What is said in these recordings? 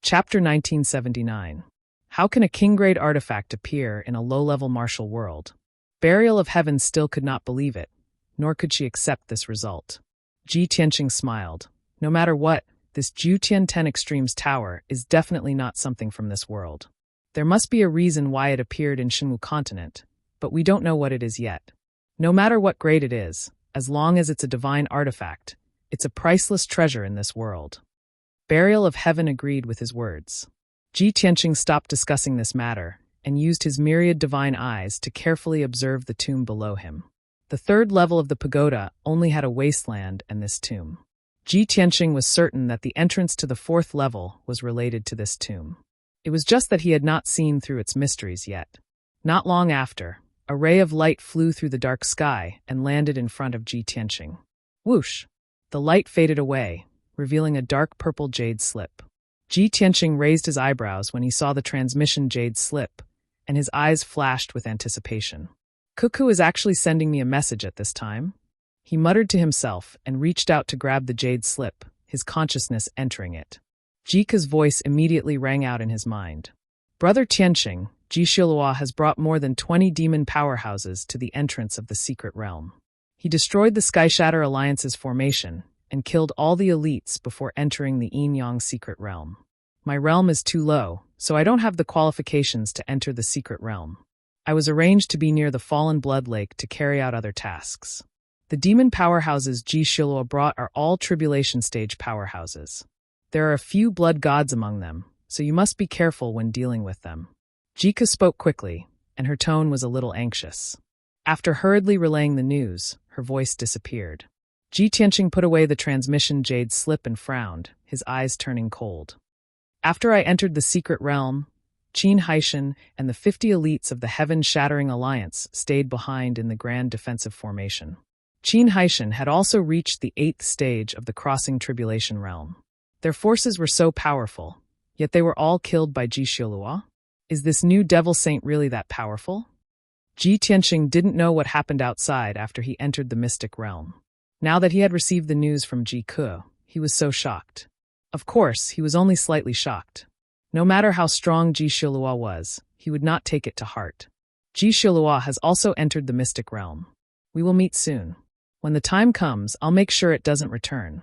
Chapter 1979. How can a king-grade artifact appear in a low-level martial world? Burial of Heaven still could not believe it, nor could she accept this result. Ji Tianqing smiled. No matter what, this Jutian 10 Extremes Tower is definitely not something from this world. There must be a reason why it appeared in Shenwu continent, but we don't know what it is yet. No matter what grade it is, as long as it's a divine artifact, it's a priceless treasure in this world. Burial of Heaven agreed with his words. Ji Tianqing stopped discussing this matter and used his myriad divine eyes to carefully observe the tomb below him. The third level of the pagoda only had a wasteland and this tomb. Ji Tianqing was certain that the entrance to the fourth level was related to this tomb. It was just that he had not seen through its mysteries yet. Not long after, a ray of light flew through the dark sky and landed in front of Ji Tianqing. Whoosh! The light faded away, revealing a dark purple jade slip. Ji Tianqing raised his eyebrows when he saw the transmission jade slip, and his eyes flashed with anticipation. Cuckoo is actually sending me a message at this time? He muttered to himself and reached out to grab the jade slip, his consciousness entering it. Jika's voice immediately rang out in his mind. Brother Tianqing, Ji Shilua has brought more than 20 demon powerhouses to the entrance of the secret realm. He destroyed the Skyshatter Alliance's formation and killed all the elites before entering the Yin-Yang secret realm. My realm is too low, so I don't have the qualifications to enter the secret realm. I was arranged to be near the fallen blood lake to carry out other tasks. The demon powerhouses Ji Shilua brought are all tribulation stage powerhouses. There are a few blood gods among them, so you must be careful when dealing with them. Jika spoke quickly, and her tone was a little anxious. After hurriedly relaying the news, her voice disappeared. Ji Tianqing put away the transmission jade slip and frowned, his eyes turning cold. After I entered the secret realm, Qin Haishan and the 50 elites of the Heaven-Shattering Alliance stayed behind in the Grand Defensive Formation. Qin Haishan had also reached the 8th stage of the Crossing Tribulation Realm. Their forces were so powerful, yet they were all killed by Ji Shilua? Is this new devil saint really that powerful? Ji Tianqing didn't know what happened outside after he entered the mystic realm. Now that he had received the news from Ji Ke, he was so shocked. Of course, he was only slightly shocked. No matter how strong Ji Shilua was, he would not take it to heart. Ji Shilua has also entered the mystic realm. We will meet soon. When the time comes, I'll make sure it doesn't return.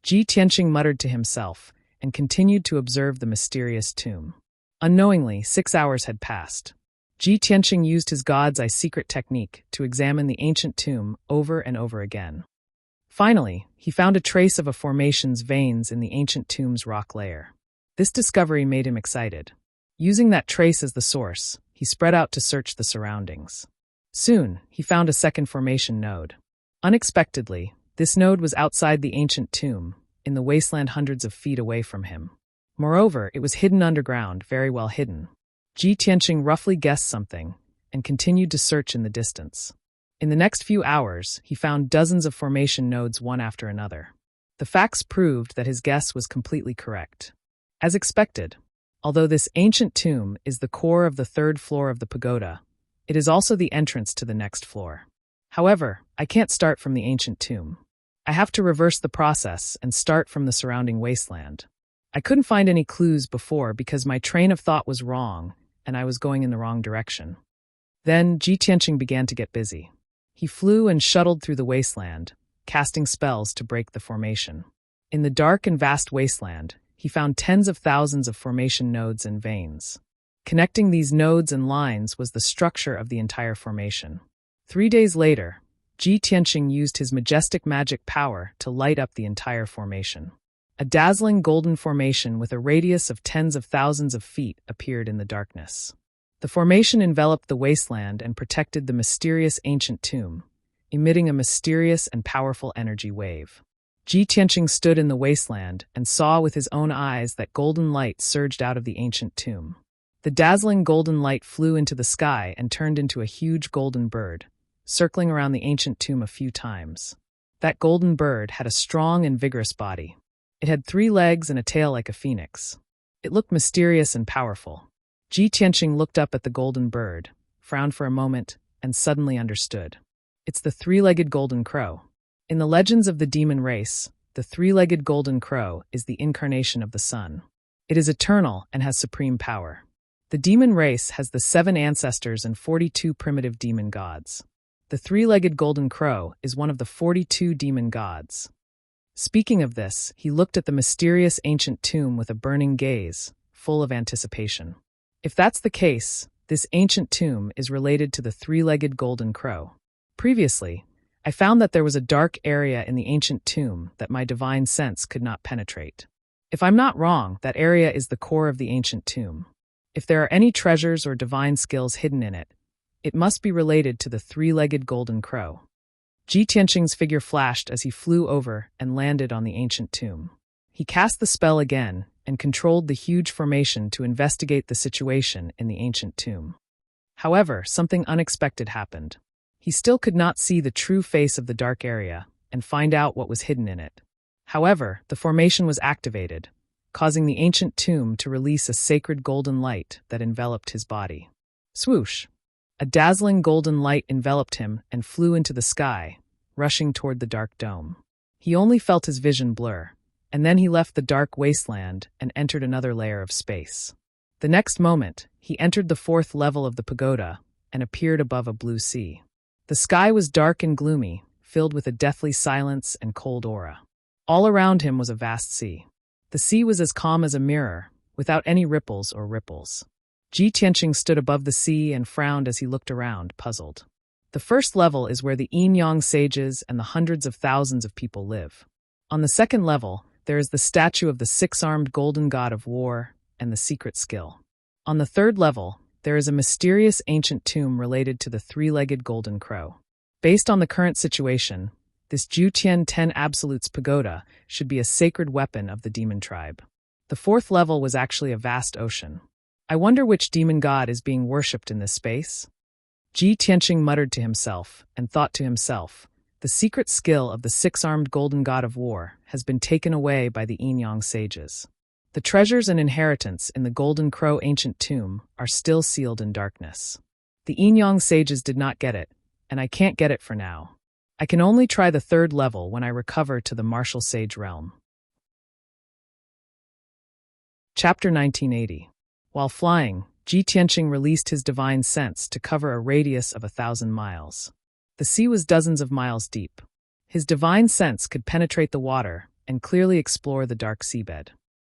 Ji Tianqing muttered to himself and continued to observe the mysterious tomb. Unknowingly, 6 hours had passed. Ji Tianqing used his God's Eye secret technique to examine the ancient tomb over and over again. Finally, he found a trace of a formation's veins in the ancient tomb's rock layer. This discovery made him excited. Using that trace as the source, he spread out to search the surroundings. Soon, he found a second formation node. Unexpectedly, this node was outside the ancient tomb, in the wasteland hundreds of feet away from him. Moreover, it was hidden underground, very well hidden. Ji Tianqing roughly guessed something, and continued to search in the distance. In the next few hours, he found dozens of formation nodes one after another. The facts proved that his guess was completely correct. As expected, although this ancient tomb is the core of the third floor of the pagoda, it is also the entrance to the next floor. However, I can't start from the ancient tomb. I have to reverse the process and start from the surrounding wasteland. I couldn't find any clues before because my train of thought was wrong, and I was going in the wrong direction. Then Ji Tianqing began to get busy. He flew and shuttled through the wasteland, casting spells to break the formation. In the dark and vast wasteland, he found tens of thousands of formation nodes and veins. Connecting these nodes and lines was the structure of the entire formation. 3 days later, Ji Tianqing used his majestic magic power to light up the entire formation. A dazzling golden formation with a radius of tens of thousands of feet appeared in the darkness. The formation enveloped the wasteland and protected the mysterious ancient tomb, emitting a mysterious and powerful energy wave. Ji Tianqing stood in the wasteland and saw with his own eyes that golden light surged out of the ancient tomb. The dazzling golden light flew into the sky and turned into a huge golden bird, circling around the ancient tomb a few times. That golden bird had a strong and vigorous body. It had 3 legs and a tail like a phoenix. It looked mysterious and powerful. Ji Tianqing looked up at the golden bird, frowned for a moment, and suddenly understood. It's the 3-legged golden crow. In the legends of the demon race, the 3-legged golden crow is the incarnation of the sun. It is eternal and has supreme power. The demon race has the 7 ancestors and 42 primitive demon gods. The 3-legged golden crow is one of the 42 demon gods. Speaking of this, he looked at the mysterious ancient tomb with a burning gaze, full of anticipation. If that's the case, this ancient tomb is related to the 3-legged golden crow. Previously, I found that there was a dark area in the ancient tomb that my divine sense could not penetrate. If I'm not wrong, that area is the core of the ancient tomb. If there are any treasures or divine skills hidden in it, it must be related to the 3-legged golden crow. Ji Tianqing's figure flashed as he flew over and landed on the ancient tomb. He cast the spell again and controlled the huge formation to investigate the situation in the ancient tomb. However, something unexpected happened. He still could not see the true face of the dark area and find out what was hidden in it. However, the formation was activated, causing the ancient tomb to release a sacred golden light that enveloped his body. Swoosh! A dazzling golden light enveloped him and flew into the sky, rushing toward the dark dome. He only felt his vision blur, and then he left the dark wasteland and entered another layer of space. The next moment, he entered the 4th level of the pagoda and appeared above a blue sea. The sky was dark and gloomy, filled with a deathly silence and cold aura. All around him was a vast sea. The sea was as calm as a mirror, without any ripples or ripples. Ji Tianqing stood above the sea and frowned as he looked around, puzzled. The 1st level is where the Yin-Yang sages and the hundreds of thousands of people live. On the 2nd level, there is the statue of the 6-armed golden god of war and the secret skill. On the 3rd level, there is a mysterious ancient tomb related to the 3-legged golden crow. Based on the current situation, this Jutian 10 Absolutes Pagoda should be a sacred weapon of the demon tribe. The 4th level was actually a vast ocean. I wonder which demon god is being worshipped in this space? Ji Tianqing muttered to himself and thought to himself, the secret skill of the 6-armed golden god of war has been taken away by the Yin-Yang sages. The treasures and inheritance in the golden crow ancient tomb are still sealed in darkness. The Yin-Yang sages did not get it, and I can't get it for now. I can only try the 3rd level when I recover to the martial sage realm. Chapter 1980. While flying, Ji Tianqing released his divine sense to cover a radius of 1,000 miles. The sea was dozens of miles deep. His divine sense could penetrate the water and clearly explore the dark seabed.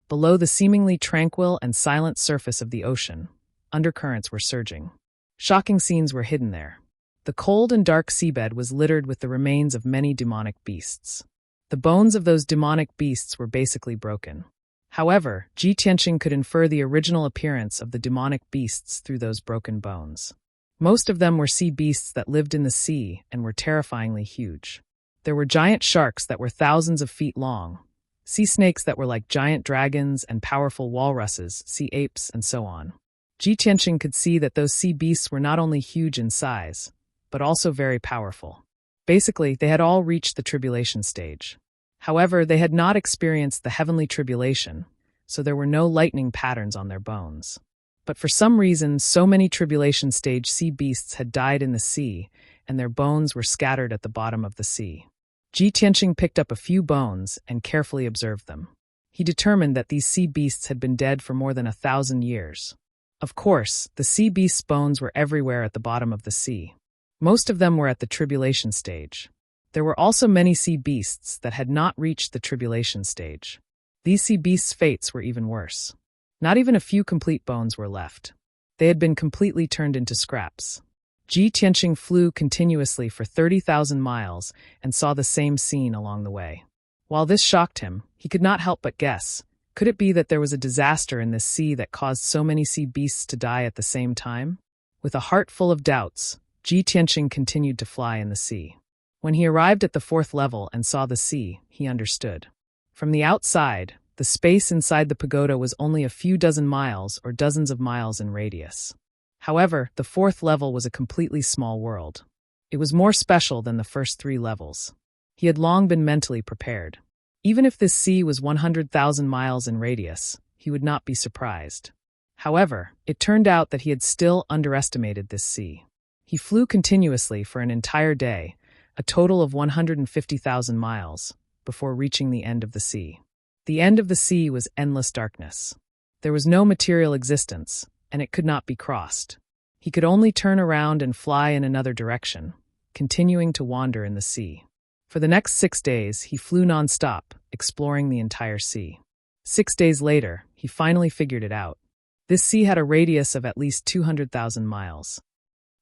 Below the seemingly tranquil and silent surface of the ocean, undercurrents were surging. Shocking scenes were hidden there. The cold and dark seabed was littered with the remains of many demonic beasts. The bones of those demonic beasts were basically broken. However, Ji Tianqing could infer the original appearance of the demonic beasts through those broken bones. Most of them were sea beasts that lived in the sea and were terrifyingly huge. There were giant sharks that were thousands of feet long, sea snakes that were like giant dragons and powerful walruses, sea apes, and so on. Ji Tianqing could see that those sea beasts were not only huge in size, but also very powerful. Basically, they had all reached the tribulation stage. However, they had not experienced the heavenly tribulation, so there were no lightning patterns on their bones. But for some reason, so many tribulation stage sea beasts had died in the sea, and their bones were scattered at the bottom of the sea. Ji Tianqing picked up a few bones and carefully observed them. He determined that these sea beasts had been dead for more than 1,000 years. Of course, the sea beasts' bones were everywhere at the bottom of the sea. Most of them were at the tribulation stage. There were also many sea beasts that had not reached the tribulation stage. These sea beasts' fates were even worse. Not even a few complete bones were left. They had been completely turned into scraps. Ji Tianqing flew continuously for 30,000 miles and saw the same scene along the way. While this shocked him, he could not help but guess. Could it be that there was a disaster in this sea that caused so many sea beasts to die at the same time? With a heart full of doubts, Ji Tianqing continued to fly in the sea. When he arrived at the 4th level and saw the sea, he understood. From the outside, the space inside the pagoda was only a few dozen miles or dozens of miles in radius. However, the 4th level was a completely small world. It was more special than the first 3 levels. He had long been mentally prepared. Even if this sea was 100,000 miles in radius, he would not be surprised. However, it turned out that he had still underestimated this sea. He flew continuously for an entire day, a total of 150,000 miles, before reaching the end of the sea. The end of the sea was endless darkness. There was no material existence, and it could not be crossed. He could only turn around and fly in another direction, continuing to wander in the sea. For the next 6 days, he flew nonstop, exploring the entire sea. 6 days later, he finally figured it out. This sea had a radius of at least 200,000 miles.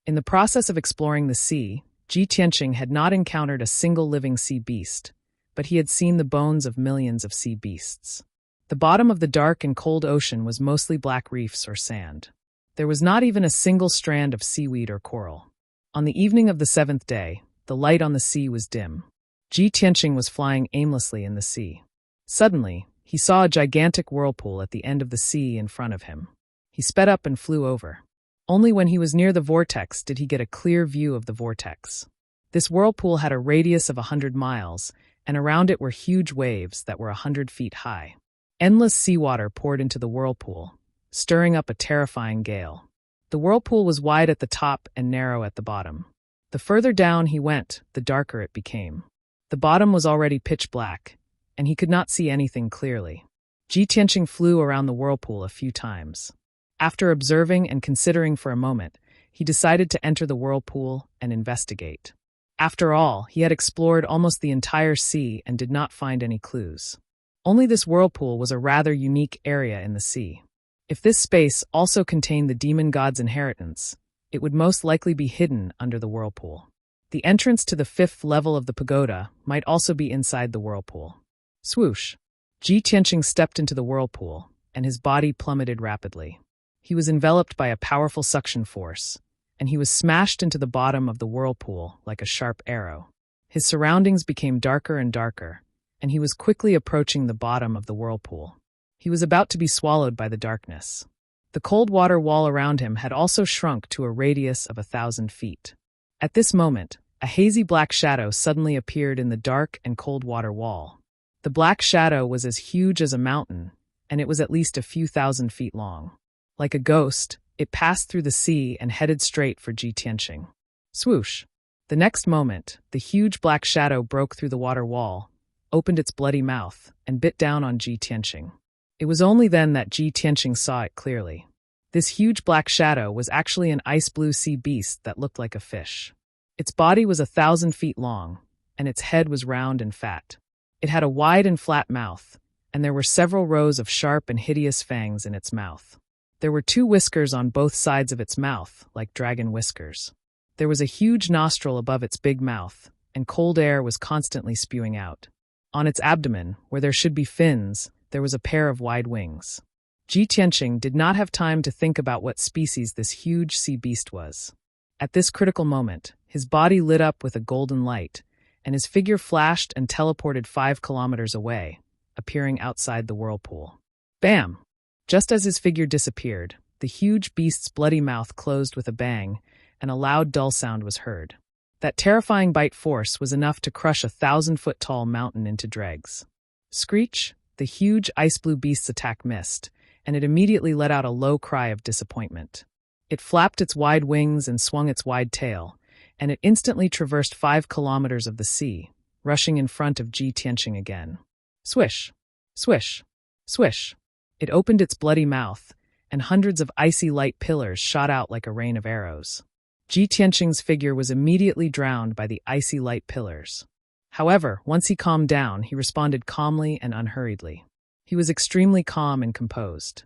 In the process of exploring the sea, Ji Tianqing had not encountered a single living sea beast, but he had seen the bones of millions of sea beasts. The bottom of the dark and cold ocean was mostly black reefs or sand. There was not even a single strand of seaweed or coral. On the evening of the 7th day, the light on the sea was dim. Ji Tianqing was flying aimlessly in the sea. Suddenly, he saw a gigantic whirlpool at the end of the sea in front of him. He sped up and flew over. Only when he was near the vortex did he get a clear view of the vortex. This whirlpool had a radius of 100 miles, and around it were huge waves that were 100 feet high. Endless seawater poured into the whirlpool, stirring up a terrifying gale. The whirlpool was wide at the top and narrow at the bottom. The further down he went, the darker it became. The bottom was already pitch black, and he could not see anything clearly. Ji Tianqing flew around the whirlpool a few times. After observing and considering for a moment, he decided to enter the whirlpool and investigate. After all, he had explored almost the entire sea and did not find any clues. Only this whirlpool was a rather unique area in the sea. If this space also contained the demon god's inheritance, it would most likely be hidden under the whirlpool. The entrance to the 5th level of the pagoda might also be inside the whirlpool. Swoosh! Ji Tianqing stepped into the whirlpool, and his body plummeted rapidly. He was enveloped by a powerful suction force, and he was smashed into the bottom of the whirlpool like a sharp arrow. His surroundings became darker and darker, and he was quickly approaching the bottom of the whirlpool. He was about to be swallowed by the darkness. The cold water wall around him had also shrunk to a radius of 1,000 feet. At this moment, a hazy black shadow suddenly appeared in the dark and cold water wall. The black shadow was as huge as a mountain, and it was at least a few thousand feet long. Like a ghost, it passed through the sea and headed straight for Ji Tianqing. Swoosh! The next moment, the huge black shadow broke through the water wall, opened its bloody mouth, and bit down on Ji Tianqing. It was only then that Ji Tianqing saw it clearly. This huge black shadow was actually an ice-blue sea beast that looked like a fish. Its body was 1,000 feet long, and its head was round and fat. It had a wide and flat mouth, and there were several rows of sharp and hideous fangs in its mouth. There were 2 whiskers on both sides of its mouth, like dragon whiskers. There was a huge nostril above its big mouth, and cold air was constantly spewing out. On its abdomen, where there should be fins, there was a pair of wide wings. Ji Tianqing did not have time to think about what species this huge sea beast was. At this critical moment, his body lit up with a golden light, and his figure flashed and teleported 5 kilometers away, appearing outside the whirlpool. Bam! Just as his figure disappeared, the huge beast's bloody mouth closed with a bang, and a loud dull sound was heard. That terrifying bite force was enough to crush a 1,000-foot-tall mountain into dregs. Screech! The huge ice-blue beast's attack missed, and it immediately let out a low cry of disappointment. It flapped its wide wings and swung its wide tail, and it instantly traversed 5 kilometers of the sea, rushing in front of Ji Tianqing again. Swish! Swish! Swish! It opened its bloody mouth, and hundreds of icy light pillars shot out like a rain of arrows. Ji Tianqing's figure was immediately drowned by the icy light pillars. However, once he calmed down, he responded calmly and unhurriedly. He was extremely calm and composed.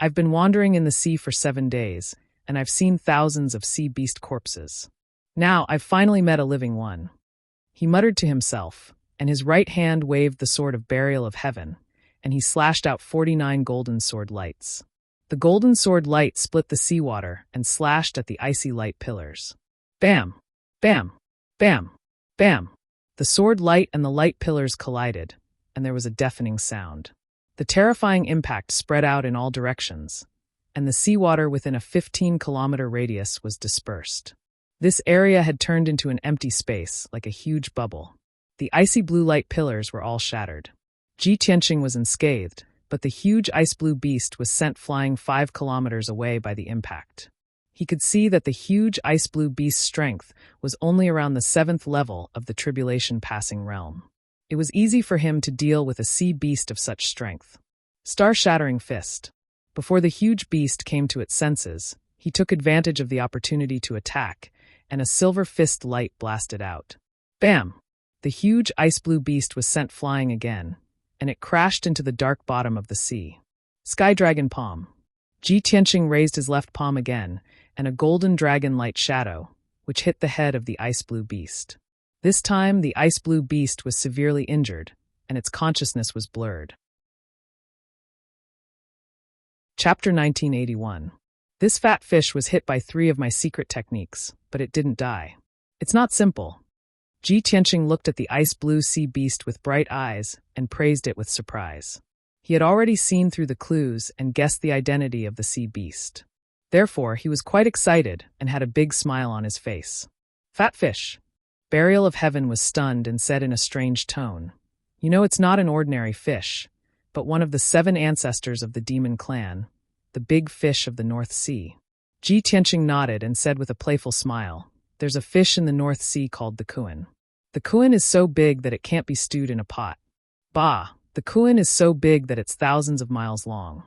I've been wandering in the sea for 7 days, and I've seen thousands of sea beast corpses. Now I've finally met a living one. He muttered to himself, and his right hand waved the sword of burial of heaven, and he slashed out 49 golden sword lights. The golden sword light split the seawater and slashed at the icy light pillars. Bam! Bam! Bam! Bam! The sword light and the light pillars collided, and there was a deafening sound. The terrifying impact spread out in all directions, and the seawater within a 15-kilometer radius was dispersed. This area had turned into an empty space, like a huge bubble. The icy blue light pillars were all shattered. Ji Tianqing was unscathed, but the huge ice-blue beast was sent flying 5 kilometers away by the impact. He could see that the huge ice-blue beast's strength was only around the 7th level of the tribulation-passing realm. It was easy for him to deal with a sea beast of such strength. Star-shattering fist. Before the huge beast came to its senses, he took advantage of the opportunity to attack, and a silver fist light blasted out. Bam! The huge ice-blue beast was sent flying again, and it crashed into the dark bottom of the sea. Sky Dragon Palm. Ji Tianqing raised his left palm again, and a golden dragon light shadow, which hit the head of the ice-blue beast. This time, the ice-blue beast was severely injured, and its consciousness was blurred. Chapter 1981. This fat fish was hit by 3 of my secret techniques, but it didn't die. It's not simple. Ji Tianqing looked at the ice-blue sea beast with bright eyes and praised it with surprise. He had already seen through the clues and guessed the identity of the sea beast. Therefore, he was quite excited and had a big smile on his face. Fat fish. Burial of Heaven was stunned and said in a strange tone, "You know, it's not an ordinary fish, but one of the 7 ancestors of the demon clan, the big fish of the North Sea." Ji Tianqing nodded and said with a playful smile, "There's a fish in the North Sea called the kuan. The kuan is so big that it can't be stewed in a pot. Bah, the kuan is so big that it's thousands of miles long."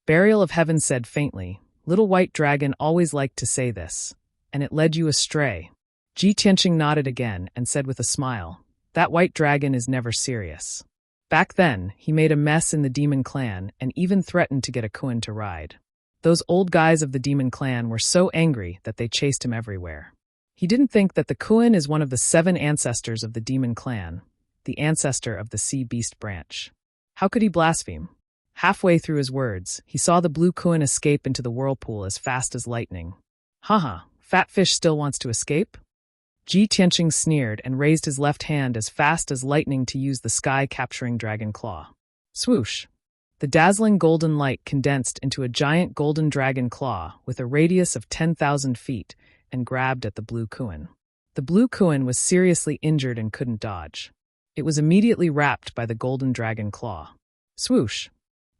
Burial of Heaven said faintly, "Little White Dragon always liked to say this, and it led you astray." Ji Tianqing nodded again and said with a smile, "That white dragon is never serious. Back then, he made a mess in the demon clan and even threatened to get a kuan to ride. Those old guys of the demon clan were so angry that they chased him everywhere. He didn't think that the kuan is one of the 7 ancestors of the demon clan, the ancestor of the sea beast branch. How could he blaspheme?" Halfway through his words, he saw the blue kuan escape into the whirlpool as fast as lightning. Haha, fat fish still wants to escape? Ji Tianqing sneered and raised his left hand as fast as lightning to use the sky-capturing dragon claw. Swoosh! The dazzling golden light condensed into a giant golden dragon claw with a radius of 10,000 feet and grabbed at the blue kuan. The blue kuan was seriously injured and couldn't dodge. It was immediately wrapped by the golden dragon claw. Swoosh!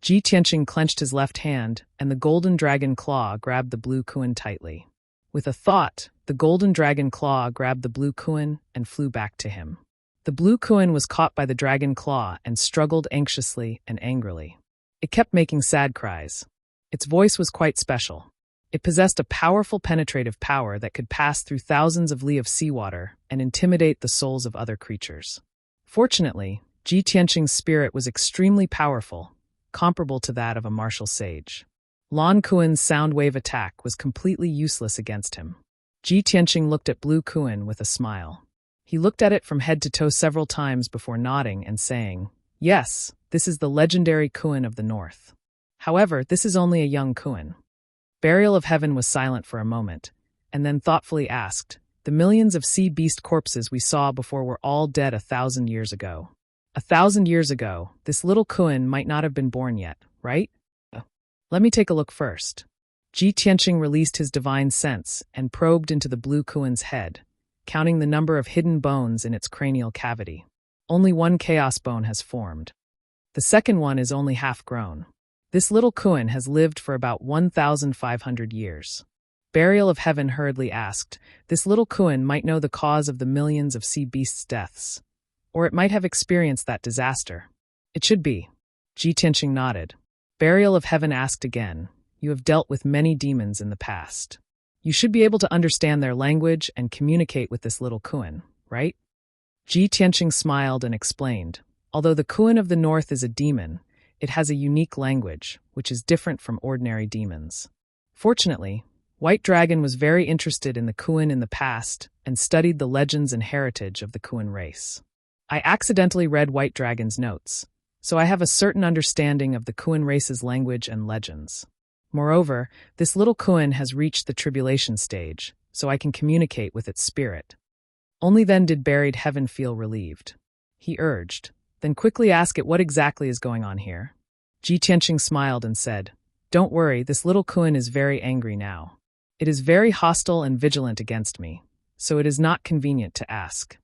Ji Tianqing clenched his left hand, and the golden dragon claw grabbed the blue kuan tightly. With a thought, the golden dragon claw grabbed the blue kuan and flew back to him. The blue kuan was caught by the dragon claw and struggled anxiously and angrily. It kept making sad cries. Its voice was quite special. It possessed a powerful penetrative power that could pass through thousands of li of seawater and intimidate the souls of other creatures. Fortunately, Ji Tianqing's spirit was extremely powerful, comparable to that of a martial sage. Lan Kuan's sound wave attack was completely useless against him. Ji Tianqing looked at Blue Kuan with a smile. He looked at it from head to toe several times before nodding and saying, "Yes, this is the legendary Kuan of the North. However, this is only a young Kuan." Burial of Heaven was silent for a moment, and then thoughtfully asked, "The millions of sea beast corpses we saw before were all dead 1,000 years ago. 1,000 years ago, this little Kuan might not have been born yet, right? Let me take a look first." Ji Tianqing released his divine sense and probed into the blue Kuan's head, counting the number of hidden bones in its cranial cavity. Only 1 chaos bone has formed. The second one is only half grown. This little Kuan has lived for about 1,500 years. Burial of Heaven hurriedly asked, "This little Kuan might know the cause of the millions of sea beasts' deaths, or it might have experienced that disaster." "It should be." Ji Tianqing nodded. Burial of Heaven asked again, "You have dealt with many demons in the past. You should be able to understand their language and communicate with this little Kuan, right?" Ji Tianqing smiled and explained, "Although the Kuan of the North is a demon, it has a unique language, which is different from ordinary demons. Fortunately, White Dragon was very interested in the Kuan in the past and studied the legends and heritage of the Kuan race. I accidentally read White Dragon's notes, so I have a certain understanding of the Kuan race's language and legends. Moreover, this little Kuan has reached the tribulation stage, so I can communicate with its spirit." Only then did Buried Heaven feel relieved. He urged, "Then quickly ask it what exactly is going on here." Ji Tianqing smiled and said, "Don't worry, this little Kuan is very angry now. It is very hostile and vigilant against me, so it is not convenient to ask."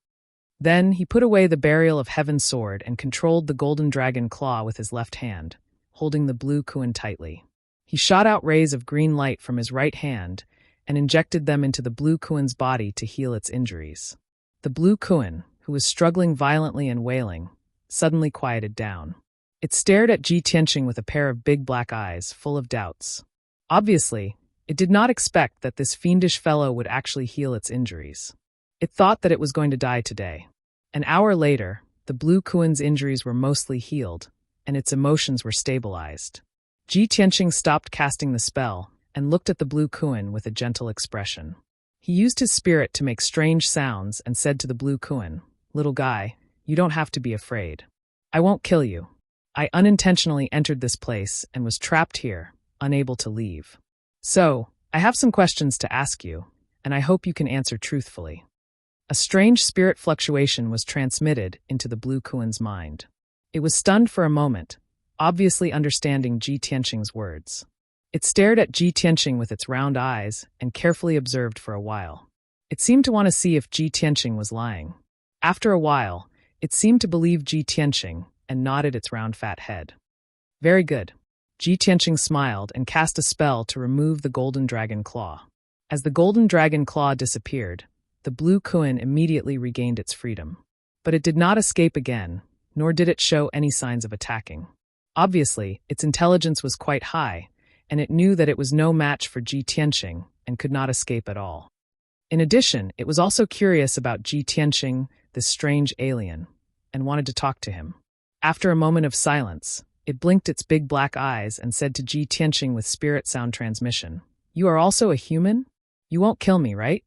Then he put away the Burial of Heaven sword and controlled the golden dragon claw with his left hand, holding the blue Kuan tightly. He shot out rays of green light from his right hand and injected them into the blue Kuan's body to heal its injuries. The blue Kuan, who was struggling violently and wailing, suddenly quieted down. It stared at Ji Tianqing with a pair of big black eyes, full of doubts. Obviously, it did not expect that this fiendish fellow would actually heal its injuries. It thought that it was going to die today. An hour later, the blue Kuan's injuries were mostly healed, and its emotions were stabilized. Ji Tianqing stopped casting the spell and looked at the blue Kuan with a gentle expression. He used his spirit to make strange sounds and said to the blue Kuan, "Little guy, you don't have to be afraid. I won't kill you. I unintentionally entered this place and was trapped here, unable to leave. So, I have some questions to ask you, and I hope you can answer truthfully." A strange spirit fluctuation was transmitted into the blue Kuan's mind. It was stunned for a moment, obviously understanding Ji Tianqing's words. It stared at Ji Tianqing with its round eyes and carefully observed for a while. It seemed to want to see if Ji Tianqing was lying. After a while, it seemed to believe Ji Tianqing and nodded its round fat head. "Very good." Ji Tianqing smiled and cast a spell to remove the golden dragon claw. As the golden dragon claw disappeared, the blue Kuan immediately regained its freedom. But it did not escape again, nor did it show any signs of attacking. Obviously, its intelligence was quite high, and it knew that it was no match for Ji Tianqing and could not escape at all. In addition, it was also curious about Ji Tianqing, this strange alien, and wanted to talk to him. After a moment of silence, it blinked its big black eyes and said to Ji Tianqing with spirit sound transmission, "You are also a human? You won't kill me, right?"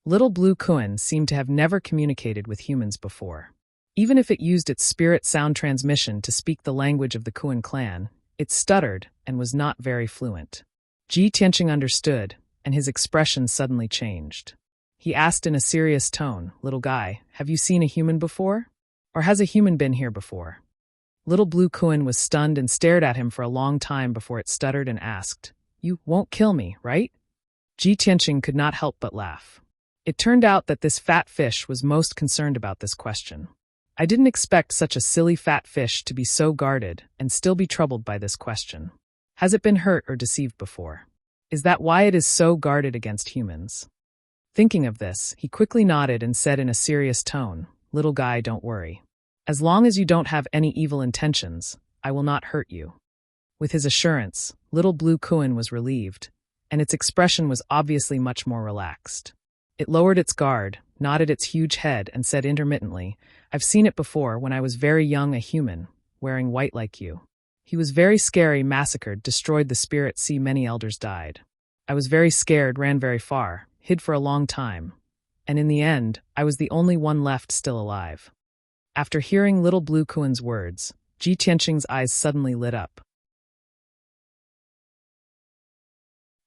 Little blue Kuan seemed to have never communicated with humans before. Even if it used its spirit sound transmission to speak the language of the Kuan clan, it stuttered and was not very fluent. Ji Tianqing understood, and his expression suddenly changed. He asked in a serious tone, "Little guy, have you seen a human before? Or has a human been here before?" Little blue Kuan was stunned and stared at him for a long time before it stuttered and asked, "You won't kill me, right?" Ji Tianqing could not help but laugh. It turned out that this fat fish was most concerned about this question. I didn't expect such a silly fat fish to be so guarded and still be troubled by this question. Has it been hurt or deceived before? Is that why it is so guarded against humans? Thinking of this, he quickly nodded and said in a serious tone, "Little guy, don't worry. As long as you don't have any evil intentions, I will not hurt you." With his assurance, little blue Kuan was relieved, and its expression was obviously much more relaxed. It lowered its guard, nodded its huge head, and said intermittently, "I've seen it before when I was very young, a human, wearing white like you. He was very scary, massacred, destroyed the spirit, see many elders died. I was very scared, ran very far, hid for a long time, and in the end, I was the only one left still alive." After hearing little blue Kuan's words, Ji Tianqing's eyes suddenly lit up.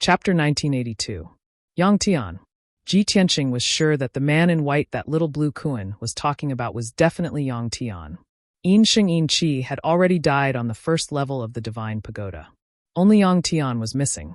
Chapter 1982. Yang Tian. Ji Tianqing was sure that the man in white that little blue Kuan was talking about was definitely Yang Tian. Yin Shing Yin Qi had already died on the first level of the Divine Pagoda. Only Yang Tian was missing.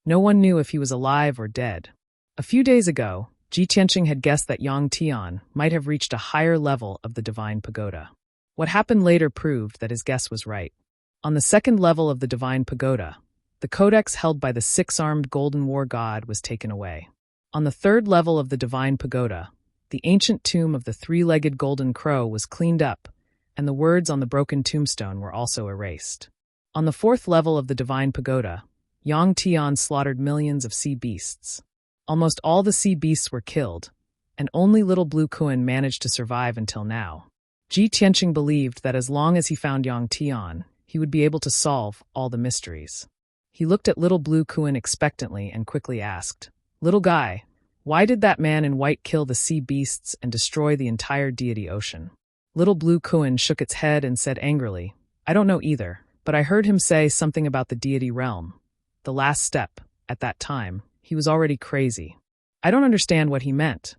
No one knew if he was alive or dead. A few days ago, Ji Tianqing had guessed that Yang Tian might have reached a higher level of the Divine Pagoda. What happened later proved that his guess was right. On the second level of the Divine Pagoda, the codex held by the six-armed golden war god was taken away. On the third level of the Divine Pagoda, the ancient tomb of the three-legged golden crow was cleaned up, and the words on the broken tombstone were also erased. On the fourth level of the Divine Pagoda, Yang Tian slaughtered millions of sea beasts. Almost all the sea beasts were killed, and only little blue Kuan managed to survive until now. Ji Tianqing believed that as long as he found Yang Tian, he would be able to solve all the mysteries. He looked at little blue Kuan expectantly and quickly asked, "Little guy, why did that man in white kill the sea beasts and destroy the entire deity ocean?" Little blue Kuan shook its head and said angrily, "I don't know either, but I heard him say something about the deity realm. The last step, at that time, he was already crazy. I don't understand what he meant,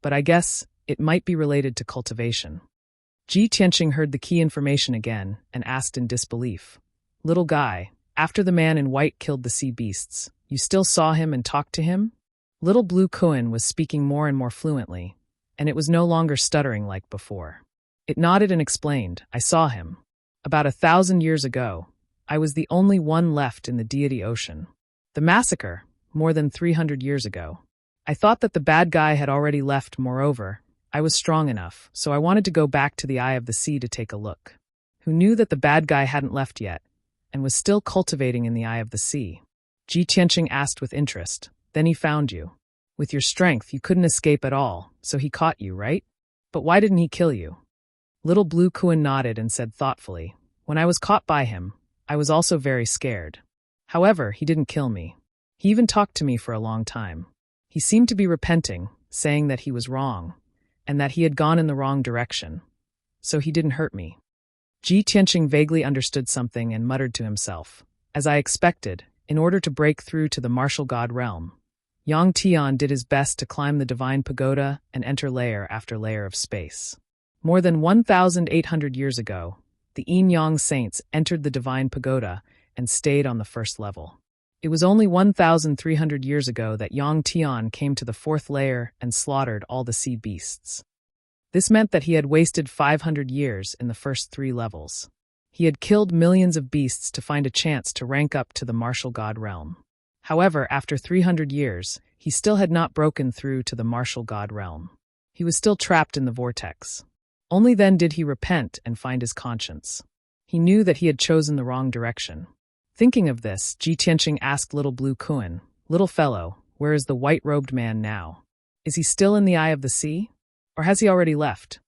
but I guess it might be related to cultivation." Ji Tianqing heard the key information again and asked in disbelief, "Little guy, after the man in white killed the sea beasts, you still saw him and talked to him?" Little blue Kuan was speaking more and more fluently, and it was no longer stuttering like before. It nodded and explained, "I saw him. About 1,000 years ago, I was the only one left in the deity ocean. The massacre, more than 300 years ago. I thought that the bad guy had already left. Moreover, I was strong enough, so I wanted to go back to the eye of the sea to take a look. who knew that the bad guy hadn't left yet, and was still cultivating in the eye of the sea. Ji Tianqing asked with interest, "Then he found you. With your strength, you couldn't escape at all, so he caught you, right? But why didn't he kill you?" Little Blue Kuan nodded and said thoughtfully, "When I was caught by him, I was also very scared. However, he didn't kill me. He even talked to me for a long time. He seemed to be repenting, saying that he was wrong, and that he had gone in the wrong direction. So he didn't hurt me." Ji Tianqing vaguely understood something and muttered to himself, "As I expected, in order to break through to the martial god realm, Yang Tian did his best to climb the divine pagoda and enter layer after layer of space. More than 1,800 years ago, the Yin Yang saints entered the divine pagoda and stayed on the first level. It was only 1,300 years ago that Yang Tian came to the fourth layer and slaughtered all the sea beasts. This meant that he had wasted 500 years in the first 3 levels. He had killed millions of beasts to find a chance to rank up to the martial god realm. However, after 300 years, he still had not broken through to the martial god realm. He was still trapped in the vortex. Only then did he repent and find his conscience. He knew that he had chosen the wrong direction. Thinking of this, Ji Tianqing asked Little Blue Kuan, "Little fellow, where is the white-robed man now? Is he still in the eye of the sea? Or has he already left?"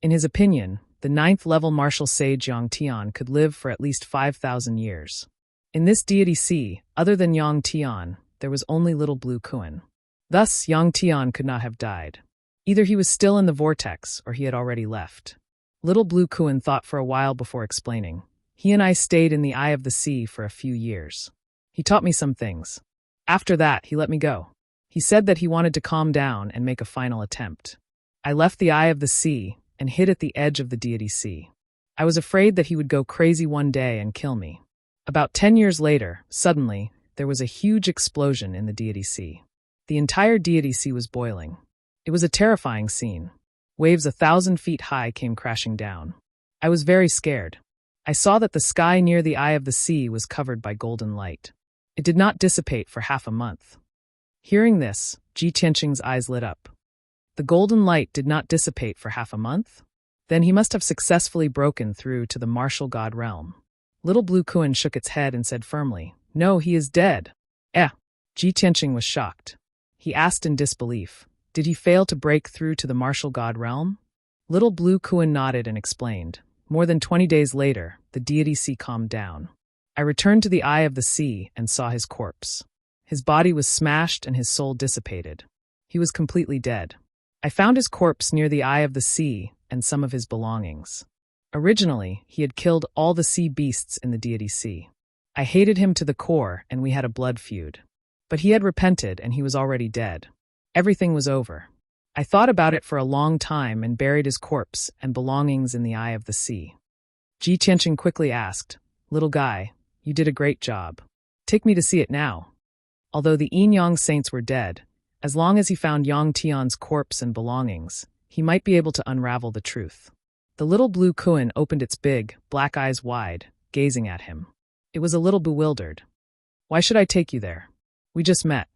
In his opinion, the 9th-level martial sage Yang Tian could live for at least 5,000 years. In this deity sea, other than Yang Tian, there was only Little Blue Kuan. Thus, Yang Tian could not have died. Either he was still in the vortex, or he had already left. Little Blue Kuan thought for a while before explaining, "He and I stayed in the eye of the sea for a few years. He taught me some things. After that, he let me go. He said that he wanted to calm down and make a final attempt. I left the eye of the sea and hid at the edge of the deity sea. I was afraid that he would go crazy one day and kill me. About 10 years later, suddenly, there was a huge explosion in the deity sea. The entire deity sea was boiling. It was a terrifying scene. Waves 1,000 feet high came crashing down. I was very scared. I saw that the sky near the eye of the sea was covered by golden light. It did not dissipate for half a month." Hearing this, Ji Tianqing's eyes lit up. The golden light did not dissipate for half a month? Then he must have successfully broken through to the martial god realm. Little Blue Kuan shook its head and said firmly, "No, he is dead." Ji Tianqing was shocked. He asked in disbelief, "Did he fail to break through to the martial god realm?" Little Blue Kuan nodded and explained, "More than 20 days later, the deity sea calmed down. I returned to the eye of the sea and saw his corpse. His body was smashed and his soul dissipated. He was completely dead. I found his corpse near the eye of the sea and some of his belongings. Originally, he had killed all the sea beasts in the deity sea. I hated him to the core and we had a blood feud. But he had repented and he was already dead. Everything was over. I thought about it for a long time and buried his corpse and belongings in the eye of the sea." Ji Tianqing quickly asked, "Little guy, you did a great job. Take me to see it now." Although the Yin Yang saints were dead, as long as he found Yang Tian's corpse and belongings, he might be able to unravel the truth. The Little Blue Kuan opened its big, black eyes wide, gazing at him. It was a little bewildered. "Why should I take you there? We just met.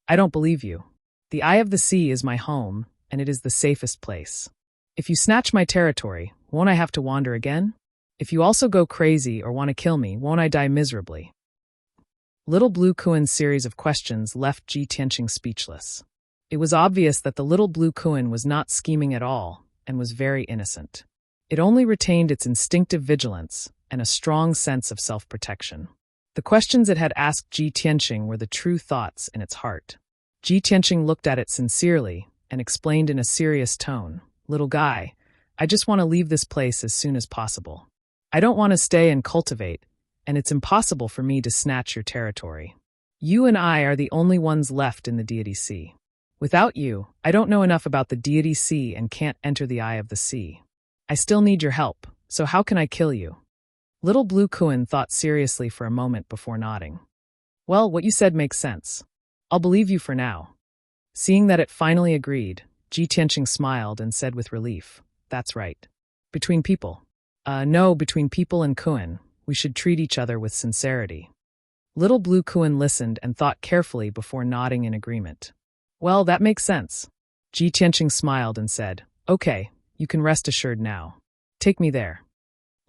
I don't believe you. The eye of the sea is my home, and it is the safest place. If you snatch my territory, won't I have to wander again? If you also go crazy or want to kill me, won't I die miserably?" Little Blue Kuan's series of questions left Ji Tianqing speechless. It was obvious that the Little Blue Kuan was not scheming at all and was very innocent. It only retained its instinctive vigilance and a strong sense of self-protection. The questions it had asked Ji Tianqing were the true thoughts in its heart. Ji Tianqing looked at it sincerely and explained in a serious tone, "Little guy, I just want to leave this place as soon as possible. I don't want to stay and cultivate, and it's impossible for me to snatch your territory. You and I are the only ones left in the deity sea. Without you, I don't know enough about the deity sea and can't enter the eye of the sea. I still need your help, so how can I kill you?" Little Blue Kuan thought seriously for a moment before nodding. "Well, what you said makes sense. I'll believe you for now." Seeing that it finally agreed, Ji Tianqing smiled and said with relief, "That's right. Between people. No, between people and Kuan, we should treat each other with sincerity." Little Blue Kuan listened and thought carefully before nodding in agreement. "Well, that makes sense." Ji Tianqing smiled and said, "Okay, you can rest assured now. Take me there."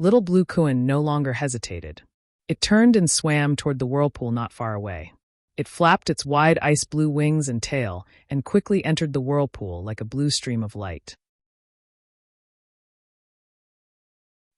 Little Blue Kuan no longer hesitated. It turned and swam toward the whirlpool not far away. It flapped its wide ice-blue wings and tail and quickly entered the whirlpool like a blue stream of light.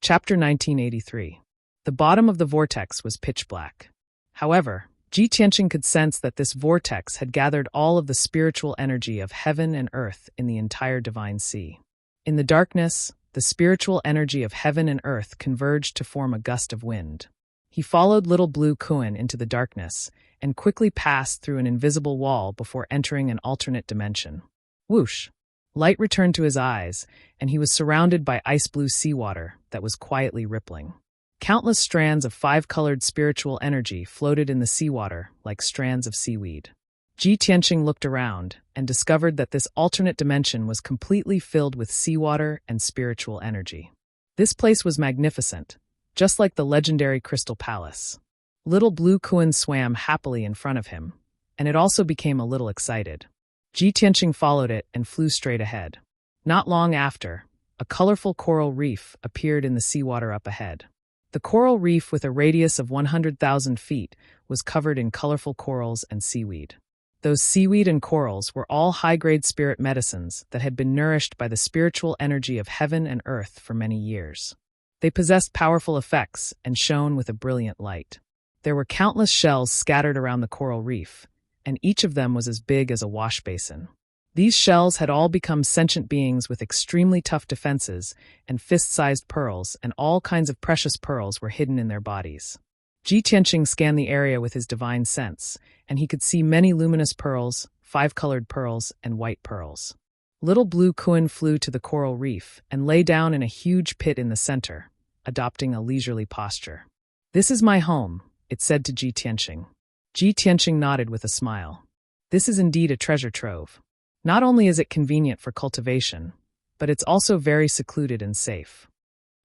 Chapter 1983. The bottom of the vortex was pitch black. However, Ji Tianqing could sense that this vortex had gathered all of the spiritual energy of heaven and earth in the entire divine sea. In the darkness, the spiritual energy of heaven and earth converged to form a gust of wind. He followed Little Blue Kuan into the darkness and quickly passed through an invisible wall before entering an alternate dimension. Whoosh! Light returned to his eyes, and he was surrounded by ice-blue seawater that was quietly rippling. Countless strands of five-colored spiritual energy floated in the seawater like strands of seaweed. Ji Tianqing looked around and discovered that this alternate dimension was completely filled with seawater and spiritual energy. This place was magnificent, just like the legendary Crystal Palace. Little Blue Kuan swam happily in front of him, and it also became a little excited. Ji Tianqing followed it and flew straight ahead. Not long after, a colorful coral reef appeared in the seawater up ahead. The coral reef, with a radius of 100,000 feet, was covered in colorful corals and seaweed. Those seaweed and corals were all high-grade spirit medicines that had been nourished by the spiritual energy of heaven and earth for many years. They possessed powerful effects and shone with a brilliant light. There were countless shells scattered around the coral reef, and each of them was as big as a wash basin. These shells had all become sentient beings with extremely tough defenses, and fist-sized pearls and all kinds of precious pearls were hidden in their bodies. Ji Tianqing scanned the area with his divine sense, and he could see many luminous pearls, five-colored pearls, and white pearls. Little Blue Kuan flew to the coral reef and lay down in a huge pit in the center, adopting a leisurely posture. "This is my home," it said to Ji Tianqing. Ji Tianqing nodded with a smile. This is indeed a treasure trove. Not only is it convenient for cultivation, but it's also very secluded and safe.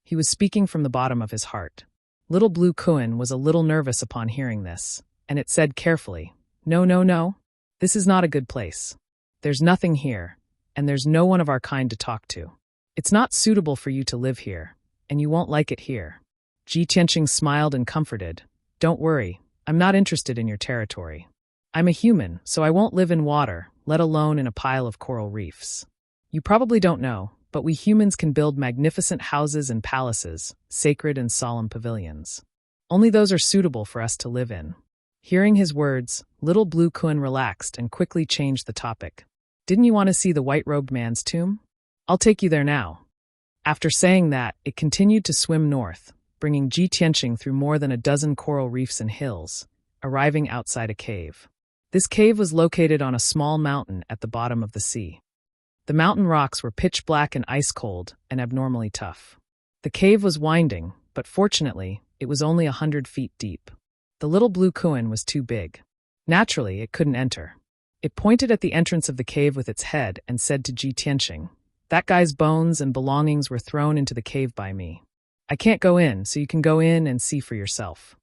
He was speaking from the bottom of his heart. Little Blue Kuan was a little nervous upon hearing this, and it said carefully, No. This is not a good place. There's nothing here, and there's no one of our kind to talk to. It's not suitable for you to live here, and you won't like it here." Ji Tianqing smiled and comforted. "Don't worry. I'm not interested in your territory. I'm a human, so I won't live in water, let alone in a pile of coral reefs. You probably don't know, but we humans can build magnificent houses and palaces, sacred and solemn pavilions. Only those are suitable for us to live in." Hearing his words, Little Blue Kuan relaxed and quickly changed the topic. "Didn't you want to see the white-robed man's tomb? I'll take you there now." After saying that, it continued to swim north, bringing Ji Tianqing through more than a dozen coral reefs and hills, arriving outside a cave. This cave was located on a small mountain at the bottom of the sea. The mountain rocks were pitch black and ice-cold and abnormally tough. The cave was winding, but fortunately, it was only 100 feet deep. The Little Blue Kuan was too big. Naturally, it couldn't enter. It pointed at the entrance of the cave with its head and said to Ji Tianqing, "That guy's bones and belongings were thrown into the cave by me. I can't go in, so you can go in and see for yourself."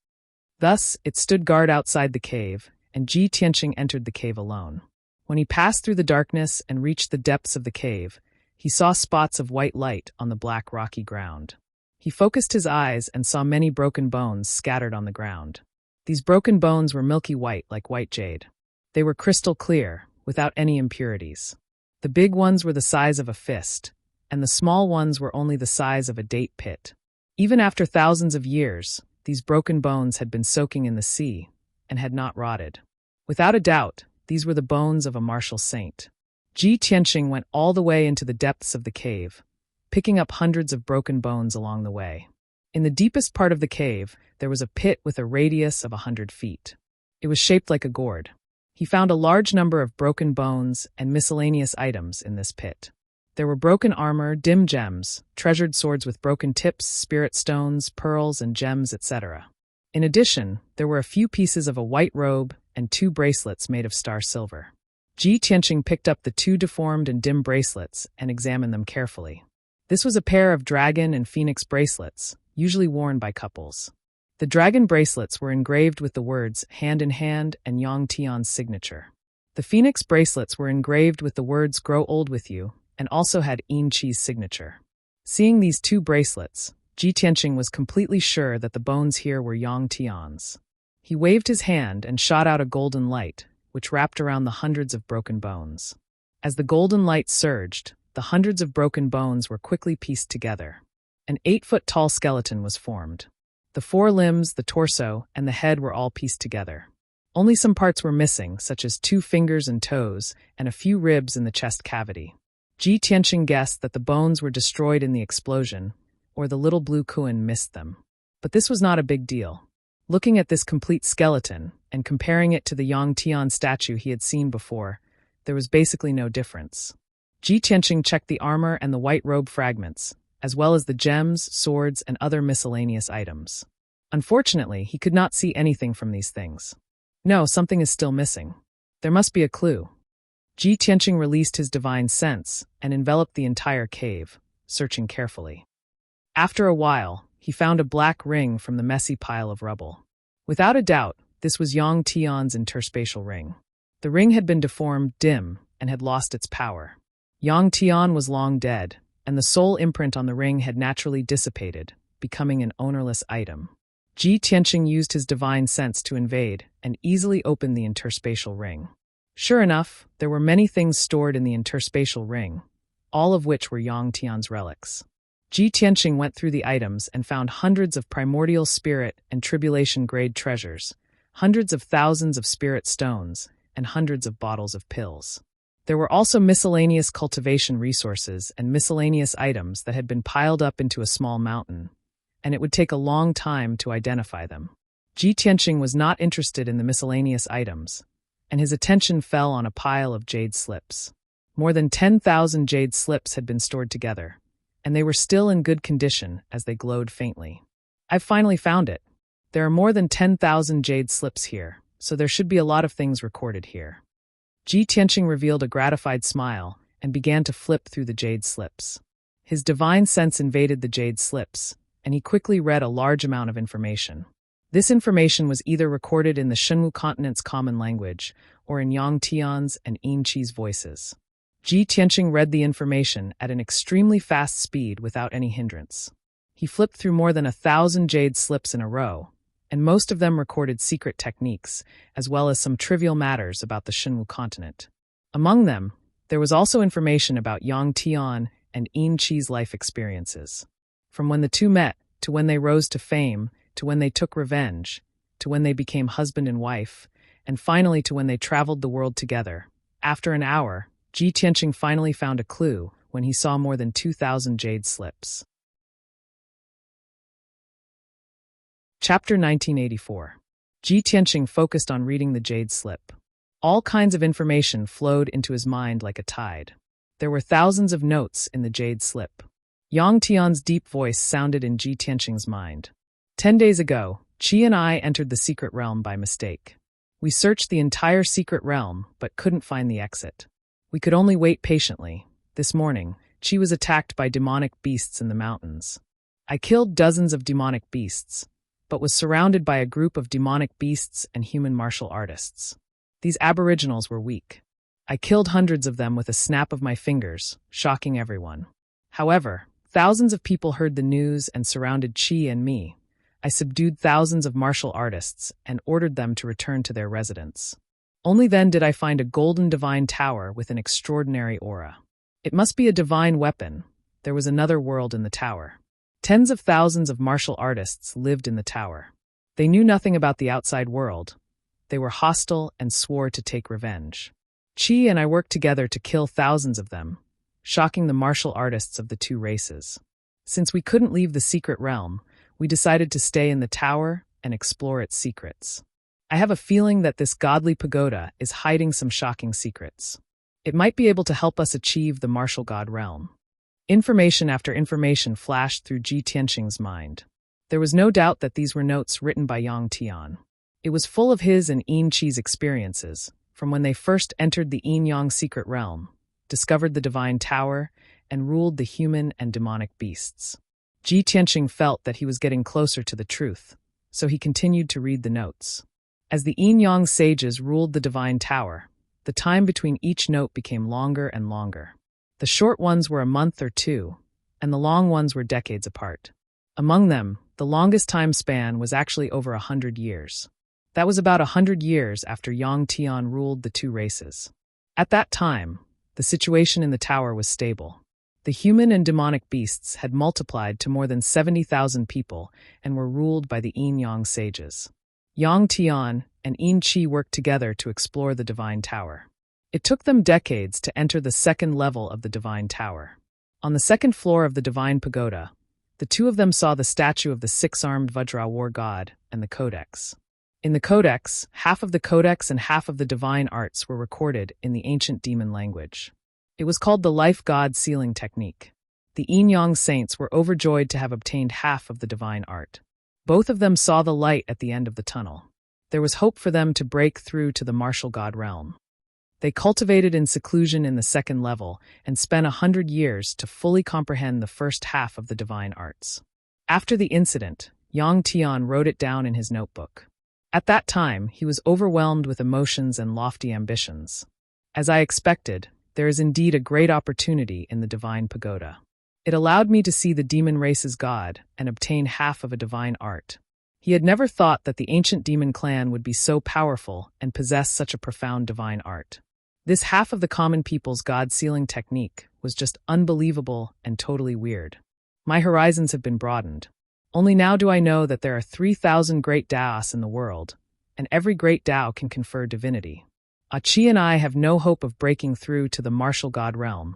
Thus, it stood guard outside the cave, and Ji Tianqing entered the cave alone. When he passed through the darkness and reached the depths of the cave, he saw spots of white light on the black rocky ground. He focused his eyes and saw many broken bones scattered on the ground. These broken bones were milky white like white jade. They were crystal clear, without any impurities. The big ones were the size of a fist, and the small ones were only the size of a date pit. Even after thousands of years, these broken bones had been soaking in the sea and had not rotted. Without a doubt, these were the bones of a martial saint. Ji Tianqing went all the way into the depths of the cave, picking up hundreds of broken bones along the way. In the deepest part of the cave, there was a pit with a radius of 100 feet. It was shaped like a gourd. He found a large number of broken bones and miscellaneous items in this pit. There were broken armor, dim gems, treasured swords with broken tips, spirit stones, pearls, and gems, etc. In addition, there were a few pieces of a white robe and 2 bracelets made of star silver. Ji Tianqing picked up the 2 deformed and dim bracelets and examined them carefully. This was a pair of dragon and phoenix bracelets, usually worn by couples. The dragon bracelets were engraved with the words "hand in hand" and Yang Tian's signature. The phoenix bracelets were engraved with the words "grow old with you" and also had Yin Qi's signature. Seeing these 2 bracelets, Ji Tianqing was completely sure that the bones here were Yang Tian's. He waved his hand and shot out a golden light, which wrapped around the hundreds of broken bones. As the golden light surged, the hundreds of broken bones were quickly pieced together. An 8-foot-tall skeleton was formed. The 4 limbs, the torso, and the head were all pieced together. Only some parts were missing, such as 2 fingers and toes, and a few ribs in the chest cavity. Ji Tianqing guessed that the bones were destroyed in the explosion, or the little blue Kuan missed them. But this was not a big deal. Looking at this complete skeleton, and comparing it to the Yang Tian statue he had seen before, there was basically no difference. Ji Tianqing checked the armor and the white robe fragments, as well as the gems, swords, and other miscellaneous items. Unfortunately, he could not see anything from these things. No, something is still missing. There must be a clue. Ji Tianqing released his divine sense and enveloped the entire cave, searching carefully. After a while, he found a black ring from the messy pile of rubble. Without a doubt, this was Yang Tian's interspatial ring. The ring had been deformed, dim, and had lost its power. Yang Tian was long dead, and the soul imprint on the ring had naturally dissipated, becoming an ownerless item. Ji Tianqing used his divine sense to invade and easily open the interspatial ring. Sure enough, there were many things stored in the interspatial ring, all of which were Yang Tian's relics. Ji Tianqing went through the items and found hundreds of primordial spirit and tribulation-grade treasures, hundreds of thousands of spirit stones, and hundreds of bottles of pills. There were also miscellaneous cultivation resources and miscellaneous items that had been piled up into a small mountain, and it would take a long time to identify them. Ji Tianqing was not interested in the miscellaneous items, and his attention fell on a pile of jade slips. More than 10,000 jade slips had been stored together, and they were still in good condition as they glowed faintly. I've finally found it. There are more than 10,000 jade slips here, so there should be a lot of things recorded here. Ji Tianqing revealed a gratified smile and began to flip through the jade slips. His divine sense invaded the jade slips, and he quickly read a large amount of information. This information was either recorded in the Shenwu continent's common language or in Yang Tian's and Yin Qi's voices. Ji Tianqing read the information at an extremely fast speed without any hindrance. He flipped through more than 1,000 jade slips in a row, and most of them recorded secret techniques, as well as some trivial matters about the Shenwu continent. Among them, there was also information about Yang Tian and Yin Qi's life experiences. From when the two met, to when they rose to fame, to when they took revenge, to when they became husband and wife, and finally to when they traveled the world together. After an hour, Ji Tianqing finally found a clue when he saw more than 2,000 jade slips. Chapter 1984. Ji Tianqing focused on reading the jade slip. All kinds of information flowed into his mind like a tide. There were thousands of notes in the jade slip. Yang Tian's deep voice sounded in Ji Tianqing's mind. 10 days ago, Qi and I entered the secret realm by mistake. We searched the entire secret realm, but couldn't find the exit. We could only wait patiently. This morning, Qi was attacked by demonic beasts in the mountains. I killed dozens of demonic beasts, but was surrounded by a group of demonic beasts and human martial artists. These aboriginals were weak. I killed hundreds of them with a snap of my fingers, shocking everyone. However, thousands of people heard the news and surrounded Qi and me. I subdued thousands of martial artists and ordered them to return to their residence. Only then did I find a golden divine tower with an extraordinary aura. It must be a divine weapon. There was another world in the tower. Tens of thousands of martial artists lived in the tower. They knew nothing about the outside world. They were hostile and swore to take revenge. Qi and I worked together to kill thousands of them, shocking the martial artists of the two races. Since we couldn't leave the secret realm, we decided to stay in the tower and explore its secrets. I have a feeling that this godly pagoda is hiding some shocking secrets. It might be able to help us achieve the martial god realm. Information after information flashed through Ji Tianqing's mind. There was no doubt that these were notes written by Yang Tian. It was full of his and Yin Qi's experiences, from when they first entered the Yin-Yang secret realm, discovered the divine tower, and ruled the human and demonic beasts. Ji Tianqing felt that he was getting closer to the truth, so he continued to read the notes. As the Yin-Yang sages ruled the divine tower, the time between each note became longer and longer. The short ones were a month or two, and the long ones were decades apart. Among them, the longest time span was actually over 100 years. That was about 100 years after Yang Tian ruled the two races. At that time, the situation in the tower was stable. The human and demonic beasts had multiplied to more than 70,000 people and were ruled by the Yin Yang sages. Yang Tian and Yin Qi worked together to explore the Divine Tower. It took them decades to enter the second level of the Divine Tower. On the second floor of the Divine Pagoda, the two of them saw the statue of the six-armed Vajra war god and the Codex. In the Codex, half of the Codex and half of the divine arts were recorded in the ancient demon language. It was called the Life God Sealing Technique. The Yin Yang saints were overjoyed to have obtained half of the divine art. Both of them saw the light at the end of the tunnel. There was hope for them to break through to the martial god realm. They cultivated in seclusion in the second level and spent 100 years to fully comprehend the first half of the divine arts. After the incident, Yang Tian wrote it down in his notebook. At that time, he was overwhelmed with emotions and lofty ambitions. As I expected, there is indeed a great opportunity in the Divine Pagoda. It allowed me to see the demon race's god and obtain half of a divine art. He had never thought that the ancient demon clan would be so powerful and possess such a profound divine art. This half of the common people's god-sealing technique was just unbelievable and totally weird. My horizons have been broadened. Only now do I know that there are 3,000 great Daos in the world, and every great Dao can confer divinity. Qi and I have no hope of breaking through to the martial god realm,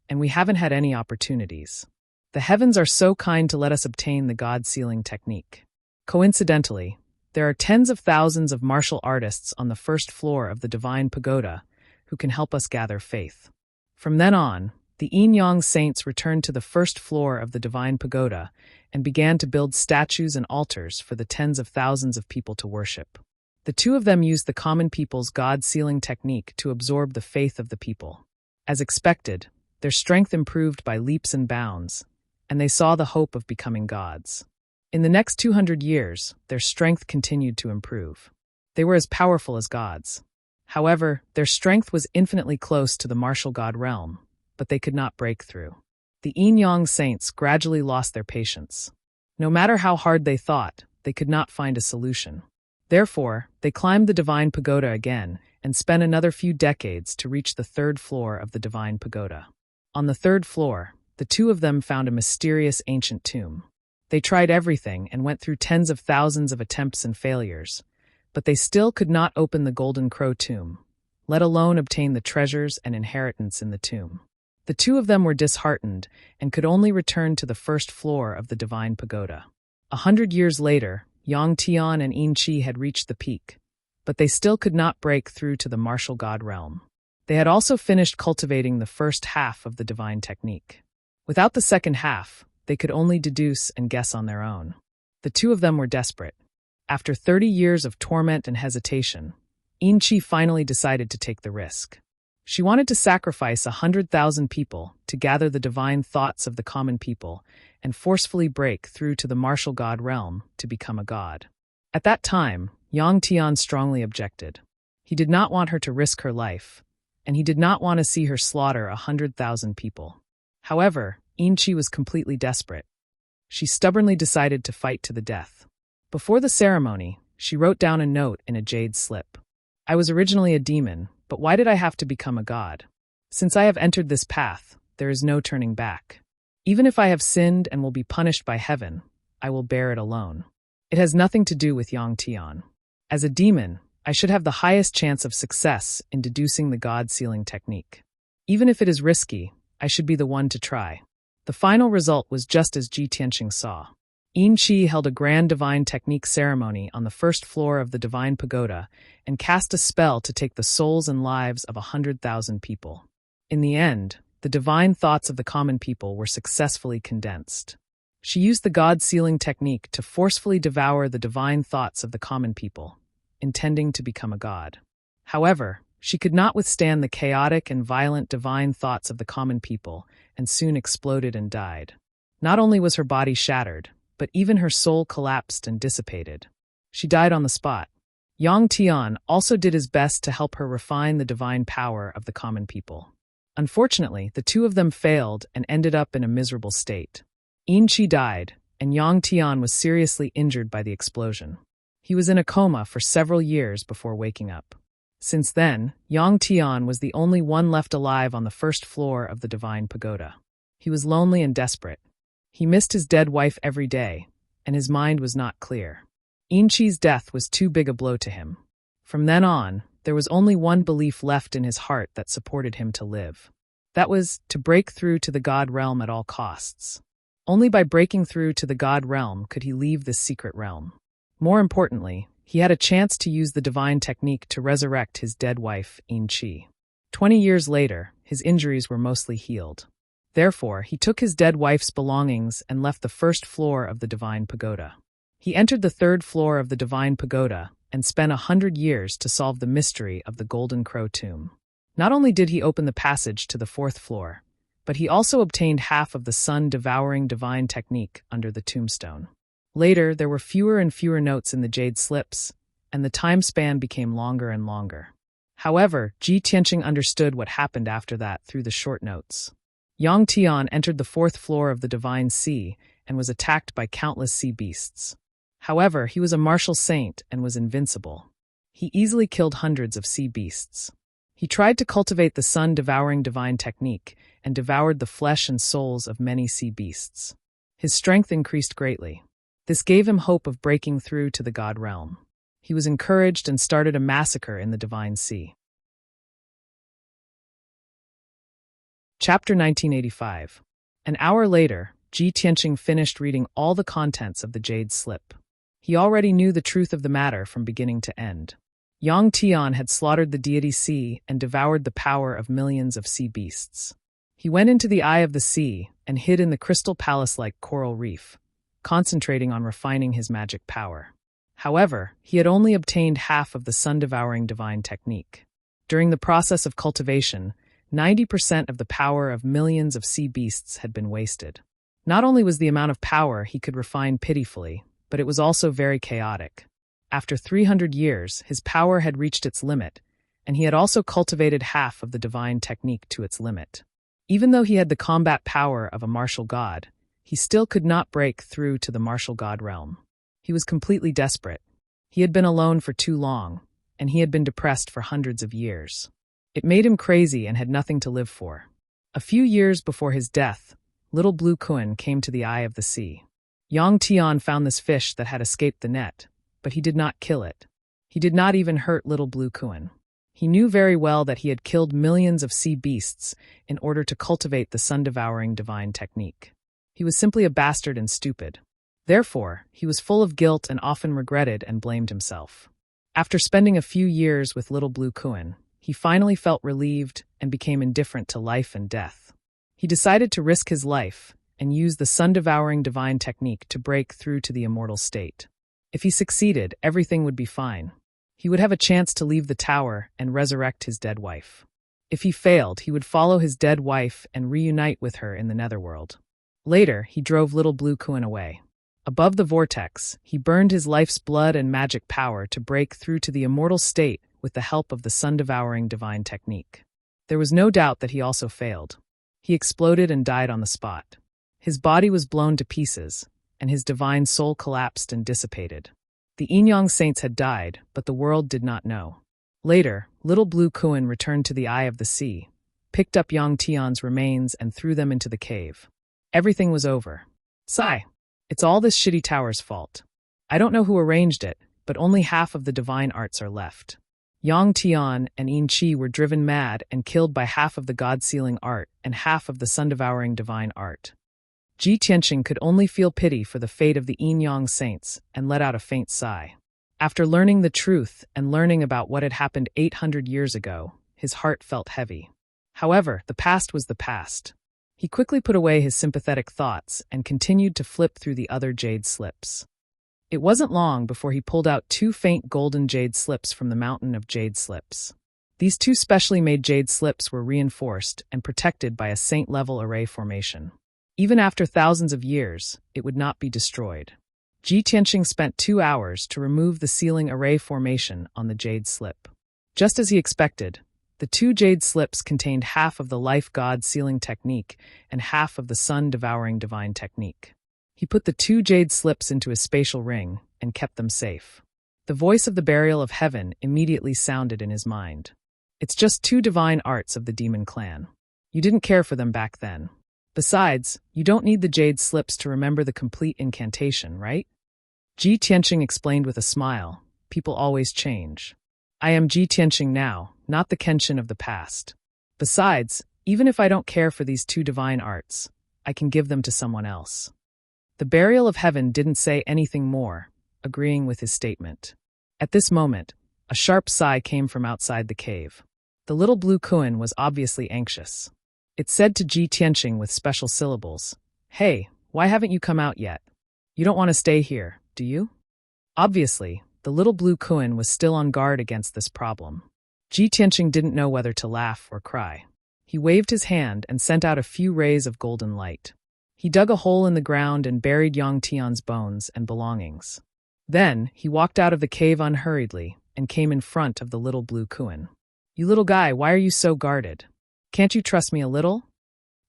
and we haven't had any opportunities. The heavens are so kind to let us obtain the god-sealing technique. Coincidentally, there are tens of thousands of martial artists on the first floor of the Divine Pagoda who can help us gather faith. From then on, the Yin Yang saints returned to the first floor of the Divine Pagoda and began to build statues and altars for the tens of thousands of people to worship. The two of them used the common people's god-sealing technique to absorb the faith of the people. As expected, their strength improved by leaps and bounds, and they saw the hope of becoming gods. In the next 200 years, their strength continued to improve. They were as powerful as gods. However, their strength was infinitely close to the martial god realm, but they could not break through. The Yin Yang saints gradually lost their patience. No matter how hard they thought, they could not find a solution. Therefore, they climbed the Divine Pagoda again and spent another few decades to reach the third floor of the Divine Pagoda. On the third floor, the two of them found a mysterious ancient tomb. They tried everything and went through tens of thousands of attempts and failures, but they still could not open the Golden Crow tomb, let alone obtain the treasures and inheritance in the tomb. The two of them were disheartened and could only return to the first floor of the Divine Pagoda. 100 years later, Yang Tian and Yin Qi had reached the peak, but they still could not break through to the martial god realm. They had also finished cultivating the first half of the divine technique. Without the second half, they could only deduce and guess on their own. The two of them were desperate. After 30 years of torment and hesitation, Yin Qi finally decided to take the risk. She wanted to sacrifice 100,000 people to gather the divine thoughts of the common people and forcefully break through to the martial god realm to become a god. At that time, Yang Tian strongly objected. He did not want her to risk her life, and he did not want to see her slaughter 100,000 people. However, Yin Qi was completely desperate. She stubbornly decided to fight to the death. Before the ceremony, she wrote down a note in a jade slip. I was originally a demon, but why did I have to become a god? Since I have entered this path, there is no turning back. Even if I have sinned and will be punished by heaven, I will bear it alone. It has nothing to do with Yang Tian. As a demon, I should have the highest chance of success in deducing the god-sealing technique. Even if it is risky, I should be the one to try. The final result was just as Ji Tianqing saw. Yin Qi held a grand divine technique ceremony on the first floor of the Divine Pagoda and cast a spell to take the souls and lives of 100,000 people. In the end, the divine thoughts of the common people were successfully condensed. She used the god-sealing technique to forcefully devour the divine thoughts of the common people, intending to become a god. However, she could not withstand the chaotic and violent divine thoughts of the common people and soon exploded and died. Not only was her body shattered, but even her soul collapsed and dissipated. She died on the spot. Yang Tian also did his best to help her refine the divine power of the common people. Unfortunately, the two of them failed and ended up in a miserable state. Yin Qi died, and Yang Tian was seriously injured by the explosion. He was in a coma for several years before waking up. Since then, Yang Tian was the only one left alive on the first floor of the Divine Pagoda. He was lonely and desperate. He missed his dead wife every day, and his mind was not clear. Yin Qi's death was too big a blow to him. From then on, there was only one belief left in his heart that supported him to live. That was to break through to the God realm at all costs. Only by breaking through to the God realm could he leave this secret realm. More importantly, he had a chance to use the divine technique to resurrect his dead wife, Yin Qi. 20 years later, his injuries were mostly healed. Therefore, he took his dead wife's belongings and left the first floor of the Divine Pagoda. He entered the third floor of the Divine Pagoda and spent 100 years to solve the mystery of the Golden Crow tomb. Not only did he open the passage to the fourth floor, but he also obtained half of the sun-devouring divine technique under the tombstone. Later, there were fewer and fewer notes in the jade slips, and the time span became longer and longer. However, Ji Tianqing understood what happened after that through the short notes. Yang Tian entered the fourth floor of the Divine Sea and was attacked by countless sea beasts. However, he was a martial saint and was invincible. He easily killed hundreds of sea beasts. He tried to cultivate the sun-devouring divine technique and devoured the flesh and souls of many sea beasts. His strength increased greatly. This gave him hope of breaking through to the God realm. He was encouraged and started a massacre in the Divine Sea. Chapter 1985. An hour later, Ji Tianqing finished reading all the contents of the jade slip. He already knew the truth of the matter from beginning to end. Yang Tian had slaughtered the deity sea and devoured the power of millions of sea beasts. He went into the eye of the sea and hid in the crystal palace-like coral reef, concentrating on refining his magic power. However, he had only obtained half of the sun-devouring divine technique. During the process of cultivation, 90% of the power of millions of sea beasts had been wasted. Not only was the amount of power he could refine pitifully, but it was also very chaotic. After 300 years, his power had reached its limit, and he had also cultivated half of the divine technique to its limit. Even though he had the combat power of a martial god, he still could not break through to the martial god realm. He was completely desperate. He had been alone for too long, and he had been depressed for hundreds of years. It made him crazy and had nothing to live for. A few years before his death, little blue Kuan came to the eye of the sea. Yang Tian found this fish that had escaped the net, but he did not kill it. He did not even hurt little blue Kuan. He knew very well that he had killed millions of sea beasts in order to cultivate the sun-devouring divine technique. He was simply a bastard and stupid. Therefore, he was full of guilt and often regretted and blamed himself. After spending a few years with little blue Kuan, he finally felt relieved and became indifferent to life and death. He decided to risk his life and use the sun-devouring divine technique to break through to the immortal state. If he succeeded, everything would be fine. He would have a chance to leave the tower and resurrect his dead wife. If he failed, he would follow his dead wife and reunite with her in the netherworld. Later, he drove little blue Kuan away. Above the vortex, he burned his life's blood and magic power to break through to the immortal state with the help of the sun-devouring divine technique. There was no doubt that he also failed. He exploded and died on the spot. His body was blown to pieces, and his divine soul collapsed and dissipated. The Yin-Yang saints had died, but the world did not know. Later, little blue Kuan returned to the eye of the sea, picked up Yang Tian's remains and threw them into the cave. Everything was over. Sigh. It's all this shitty tower's fault. I don't know who arranged it, but only half of the divine arts are left. Yang Tian and Yin Qi were driven mad and killed by half of the god-sealing art and half of the sun-devouring divine art. Ji Tianqing could only feel pity for the fate of the Yin-Yang saints and let out a faint sigh. After learning the truth and learning about what had happened 800 years ago, his heart felt heavy. However, the past was the past. He quickly put away his sympathetic thoughts and continued to flip through the other jade slips. It wasn't long before he pulled out 2 faint golden jade slips from the mountain of jade slips. These 2 specially made jade slips were reinforced and protected by a saint-level array formation. Even after thousands of years, it would not be destroyed. Ji Tianqing spent 2 hours to remove the sealing array formation on the jade slip. Just as he expected, the 2 jade slips contained half of the life god sealing technique and half of the sun-devouring divine technique. He put the 2 jade slips into his spatial ring and kept them safe. The voice of the burial of heaven immediately sounded in his mind. It's just 2 divine arts of the demon clan. You didn't care for them back then. Besides, you don't need the jade slips to remember the complete incantation, right? Ji Tianqing explained with a smile. People always change. I am Ji Tianqing now, not the Kenshin of the past. Besides, even if I don't care for these 2 divine arts, I can give them to someone else. The burial of heaven didn't say anything more, agreeing with his statement. At this moment, a sharp sigh came from outside the cave. The little blue Kuan was obviously anxious. It said to Ji Tianqing with special syllables, "Hey, why haven't you come out yet? You don't want to stay here, do you?" Obviously, the little blue Kuan was still on guard against this problem. Ji Tianqing didn't know whether to laugh or cry. He waved his hand and sent out a few rays of golden light. He dug a hole in the ground and buried Yang Tian's bones and belongings. Then, he walked out of the cave unhurriedly and came in front of the little blue Kuan. "You little guy, why are you so guarded? Can't you trust me a little?"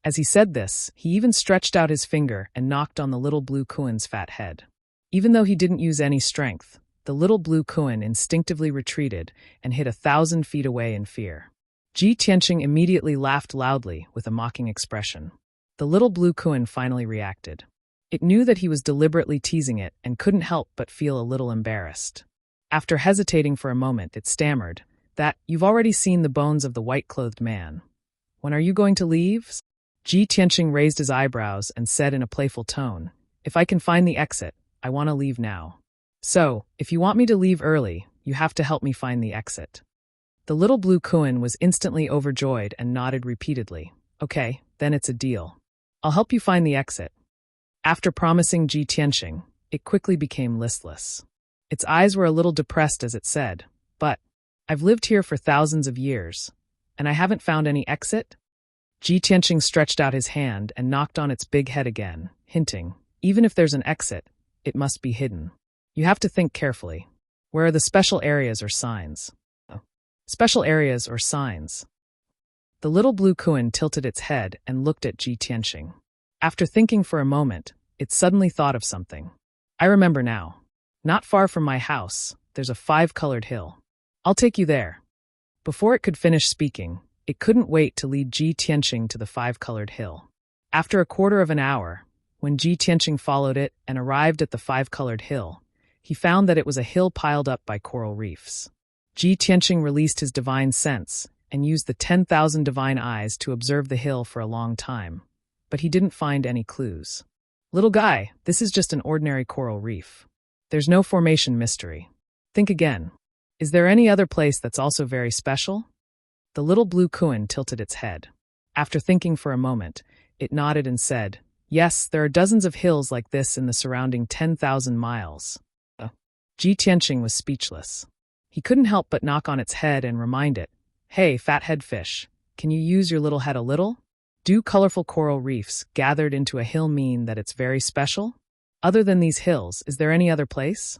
As he said this, he even stretched out his finger and knocked on the little blue Kuan's fat head. Even though he didn't use any strength, the little blue Kuan instinctively retreated and hid 1,000 feet away in fear. Ji Tianqing immediately laughed loudly with a mocking expression. The little blue Kuan finally reacted. It knew that he was deliberately teasing it and couldn't help but feel a little embarrassed. After hesitating for a moment, it stammered, "That, you've already seen the bones of the white-clothed man. When are you going to leave?" Ji Tianqing raised his eyebrows and said in a playful tone, "If I can find the exit, I want to leave now. So, if you want me to leave early, you have to help me find the exit." The little blue Kuan was instantly overjoyed and nodded repeatedly. "Okay, then it's a deal. I'll help you find the exit." After promising Ji Tianqing, it quickly became listless. Its eyes were a little depressed as it said, "But, I've lived here for thousands of years, and I haven't found any exit?" Ji Tianqing stretched out his hand and knocked on its big head again, hinting, "Even if there's an exit, it must be hidden. You have to think carefully. Where are the special areas or signs?" Special areas or signs. The little blue Kuan tilted its head and looked at Ji Tianqing. After thinking for a moment, it suddenly thought of something. "I remember now. Not far from my house, there's a 5-colored hill. I'll take you there." Before it could finish speaking, it couldn't wait to lead Ji Tianqing to the 5-colored hill. After a quarter of an hour, when Ji Tianqing followed it and arrived at the 5-colored hill, he found that it was a hill piled up by coral reefs. Ji Tianqing released his divine sense and used the 10,000 divine eyes to observe the hill for a long time, but he didn't find any clues. "Little guy, this is just an ordinary coral reef. There's no formation mystery. Think again. Is there any other place that's also very special?" The little blue Kuan tilted its head. After thinking for a moment, it nodded and said, "Yes, there are dozens of hills like this in the surrounding 10,000 miles. Ji Tianqing was speechless. He couldn't help but knock on its head and remind it, "Hey, fathead fish, can you use your little head a little? Do colorful coral reefs gathered into a hill mean that it's very special? Other than these hills, is there any other place?"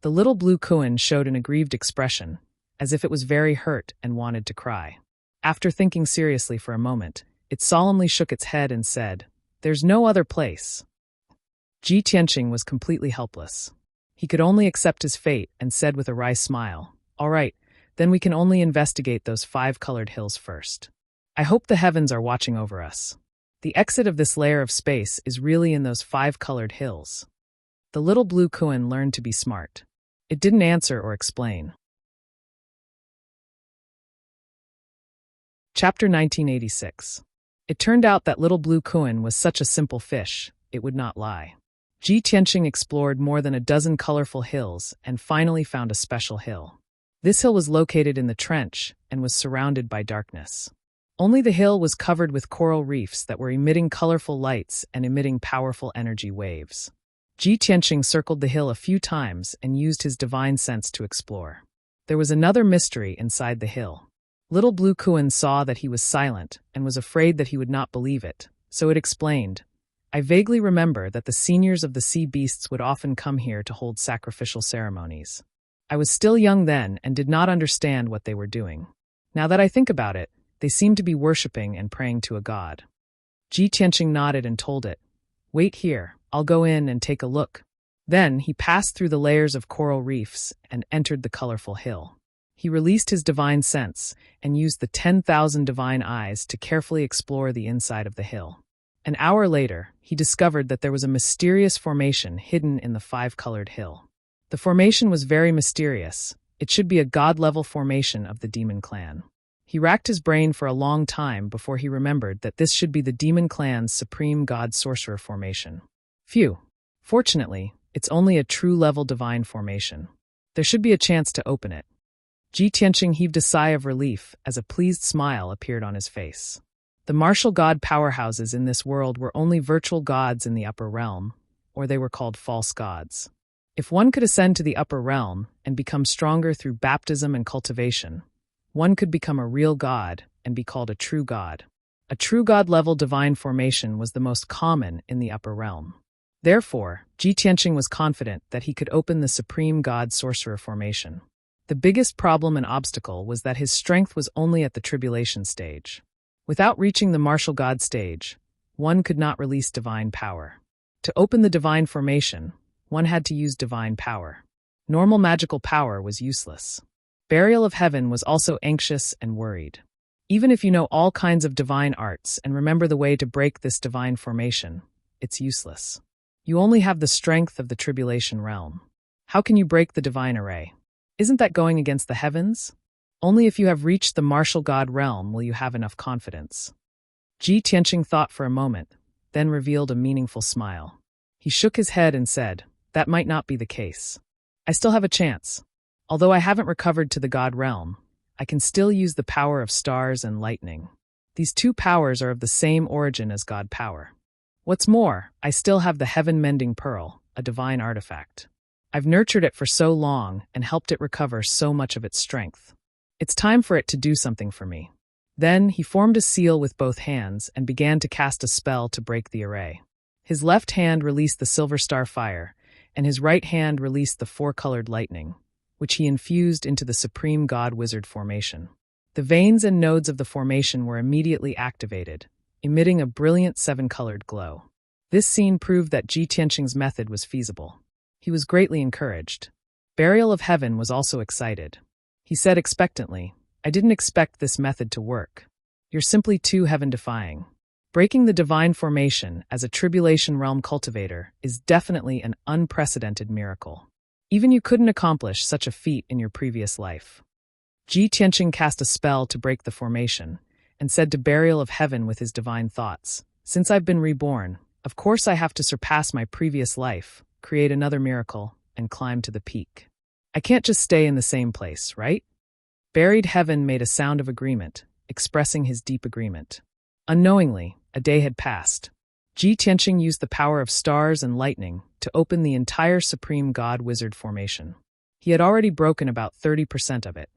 The little blue Kuan showed an aggrieved expression, as if it was very hurt and wanted to cry. After thinking seriously for a moment, it solemnly shook its head and said, "There's no other place." Ji Tianqing was completely helpless. He could only accept his fate and said with a wry smile, "All right, then we can only investigate those 5-colored hills first. I hope the heavens are watching over us. The exit of this layer of space is really in those 5-colored hills." The little blue Kuan learned to be smart. It didn't answer or explain. Chapter 1986. It turned out that little blue Kuan was such a simple fish, it would not lie. Ji Tianqing explored more than a dozen colorful hills and finally found a special hill. This hill was located in the trench and was surrounded by darkness. Only the hill was covered with coral reefs that were emitting colorful lights and emitting powerful energy waves. Ji Tianqing circled the hill a few times and used his divine sense to explore. There was another mystery inside the hill. Little blue Kuan saw that he was silent and was afraid that he would not believe it, so it explained, "I vaguely remember that the seniors of the sea beasts would often come here to hold sacrificial ceremonies. I was still young then and did not understand what they were doing. Now that I think about it, they seem to be worshipping and praying to a god." Ji Tianqing nodded and told it, "Wait here, I'll go in and take a look. Then he passed through the layers of coral reefs and entered the colorful hill. He released his divine sense and used the 10,000 divine eyes to carefully explore the inside of the hill. An hour later, he discovered that there was a mysterious formation hidden in the five-colored hill. The formation was very mysterious. It should be a god-level formation of the demon clan. He racked his brain for a long time before he remembered that this should be the demon clan's supreme god-sorcerer formation. Phew. Fortunately, it's only a true-level divine formation. There should be a chance to open it. Ji Tianqing heaved a sigh of relief as a pleased smile appeared on his face. The martial god powerhouses in this world were only virtual gods in the upper realm, or they were called false gods. If one could ascend to the upper realm and become stronger through baptism and cultivation, one could become a real god and be called a true god. A true god-level divine formation was the most common in the upper realm. Therefore, Ji Tianqing was confident that he could open the supreme god-sorcerer formation. The biggest problem and obstacle was that his strength was only at the tribulation stage. Without reaching the martial god stage, one could not release divine power. To open the divine formation, one had to use divine power. Normal magical power was useless. Burial of Heaven was also anxious and worried. Even if you know all kinds of divine arts and remember the way to break this divine formation, it's useless. You only have the strength of the tribulation realm. How can you break the divine array? Isn't that going against the heavens? Only if you have reached the martial god realm will you have enough confidence. Ji Tianqing thought for a moment, then revealed a meaningful smile. He shook his head and said, "That might not be the case. I still have a chance. Although I haven't recovered to the god realm, I can still use the power of stars and lightning. These two powers are of the same origin as god power. What's more, I still have the heaven-mending pearl, a divine artifact. I've nurtured it for so long and helped it recover so much of its strength. It's time for it to do something for me." Then he formed a seal with both hands and began to cast a spell to break the array. His left hand released the silver star fire, and his right hand released the four-colored lightning, which he infused into the supreme god-wizard formation. The veins and nodes of the formation were immediately activated, emitting a brilliant seven-colored glow. This scene proved that Ji Tianqing's method was feasible. He was greatly encouraged. Burial of Heaven was also excited. He said expectantly, "I didn't expect this method to work. You're simply too heaven-defying. Breaking the divine formation as a tribulation realm cultivator is definitely an unprecedented miracle. Even you couldn't accomplish such a feat in your previous life." Ji Tianqing cast a spell to break the formation and said to Burial of Heaven with his divine thoughts, "Since I've been reborn, of course I have to surpass my previous life, create another miracle, and climb to the peak. I can't just stay in the same place, right?" Buried Heaven made a sound of agreement, expressing his deep agreement. Unknowingly, a day had passed. Ji Tianqing used the power of stars and lightning to open the entire Supreme God-Wizard formation. He had already broken about 30% of it.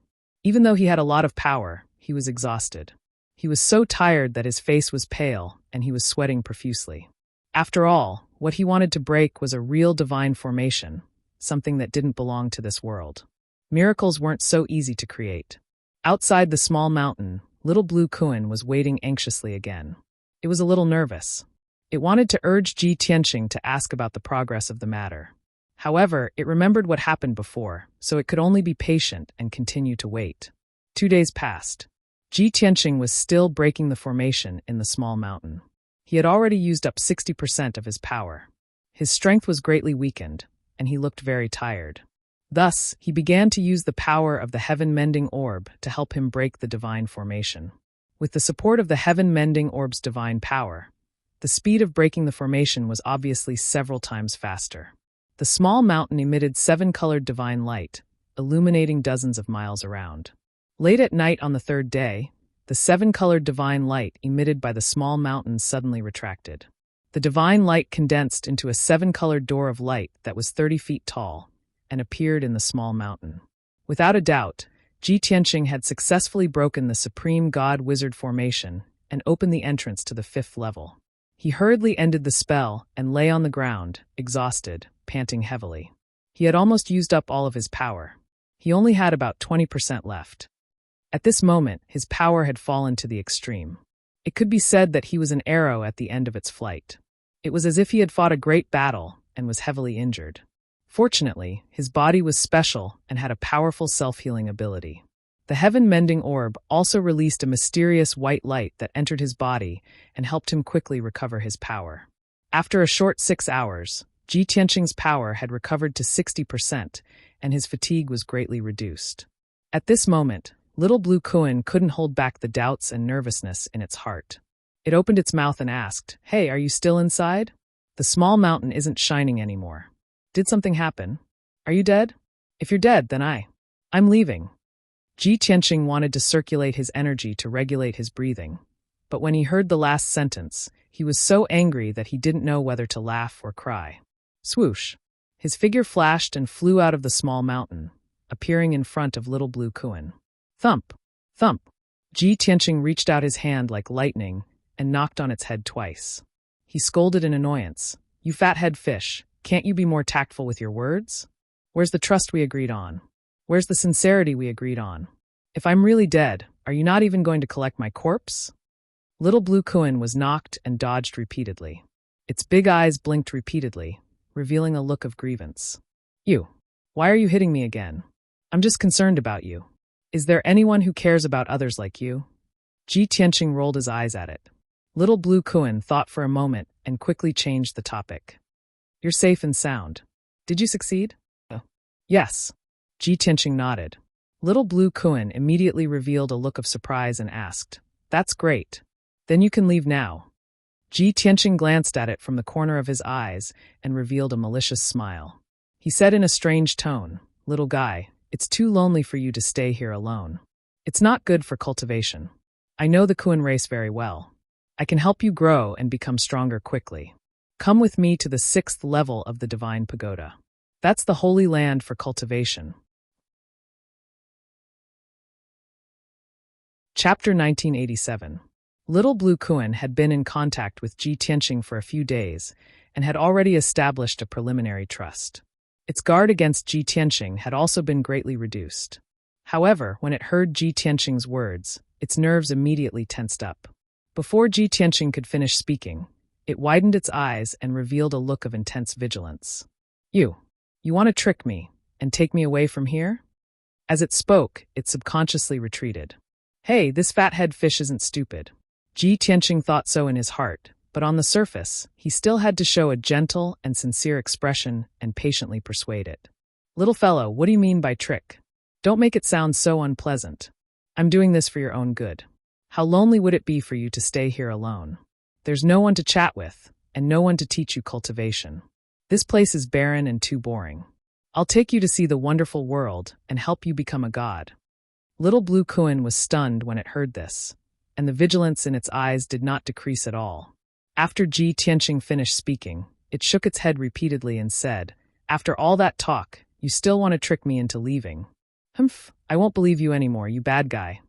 Even though he had a lot of power, he was exhausted. He was so tired that his face was pale and he was sweating profusely. After all, what he wanted to break was a real divine formation, something that didn't belong to this world. Miracles weren't so easy to create. Outside the small mountain, little Blue Kuan was waiting anxiously again. It was a little nervous. It wanted to urge Ji Tianqing to ask about the progress of the matter. However, it remembered what happened before, so it could only be patient and continue to wait. 2 days passed. Ji Tianqing was still breaking the formation in the small mountain. He had already used up 60% of his power. His strength was greatly weakened, and he looked very tired. Thus, he began to use the power of the heaven-mending orb to help him break the divine formation. With the support of the heaven-mending orb's divine power, the speed of breaking the formation was obviously several times faster. The small mountain emitted 7-colored divine light, illuminating dozens of miles around. Late at night on the 3rd day, the 7-colored divine light emitted by the small mountain suddenly retracted. The divine light condensed into a 7-colored door of light that was 30 feet tall and appeared in the small mountain. Without a doubt, Ji Tianqing had successfully broken the Supreme God-Wizard formation and opened the entrance to the 5th level. He hurriedly ended the spell and lay on the ground, exhausted, panting heavily. He had almost used up all of his power. He only had about 20% left. At this moment, his power had fallen to the extreme. It could be said that he was an arrow at the end of its flight. It was as if he had fought a great battle and was heavily injured. Fortunately, his body was special and had a powerful self-healing ability. The heaven-mending orb also released a mysterious white light that entered his body and helped him quickly recover his power. After a short 6 hours, Ji Tianqing's power had recovered to 60%, and his fatigue was greatly reduced. At this moment, little blue Kuan couldn't hold back the doubts and nervousness in its heart. It opened its mouth and asked, "Hey, are you still inside? The small mountain isn't shining anymore. Did something happen? Are you dead? If you're dead, then I'm leaving." Ji Tianqing wanted to circulate his energy to regulate his breathing, but when he heard the last sentence, he was so angry that he didn't know whether to laugh or cry. Swoosh! His figure flashed and flew out of the small mountain, appearing in front of little blue Kuan. Thump! Thump! Ji Tianqing reached out his hand like lightning and knocked on its head twice. He scolded in annoyance. "You fathead fish, can't you be more tactful with your words? Where's the trust we agreed on? Where's the sincerity we agreed on? If I'm really dead, are you not even going to collect my corpse?" Little blue Kuan was knocked and dodged repeatedly. Its big eyes blinked repeatedly, revealing a look of grievance. "You, why are you hitting me again? I'm just concerned about you. Is there anyone who cares about others like you?" Ji Tianqing rolled his eyes at it. Little blue Kuan thought for a moment and quickly changed the topic. "You're safe and sound. Did you succeed?" "Yes." Ji Tianqing nodded. Little blue Kuan immediately revealed a look of surprise and asked, "That's great. Then you can leave now." Ji Tianqing glanced at it from the corner of his eyes and revealed a malicious smile. He said in a strange tone, "Little guy, it's too lonely for you to stay here alone. It's not good for cultivation. I know the Kuan race very well. I can help you grow and become stronger quickly. Come with me to the 6th level of the Divine Pagoda. That's the holy land for cultivation." Chapter 1987. Little blue Kuan had been in contact with Ji Tianqing for a few days and had already established a preliminary trust. Its guard against Ji Tianqing had also been greatly reduced. However, when it heard Ji Tianqing's words, its nerves immediately tensed up. Before Ji Tianqing could finish speaking, it widened its eyes and revealed a look of intense vigilance. You want to trick me and take me away from here?" As it spoke, it subconsciously retreated. "Hey, this fathead fish isn't stupid." Ji Tianqing thought so in his heart, but on the surface, he still had to show a gentle and sincere expression and patiently persuade it. "Little fellow, what do you mean by trick? Don't make it sound so unpleasant. I'm doing this for your own good. How lonely would it be for you to stay here alone? There's no one to chat with, and no one to teach you cultivation. This place is barren and too boring. I'll take you to see the wonderful world and help you become a god." Little blue Kuan was stunned when it heard this, and the vigilance in its eyes did not decrease at all. After Ji Tianqing finished speaking, it shook its head repeatedly and said, "After all that talk, you still want to trick me into leaving? Humph, I won't believe you anymore, you bad guy."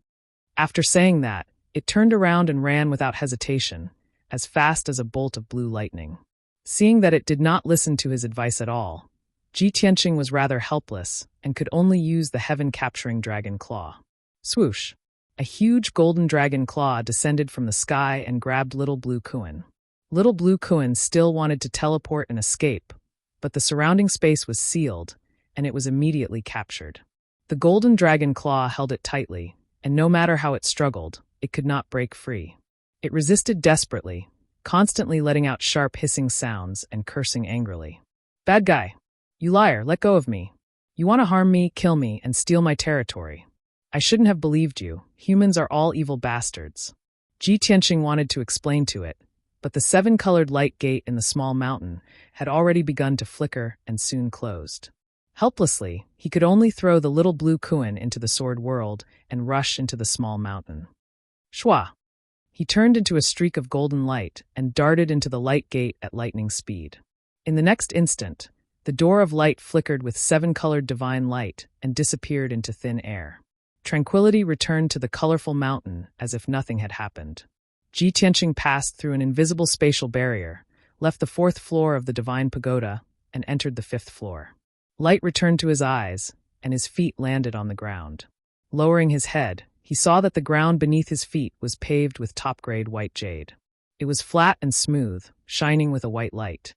After saying that, it turned around and ran without hesitation, as fast as a bolt of blue lightning. Seeing that it did not listen to his advice at all, Ji Tianqing was rather helpless and could only use the heaven-capturing dragon claw. Swoosh! A huge golden dragon claw descended from the sky and grabbed little blue Kuan. Little blue Kuan still wanted to teleport and escape, but the surrounding space was sealed, and it was immediately captured. The golden dragon claw held it tightly, and no matter how it struggled, it could not break free. It resisted desperately, constantly letting out sharp hissing sounds and cursing angrily. "Bad guy! You liar, let go of me. You want to harm me, kill me, and steal my territory. I shouldn't have believed you. Humans are all evil bastards." Ji Tianqing wanted to explain to it, but the 7-colored light gate in the small mountain had already begun to flicker and soon closed. Helplessly, he could only throw the little blue Kuan into the sword world and rush into the small mountain. Shwa! He turned into a streak of golden light and darted into the light gate at lightning speed. In the next instant, the door of light flickered with 7-colored divine light and disappeared into thin air. Tranquility returned to the colorful mountain as if nothing had happened. Ji Tianqing passed through an invisible spatial barrier, left the 4th floor of the Divine Pagoda, and entered the 5th floor. Light returned to his eyes, and his feet landed on the ground. Lowering his head, he saw that the ground beneath his feet was paved with top-grade white jade. It was flat and smooth, shining with a white light.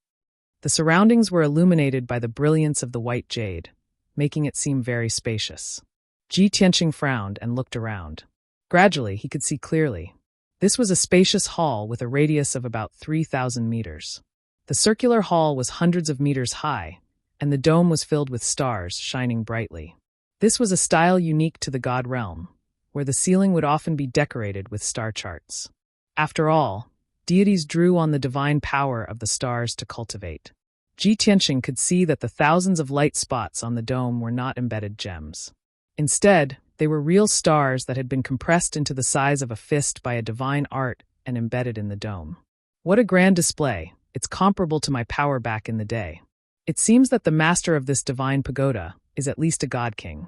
The surroundings were illuminated by the brilliance of the white jade, making it seem very spacious. Ji Tianqing frowned and looked around. Gradually, he could see clearly. This was a spacious hall with a radius of about 3,000 meters. The circular hall was hundreds of meters high, and the dome was filled with stars shining brightly. This was a style unique to the god realm, where the ceiling would often be decorated with star charts. After all, deities drew on the divine power of the stars to cultivate. Ji Tianqing could see that the thousands of light spots on the dome were not embedded gems. Instead, they were real stars that had been compressed into the size of a fist by a divine art and embedded in the dome. What a grand display! It's comparable to my power back in the day. It seems that the master of this divine pagoda is at least a god king.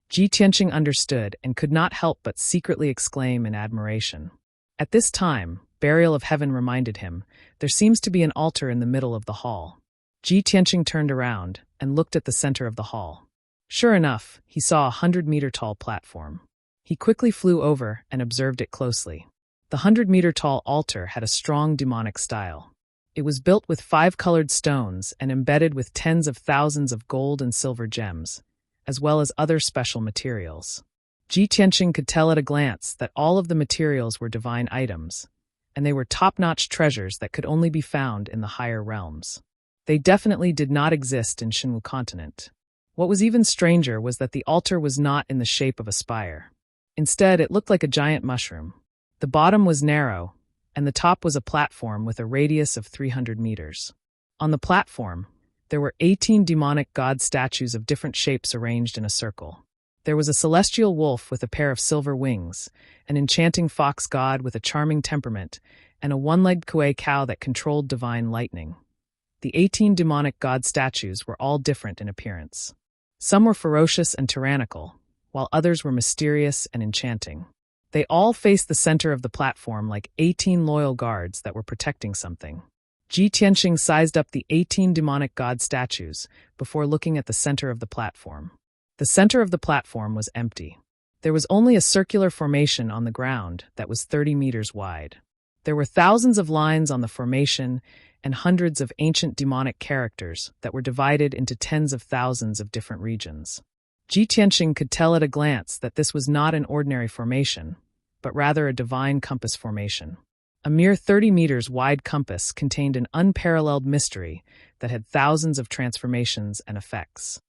Ji Tianqing understood and could not help but secretly exclaim in admiration. At this time, Burial of Heaven reminded him, there seems to be an altar in the middle of the hall. Ji Tianqing turned around and looked at the center of the hall. Sure enough, he saw a 100-meter-tall platform. He quickly flew over and observed it closely. The 100-meter-tall altar had a strong demonic style. It was built with 5 colored stones and embedded with tens of thousands of gold and silver gems, as well as other special materials. Ji Tianqing could tell at a glance that all of the materials were divine items, and they were top-notch treasures that could only be found in the higher realms. They definitely did not exist in Shinwu continent. What was even stranger was that the altar was not in the shape of a spire. Instead, it looked like a giant mushroom. The bottom was narrow, and the top was a platform with a radius of 300 meters. On the platform, there were 18 demonic god statues of different shapes arranged in a circle. There was a celestial wolf with a pair of silver wings, an enchanting fox god with a charming temperament, and a one-legged kuei cow that controlled divine lightning. The 18 demonic god statues were all different in appearance. Some were ferocious and tyrannical, while others were mysterious and enchanting. They all faced the center of the platform like 18 loyal guards that were protecting something. Ji Tianqing sized up the 18 demonic god statues before looking at the center of the platform. The center of the platform was empty. There was only a circular formation on the ground that was 30 meters wide. There were thousands of lines on the formation and hundreds of ancient demonic characters that were divided into tens of thousands of different regions. Ji Tianqing could tell at a glance that this was not an ordinary formation, but rather a divine compass formation. A mere 30 meters wide compass contained an unparalleled mystery that had thousands of transformations and effects.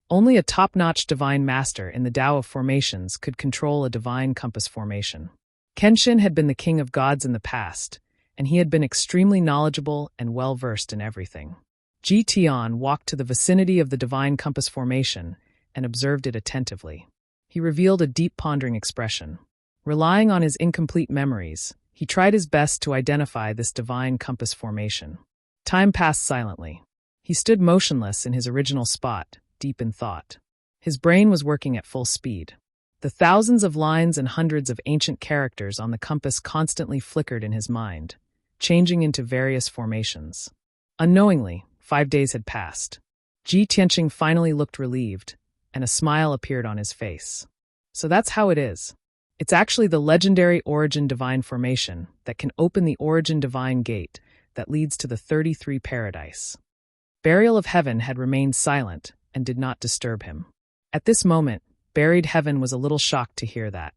Only a top-notch divine master in the Tao of formations could control a divine compass formation. Kenshin had been the king of gods in the past, and he had been extremely knowledgeable and well-versed in everything. Ji Tian walked to the vicinity of the divine compass formation and observed it attentively. He revealed a deep pondering expression. Relying on his incomplete memories, he tried his best to identify this divine compass formation. Time passed silently. He stood motionless in his original spot, deep in thought. His brain was working at full speed. The thousands of lines and hundreds of ancient characters on the compass constantly flickered in his mind, changing into various formations. Unknowingly, 5 days had passed. Ji Tianqing finally looked relieved, and a smile appeared on his face. So that's how it is. It's actually the legendary Origin Divine Formation that can open the Origin Divine Gate that leads to the 33 Paradise. Burial of Heaven had remained silent and did not disturb him. At this moment, Buried Heaven was a little shocked to hear that.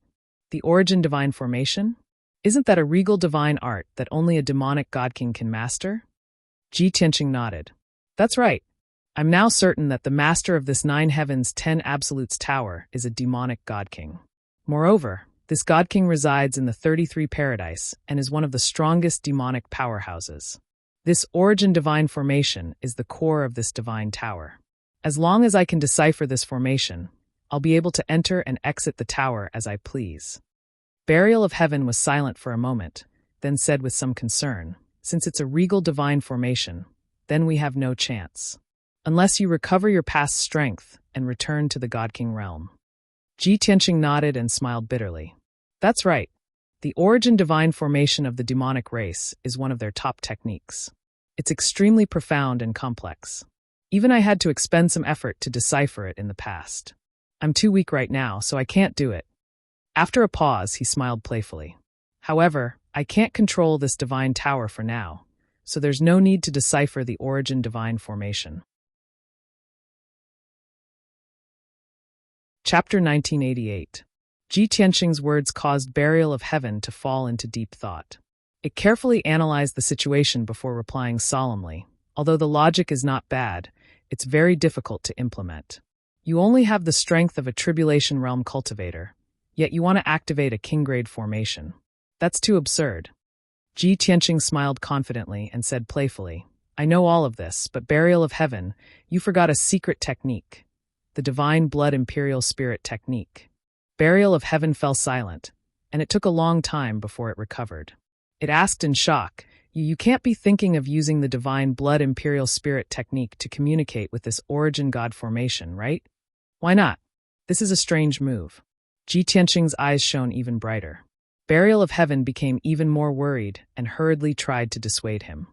The Origin Divine Formation? Isn't that a regal divine art that only a demonic god king can master? Ji Tianqing nodded. That's right. I'm now certain that the master of this 9 heavens 10 absolutes tower is a demonic god king. Moreover, this god king resides in the 33 Paradise and is one of the strongest demonic powerhouses. This Origin Divine Formation is the core of this divine tower. As long as I can decipher this formation, I'll be able to enter and exit the tower as I please. Burial of Heaven was silent for a moment, then said with some concern, since it's a regal divine formation, then we have no chance. Unless you recover your past strength and return to the God King realm. Ji Tianqing nodded and smiled bitterly. That's right. The Origin Divine Formation of the demonic race is one of their top techniques. It's extremely profound and complex. Even I had to expend some effort to decipher it in the past. I'm too weak right now, so I can't do it. After a pause, he smiled playfully. However, I can't control this divine tower for now, so there's no need to decipher the origin divine formation. Chapter 1988. Ji Tianqing's words caused Burial of Heaven to fall into deep thought. It carefully analyzed the situation before replying solemnly. Although the logic is not bad, it's very difficult to implement. You only have the strength of a Tribulation Realm cultivator, yet you want to activate a king-grade formation. That's too absurd. Ji Tianqing smiled confidently and said playfully, I know all of this, but Burial of Heaven, you forgot a secret technique. The Divine Blood Imperial Spirit technique. Burial of Heaven fell silent, and it took a long time before it recovered. It asked in shock, You can't be thinking of using the Divine Blood Imperial Spirit technique to communicate with this origin god formation, right? Why not? This is a strange move. Ji Tianqing's eyes shone even brighter. Burial of Heaven became even more worried and hurriedly tried to dissuade him.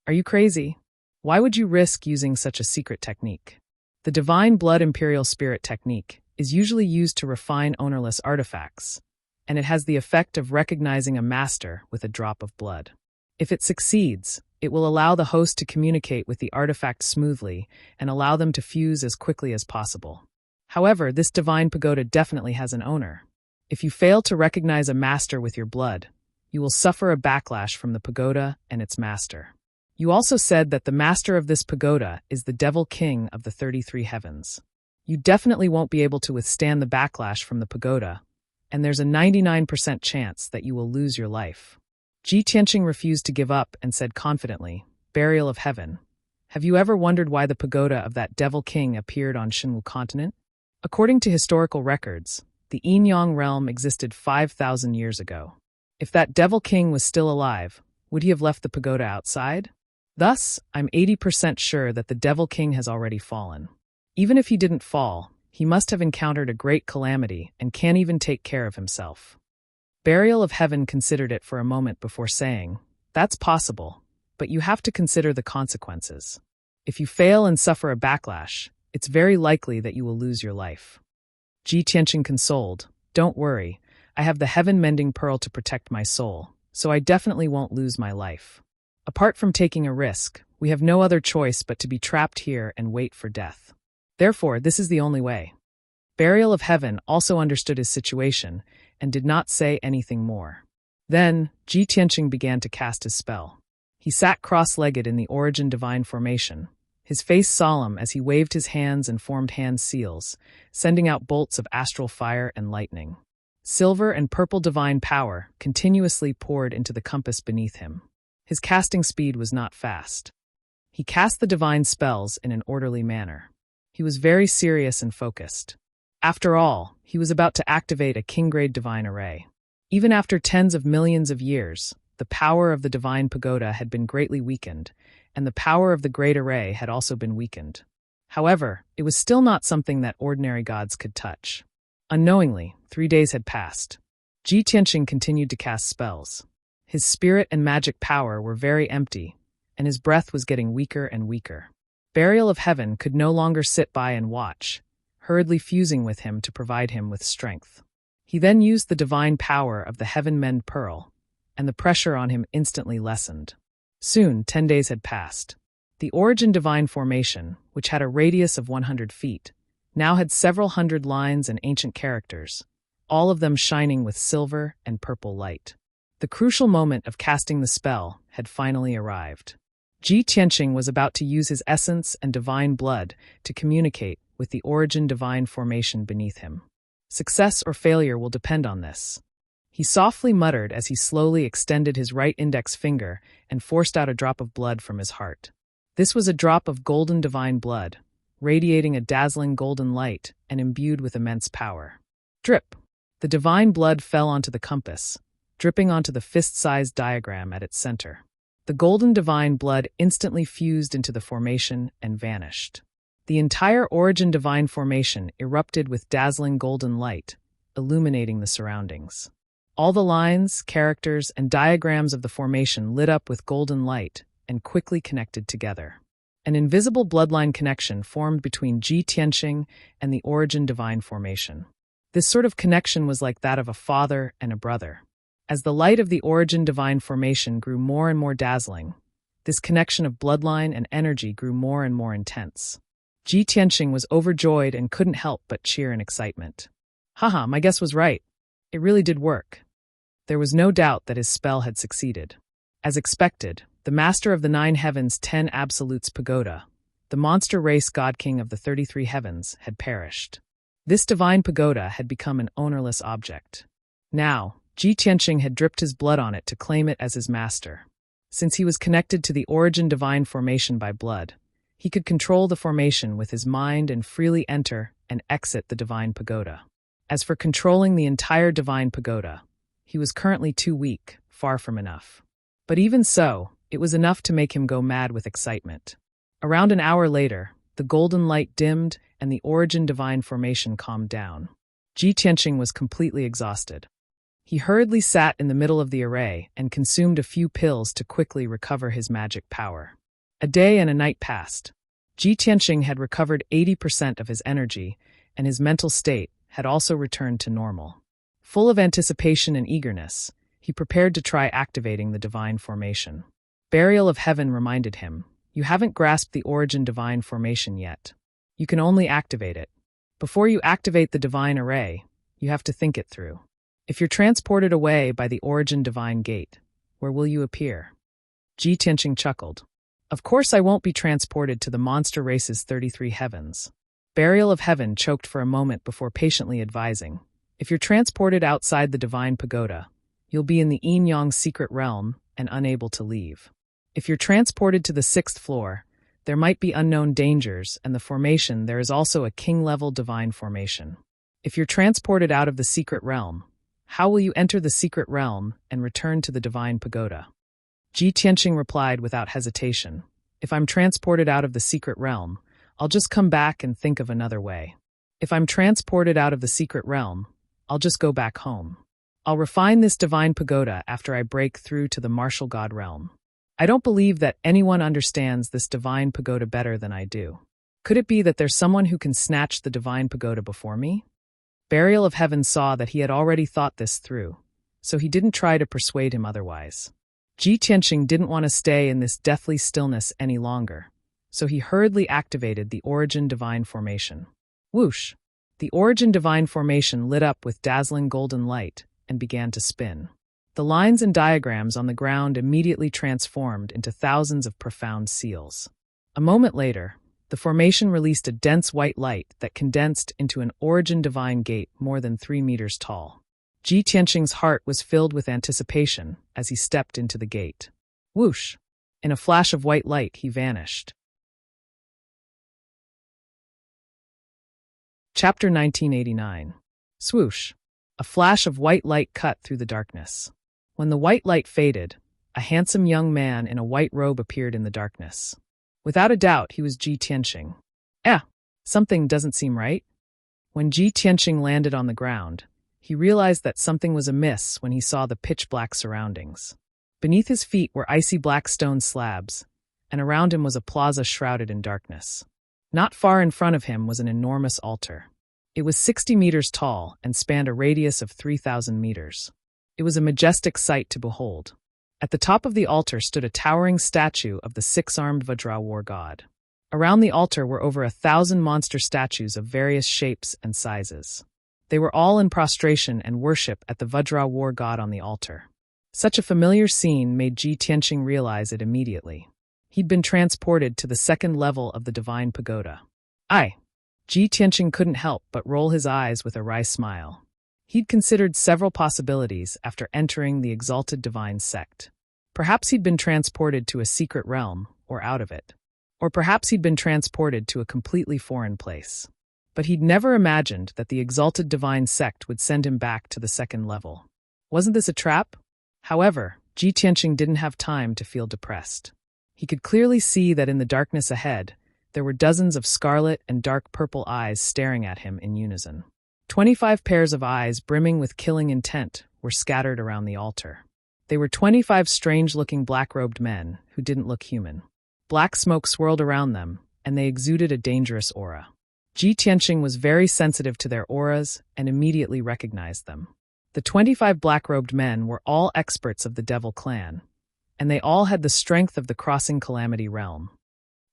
Are you crazy? Why would you risk using such a secret technique? The Divine Blood Imperial Spirit technique is usually used to refine ownerless artifacts, and it has the effect of recognizing a master with a drop of blood. If it succeeds, it will allow the host to communicate with the artifact smoothly and allow them to fuse as quickly as possible. However, this divine pagoda definitely has an owner. If you fail to recognize a master with your blood, you will suffer a backlash from the pagoda and its master. You also said that the master of this pagoda is the Devil King of the 33 heavens. You definitely won't be able to withstand the backlash from the pagoda, and there's a 99% chance that you will lose your life. Ji Tianqing refused to give up and said confidently, Burial of Heaven, have you ever wondered why the pagoda of that Devil King appeared on Shinwu continent? According to historical records, the Yin-Yang realm existed 5,000 years ago. If that Devil King was still alive, would he have left the pagoda outside? Thus, I'm 80% sure that the Devil King has already fallen. Even if he didn't fall, he must have encountered a great calamity and can't even take care of himself. Burial of Heaven considered it for a moment before saying, That's possible, but you have to consider the consequences. If you fail and suffer a backlash, it's very likely that you will lose your life. Ji Tianqing consoled, Don't worry, I have the heaven-mending pearl to protect my soul, so I definitely won't lose my life. Apart from taking a risk, we have no other choice but to be trapped here and wait for death. Therefore, this is the only way. Burial of Heaven also understood his situation and did not say anything more. Then, Ji Tianqing began to cast his spell. He sat cross-legged in the origin divine formation, his face solemn as he waved his hands and formed hand seals, sending out bolts of astral fire and lightning. Silver and purple divine power continuously poured into the compass beneath him. His casting speed was not fast. He cast the divine spells in an orderly manner. He was very serious and focused. After all, he was about to activate a king-grade divine array. Even after tens of millions of years, the power of the divine pagoda had been greatly weakened, and the power of the great array had also been weakened. However, it was still not something that ordinary gods could touch. Unknowingly, 3 days had passed. Ji Tianqing continued to cast spells. His spirit and magic power were very empty, and his breath was getting weaker and weaker. Burial of Heaven could no longer sit by and watch, hurriedly fusing with him to provide him with strength. He then used the divine power of the Heaven-Mend Pearl, and the pressure on him instantly lessened. Soon, 10 days had passed. The origin divine formation, which had a radius of 100 feet, now had several hundred lines and ancient characters, all of them shining with silver and purple light. The crucial moment of casting the spell had finally arrived. Ji Tianqing was about to use his essence and divine blood to communicate with the origin divine formation beneath him. Success or failure will depend on this. He softly muttered as he slowly extended his right index finger and forced out a drop of blood from his heart. This was a drop of golden divine blood, radiating a dazzling golden light and imbued with immense power. Drip! The divine blood fell onto the compass, dripping onto the fist-sized diagram at its center. The golden divine blood instantly fused into the formation and vanished. The entire origin divine formation erupted with dazzling golden light, illuminating the surroundings. All the lines, characters, and diagrams of the formation lit up with golden light and quickly connected together. An invisible bloodline connection formed between Ji Tianqing and the origin divine formation. This sort of connection was like that of a father and a brother. As the light of the origin divine formation grew more and more dazzling, this connection of bloodline and energy grew more and more intense. Ji Tianqing was overjoyed and couldn't help but cheer in excitement. Haha, my guess was right. It really did work. There was no doubt that his spell had succeeded. As expected, the master of the 9 heavens 10 absolutes pagoda, the monster race god king of the 33 heavens, had perished. This divine pagoda had become an ownerless object. Now, Ji Tianqing had dripped his blood on it to claim it as his master. Since he was connected to the origin divine formation by blood, he could control the formation with his mind and freely enter and exit the divine pagoda. As for controlling the entire divine pagoda, he was currently too weak, far from enough. But even so, it was enough to make him go mad with excitement. Around an hour later, the golden light dimmed and the origin divine formation calmed down. Ji Tianqing was completely exhausted. He hurriedly sat in the middle of the array and consumed a few pills to quickly recover his magic power. A day and a night passed. Ji Tianqing had recovered 80% of his energy, and his mental state had also returned to normal. Full of anticipation and eagerness, he prepared to try activating the divine formation. Burial of Heaven reminded him, "You haven't grasped the origin divine formation yet. You can only activate it. Before you activate the divine array, you have to think it through. If you're transported away by the origin divine gate, where will you appear?" Ji Tianqing chuckled. "Of course I won't be transported to the monster race's 33 heavens." Burial of Heaven choked for a moment before patiently advising, "If you're transported outside the divine pagoda, you'll be in the yin-yang secret realm and unable to leave. If you're transported to the 6th floor, there might be unknown dangers, and the formation there is also a king-level divine formation. If you're transported out of the secret realm, how will you enter the secret realm and return to the divine pagoda?" Ji Tianqing replied without hesitation, "If I'm transported out of the secret realm, I'll just come back and think of another way. If I'm transported out of the secret realm, I'll just go back home. I'll refine this divine pagoda after I break through to the martial god realm. I don't believe that anyone understands this divine pagoda better than I do. Could it be that there's someone who can snatch the divine pagoda before me?" Burial of Heaven saw that he had already thought this through, so he didn't try to persuade him otherwise. Ji Tianqing didn't want to stay in this deathly stillness any longer, so he hurriedly activated the origin divine formation. Whoosh! The origin divine formation lit up with dazzling golden light and began to spin. The lines and diagrams on the ground immediately transformed into thousands of profound seals. A moment later, the formation released a dense white light that condensed into an origin divine gate more than 3 meters tall. Ji Tianqing's heart was filled with anticipation as he stepped into the gate. Whoosh! In a flash of white light, he vanished. Chapter 1989. Swoosh! A flash of white light cut through the darkness. When the white light faded, a handsome young man in a white robe appeared in the darkness. Without a doubt, he was Ji Tianqing. Something doesn't seem right. When Ji Tianqing landed on the ground, he realized that something was amiss when he saw the pitch-black surroundings. Beneath his feet were icy black stone slabs, and around him was a plaza shrouded in darkness. Not far in front of him was an enormous altar. It was 60 meters tall and spanned a radius of 3,000 meters. It was a majestic sight to behold. At the top of the altar stood a towering statue of the 6-armed Vajra war god. Around the altar were over 1,000 monster statues of various shapes and sizes. They were all in prostration and worship at the Vajra war god on the altar. Such a familiar scene made Ji Tianqing realize it immediately. He'd been transported to the 2nd level of the divine pagoda. Ji Tianqing couldn't help but roll his eyes with a wry smile. He'd considered several possibilities after entering the exalted divine sect. Perhaps he'd been transported to a secret realm, or out of it. Or perhaps he'd been transported to a completely foreign place. But he'd never imagined that the exalted divine sect would send him back to the 2nd level. Wasn't this a trap? However, Ji Tianqing didn't have time to feel depressed. He could clearly see that in the darkness ahead, there were dozens of scarlet and dark purple eyes staring at him in unison. 25 pairs of eyes brimming with killing intent were scattered around the altar. They were 25 strange-looking black-robed men who didn't look human. Black smoke swirled around them, and they exuded a dangerous aura. Ji Tianqing was very sensitive to their auras and immediately recognized them. The 25 black-robed men were all experts of the Devil clan, and they all had the strength of the Crossing Calamity realm.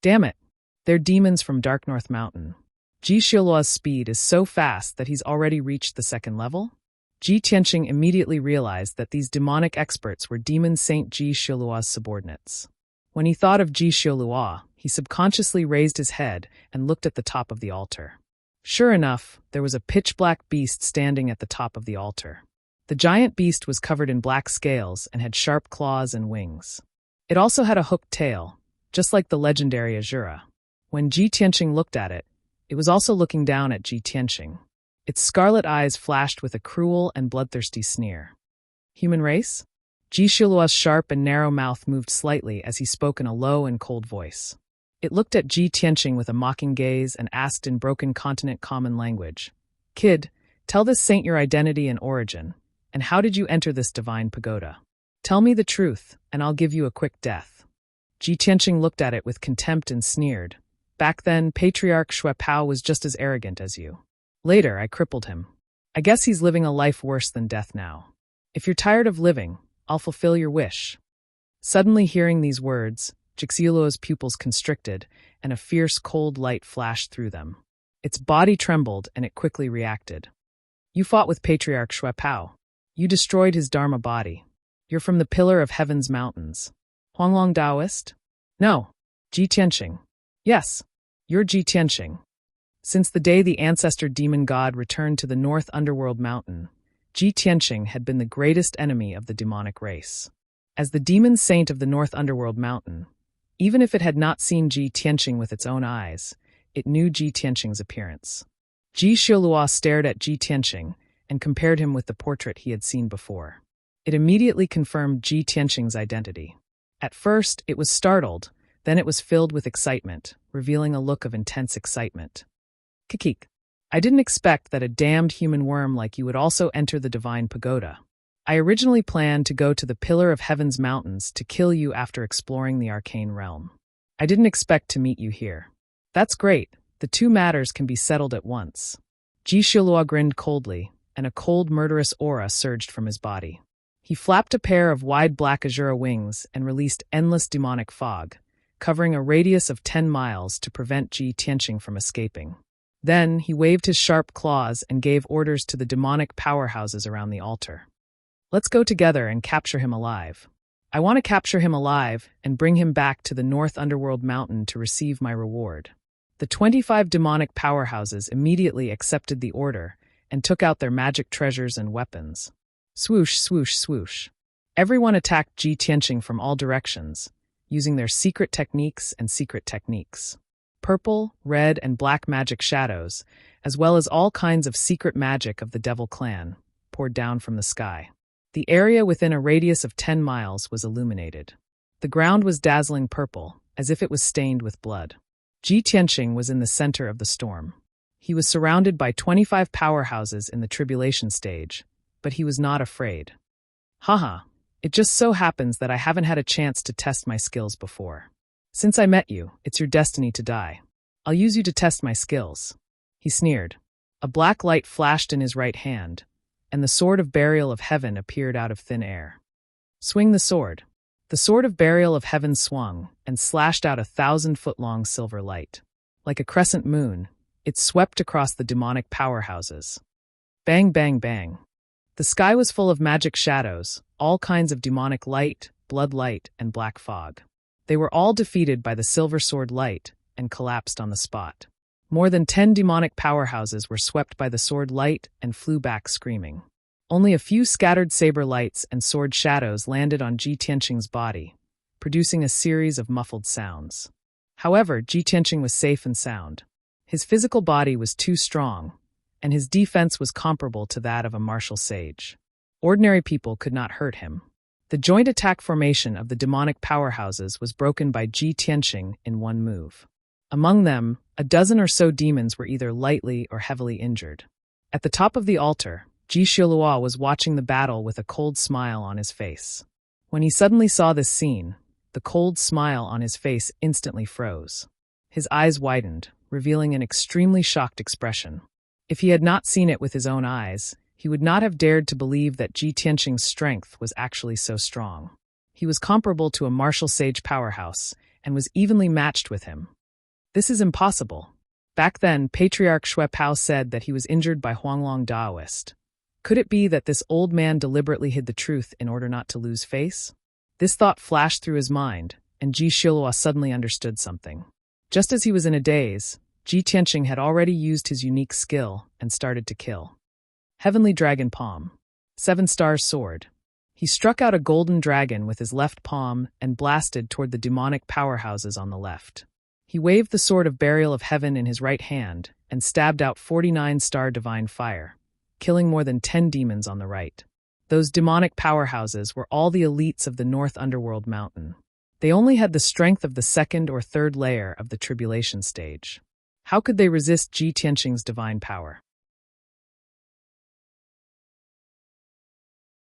Damn it, they're demons from Dark North Mountain. Ji Xiaoluo's speed is so fast that he's already reached the second level? Ji Tianqing immediately realized that these demonic experts were Demon Saint Ji Xiaoluo's subordinates. When he thought of Ji Xiaoluo, he subconsciously raised his head and looked at the top of the altar. Sure enough, there was a pitch-black beast standing at the top of the altar. The giant beast was covered in black scales and had sharp claws and wings. It also had a hooked tail, just like the legendary Azura. When Ji Tianqing looked at it, it was also looking down at Ji Tianqing. Its scarlet eyes flashed with a cruel and bloodthirsty sneer. Human race? Ji Xiaoluo's sharp and narrow mouth moved slightly as he spoke in a low and cold voice. It looked at Ji Tianqing with a mocking gaze and asked in broken continent common language, "Kid, tell this saint your identity and origin, and how did you enter this divine pagoda? Tell me the truth, and I'll give you a quick death." Ji Tianqing looked at it with contempt and sneered. "Back then, Patriarch Xue Pao was just as arrogant as you. Later, I crippled him. I guess he's living a life worse than death now. If you're tired of living, I'll fulfill your wish." Suddenly hearing these words, Jixiluo's pupils constricted, and a fierce cold light flashed through them. Its body trembled, and it quickly reacted. "You fought with Patriarch Xue Pao. You destroyed his Dharma body. You're from the Pillar of Heaven's mountains. Huanglong Taoist?" "No. Ji Tianqing." "Yes, you're Ji Tianqing." Since the day the ancestor demon god returned to the North Underworld Mountain, Ji Tianqing had been the greatest enemy of the demonic race. As the demon saint of the North Underworld Mountain, even if it had not seen Ji Tianqing with its own eyes, it knew Ji Tianqing's appearance. Ji Xiaoluo stared at Ji Tianqing and compared him with the portrait he had seen before. It immediately confirmed Ji Tianqing's identity. At first, it was startled, then it was filled with excitement, revealing a look of intense excitement. "Kikik, I didn't expect that a damned human worm like you would also enter the divine pagoda. I originally planned to go to the Pillar of Heaven's mountains to kill you after exploring the arcane realm. I didn't expect to meet you here. That's great, the two matters can be settled at once." Ji Xiaoluo grinned coldly, and a cold murderous aura surged from his body. He flapped a pair of wide black azure wings and released endless demonic fog, covering a radius of 10 miles to prevent Ji Tianqing from escaping. Then he waved his sharp claws and gave orders to the demonic powerhouses around the altar. "Let's go together and capture him alive. I want to capture him alive and bring him back to the North Underworld Mountain to receive my reward." The 25 demonic powerhouses immediately accepted the order and took out their magic treasures and weapons. Swoosh, swoosh, swoosh. Everyone attacked Ji Tianqing from all directions, using their secret techniques and secret techniques. Purple, red, and black magic shadows, as well as all kinds of secret magic of the Devil clan, poured down from the sky. The area within a radius of 10 miles was illuminated. The ground was dazzling purple, as if it was stained with blood. Ji Tianqing was in the center of the storm. He was surrounded by 25 powerhouses in the tribulation stage, but he was not afraid. "Haha, it just so happens that I haven't had a chance to test my skills before. Since I met you, it's your destiny to die. I'll use you to test my skills." He sneered. A black light flashed in his right hand, and the sword of burial of heaven appeared out of thin air. "Swing the sword." The sword of burial of heaven swung and slashed out a 1,000-foot-long silver light. Like a crescent moon, it swept across the demonic powerhouses. Bang, bang, bang. The sky was full of magic shadows, all kinds of demonic light, blood light, and black fog. They were all defeated by the silver sword light and collapsed on the spot. More than 10 demonic powerhouses were swept by the sword light and flew back screaming. Only a few scattered saber lights and sword shadows landed on Ji Tianqing's body, producing a series of muffled sounds. However, Ji Tianqing was safe and sound. His physical body was too strong, and his defense was comparable to that of a martial sage. Ordinary people could not hurt him. The joint attack formation of the demonic powerhouses was broken by Ji Tianqing in one move. Among them, a dozen or so demons were either lightly or heavily injured. At the top of the altar, Ji Xiaoluo was watching the battle with a cold smile on his face. When he suddenly saw this scene, the cold smile on his face instantly froze. His eyes widened, revealing an extremely shocked expression. If he had not seen it with his own eyes, He would not have dared to believe that Ji Tianqing's strength was actually so strong. He was comparable to a martial sage powerhouse, and was evenly matched with him. This is impossible. Back then, Patriarch Xue Pao said that he was injured by Huanglong Daoist. Could it be that this old man deliberately hid the truth in order not to lose face? This thought flashed through his mind, and Ji Shilua suddenly understood something. Just as he was in a daze, Ji Tianqing had already used his unique skill and started to kill. Heavenly Dragon Palm. 7 Stars Sword. He struck out a golden dragon with his left palm and blasted toward the demonic powerhouses on the left. He waved the Sword of Burial of Heaven in his right hand and stabbed out 49-star divine fire, killing more than 10 demons on the right. Those demonic powerhouses were all the elites of the North Underworld Mountain. They only had the strength of the 2nd or 3rd layer of the tribulation stage. How could they resist Ji Tianqing's divine power?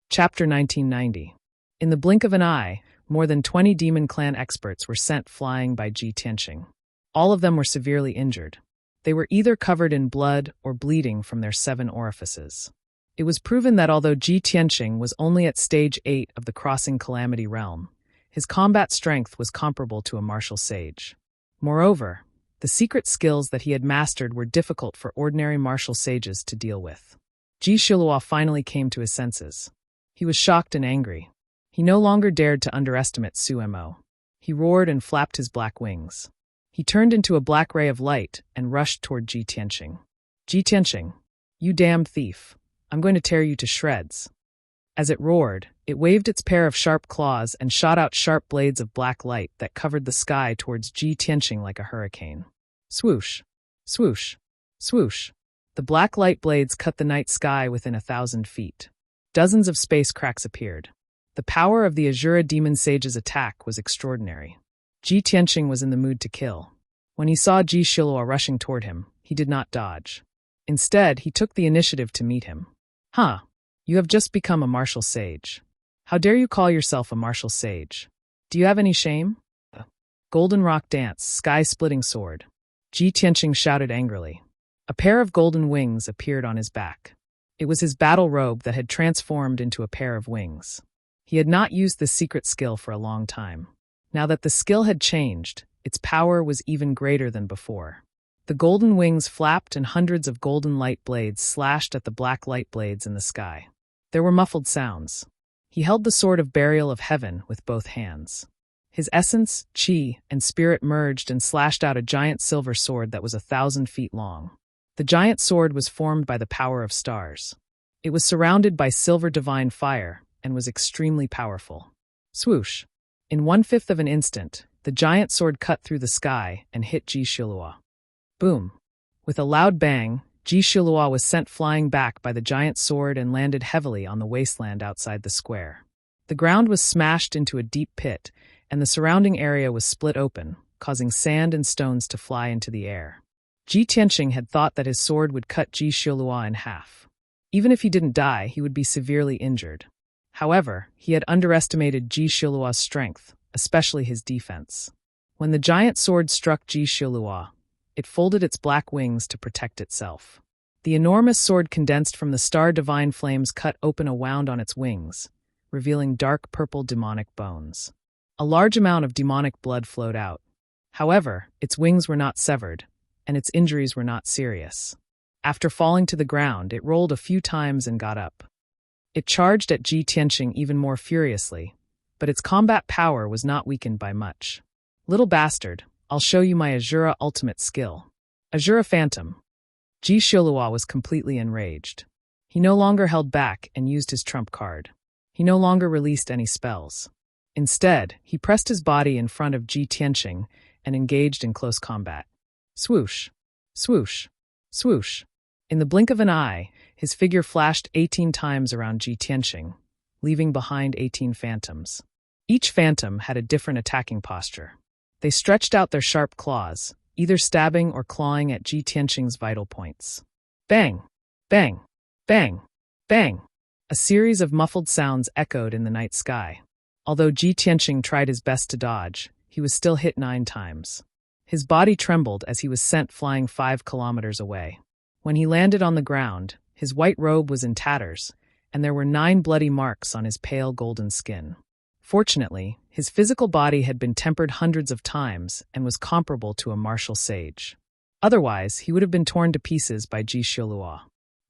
Chapter 1990. In the blink of an eye, more than 20 Demon Clan experts were sent flying by Ji Tianqing. All of them were severely injured. They were either covered in blood or bleeding from their 7 orifices. It was proven that although Ji Tianqing was only at stage 8 of the Crossing Calamity Realm, his combat strength was comparable to a martial sage. Moreover, the secret skills that he had mastered were difficult for ordinary martial sages to deal with. Ji Shilua finally came to his senses. He was shocked and angry. He no longer dared to underestimate Su Mo. He roared and flapped his black wings. He turned into a black ray of light and rushed toward Ji Tianqing. Ji Tianqing, you damned thief. I'm going to tear you to shreds. As it roared, it waved its pair of sharp claws and shot out sharp blades of black light that covered the sky towards Ji Tianqing like a hurricane. Swoosh, swoosh, swoosh. The black light blades cut the night sky within 1,000 feet. Dozens of space cracks appeared. The power of the Azura Demon Sage's attack was extraordinary. Ji Tianqing was in the mood to kill. When he saw Ji Shilua rushing toward him, he did not dodge. Instead, he took the initiative to meet him. Huh, you have just become a martial sage. How dare you call yourself a martial sage? Do you have any shame? Golden Rock Dance, Sky-Splitting Sword. Ji Tianqing shouted angrily. A pair of golden wings appeared on his back. It was his battle robe that had transformed into a pair of wings. He had not used this secret skill for a long time. Now that the skill had changed, its power was even greater than before. The golden wings flapped and hundreds of golden light blades slashed at the black light blades in the sky. There were muffled sounds. He held the Sword of Burial of Heaven with both hands. His essence, chi, and spirit merged and slashed out a giant silver sword that was 1,000 feet long. The giant sword was formed by the power of stars. It was surrounded by silver divine fire and was extremely powerful. Swoosh! In 1/5 of an instant, the giant sword cut through the sky and hit Ji Shilua. Boom! With a loud bang, Ji Shilua was sent flying back by the giant sword and landed heavily on the wasteland outside the square. The ground was smashed into a deep pit, and the surrounding area was split open, causing sand and stones to fly into the air. Ji Tianqing had thought that his sword would cut Ji Shilua in half. Even if he didn't die, he would be severely injured. However, he had underestimated Ji Shilua's strength, especially his defense. When the giant sword struck Ji Shilua, it folded its black wings to protect itself. The enormous sword condensed from the star divine flames cut open a wound on its wings, revealing dark purple demonic bones. A large amount of demonic blood flowed out. However, its wings were not severed, and its injuries were not serious. After falling to the ground, it rolled a few times and got up. It charged at Ji Tianqing even more furiously, but its combat power was not weakened by much. Little bastard, I'll show you my Azura ultimate skill. Azura Phantom. Ji Shilua was completely enraged. He no longer held back and used his trump card. He no longer released any spells. Instead, he pressed his body in front of Ji Tianqing and engaged in close combat. Swoosh, swoosh, swoosh. In the blink of an eye, his figure flashed 18 times around Ji Tianqing, leaving behind 18 phantoms. Each phantom had a different attacking posture. They stretched out their sharp claws, either stabbing or clawing at Ji Tianqing's vital points. Bang! Bang! Bang! Bang! A series of muffled sounds echoed in the night sky. Although Ji Tianqing tried his best to dodge, he was still hit 9 times. His body trembled as he was sent flying 5 kilometers away. When he landed on the ground, His white robe was in tatters, and there were 9 bloody marks on his pale golden skin. Fortunately, his physical body had been tempered hundreds of times and was comparable to a martial sage. Otherwise, he would have been torn to pieces by Ji Xiaolua.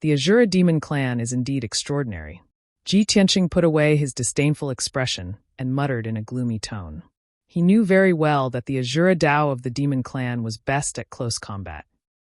The Azura demon clan is indeed extraordinary. Ji Tianqing put away his disdainful expression and muttered in a gloomy tone. He knew very well that the Azura Dao of the demon clan was best at close combat.